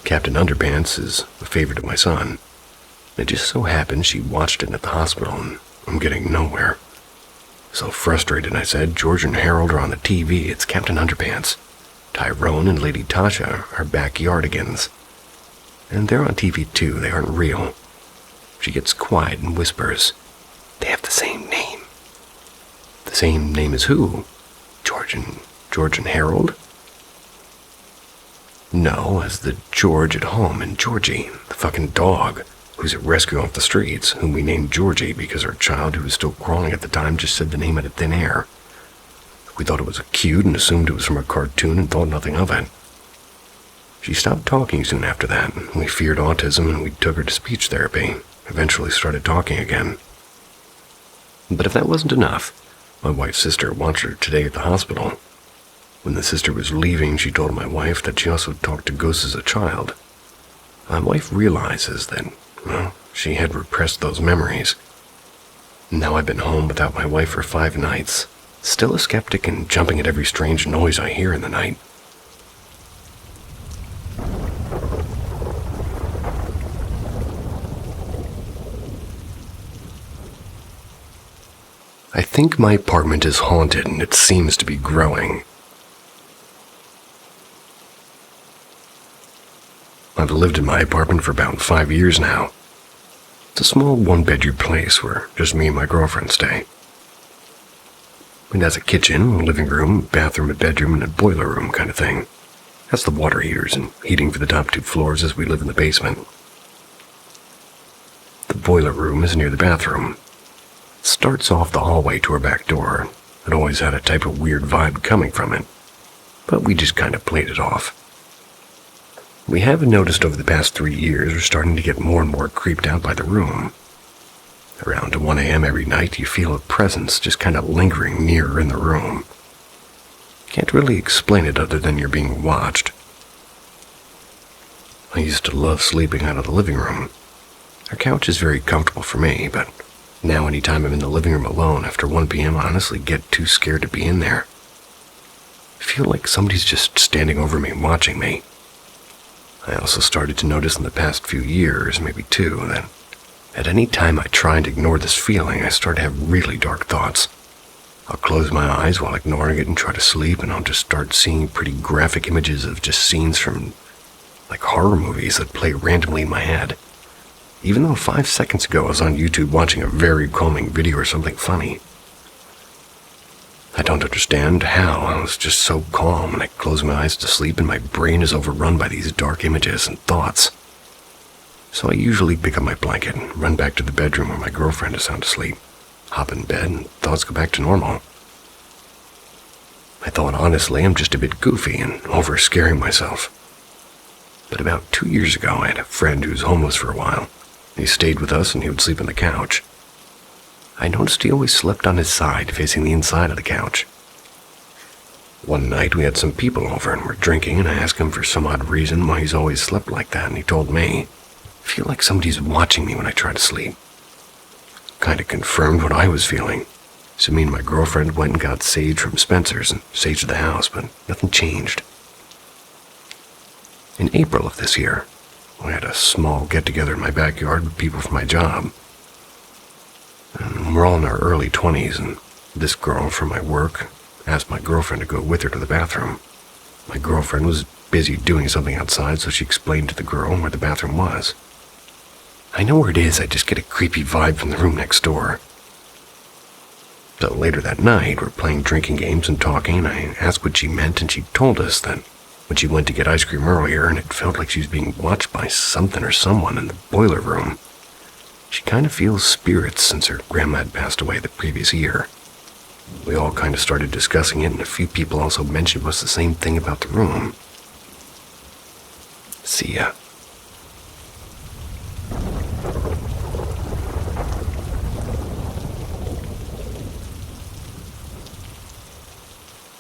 Captain Underpants is a favorite of my son. It just so happened she watched it at the hospital, and I'm getting nowhere. So frustrated, I said, George and Harold are on the TV. It's Captain Underpants. Tyrone and Lady Tasha are backyardigans. And they're on TV too. They aren't real. She gets quiet and whispers, "They have the same name." The same name as who? George and Harold? No, as the George at home and Georgie, the fucking dog, who's a rescue off the streets, whom we named Georgie because our child, who was still crawling at the time, just said the name out of thin air. We thought it was cute and assumed it was from a cartoon and thought nothing of it. She stopped talking soon after that. We feared autism and we took her to speech therapy, eventually started talking again. But if that wasn't enough, my wife's sister watched her today at the hospital. When the sister was leaving, she told my wife that she also talked to ghosts as a child. My wife realizes that, well, she had repressed those memories. Now I've been home without my wife for 5 nights, still a skeptic and jumping at every strange noise I hear in the night. I think my apartment is haunted and it seems to be growing. I've lived in my apartment for about 5 years now. It's a small 1-bedroom place where just me and my girlfriend stay. It has a kitchen, a living room, bathroom, a bedroom, and a boiler room kind of thing. It has the water heaters and heating for the top 2 floors as we live in the basement. The boiler room is near the bathroom. It starts off the hallway to our back door. It always had a type of weird vibe coming from it, but we just kind of played it off. We have noticed over the past 3 years we're starting to get more and more creeped out by the room. Around 1 a.m. every night you feel a presence just kind of lingering near in the room. Can't really explain it other than you're being watched. I used to love sleeping out of the living room. Our couch is very comfortable for me, but now anytime I'm in the living room alone after 1 p.m. I honestly get too scared to be in there. I feel like somebody's just standing over me watching me. I also started to notice in the past few years, maybe 2, that at any time I try and ignore this feeling, I start to have really dark thoughts. I'll close my eyes while ignoring it and try to sleep, and I'll just start seeing pretty graphic images of just scenes from, like, horror movies that play randomly in my head. Even though 5 seconds ago I was on YouTube watching a very calming video or something funny. I don't understand how. I was just so calm, and I close my eyes to sleep, and my brain is overrun by these dark images and thoughts. So I usually pick up my blanket and run back to the bedroom where my girlfriend is sound asleep, hop in bed, and thoughts go back to normal. I thought, honestly, I'm just a bit goofy and over-scaring myself. But about 2 years ago, I had a friend who was homeless for a while. He stayed with us, and he would sleep on the couch. I noticed he always slept on his side, facing the inside of the couch. One night, we had some people over and were drinking, and I asked him for some odd reason why he's always slept like that, and he told me, "I feel like somebody's watching me when I try to sleep." Kinda confirmed what I was feeling. So me and my girlfriend went and got sage from Spencer's and saged the house, but nothing changed. In April of this year, we had a small get-together in my backyard with people from my job. And we're all in our early 20s, and this girl from my work asked my girlfriend to go with her to the bathroom. My girlfriend was busy doing something outside, so she explained to the girl where the bathroom was. I know where it is, I just get a creepy vibe from the room next door. So later that night, we're playing drinking games and talking, and I asked what she meant, and she told us that when she went to get ice cream earlier, and it felt like she was being watched by something or someone in the boiler room. She kind of feels spirits since her grandma had passed away the previous year. We all kind of started discussing it, and a few people also mentioned it was the same thing about the room. See,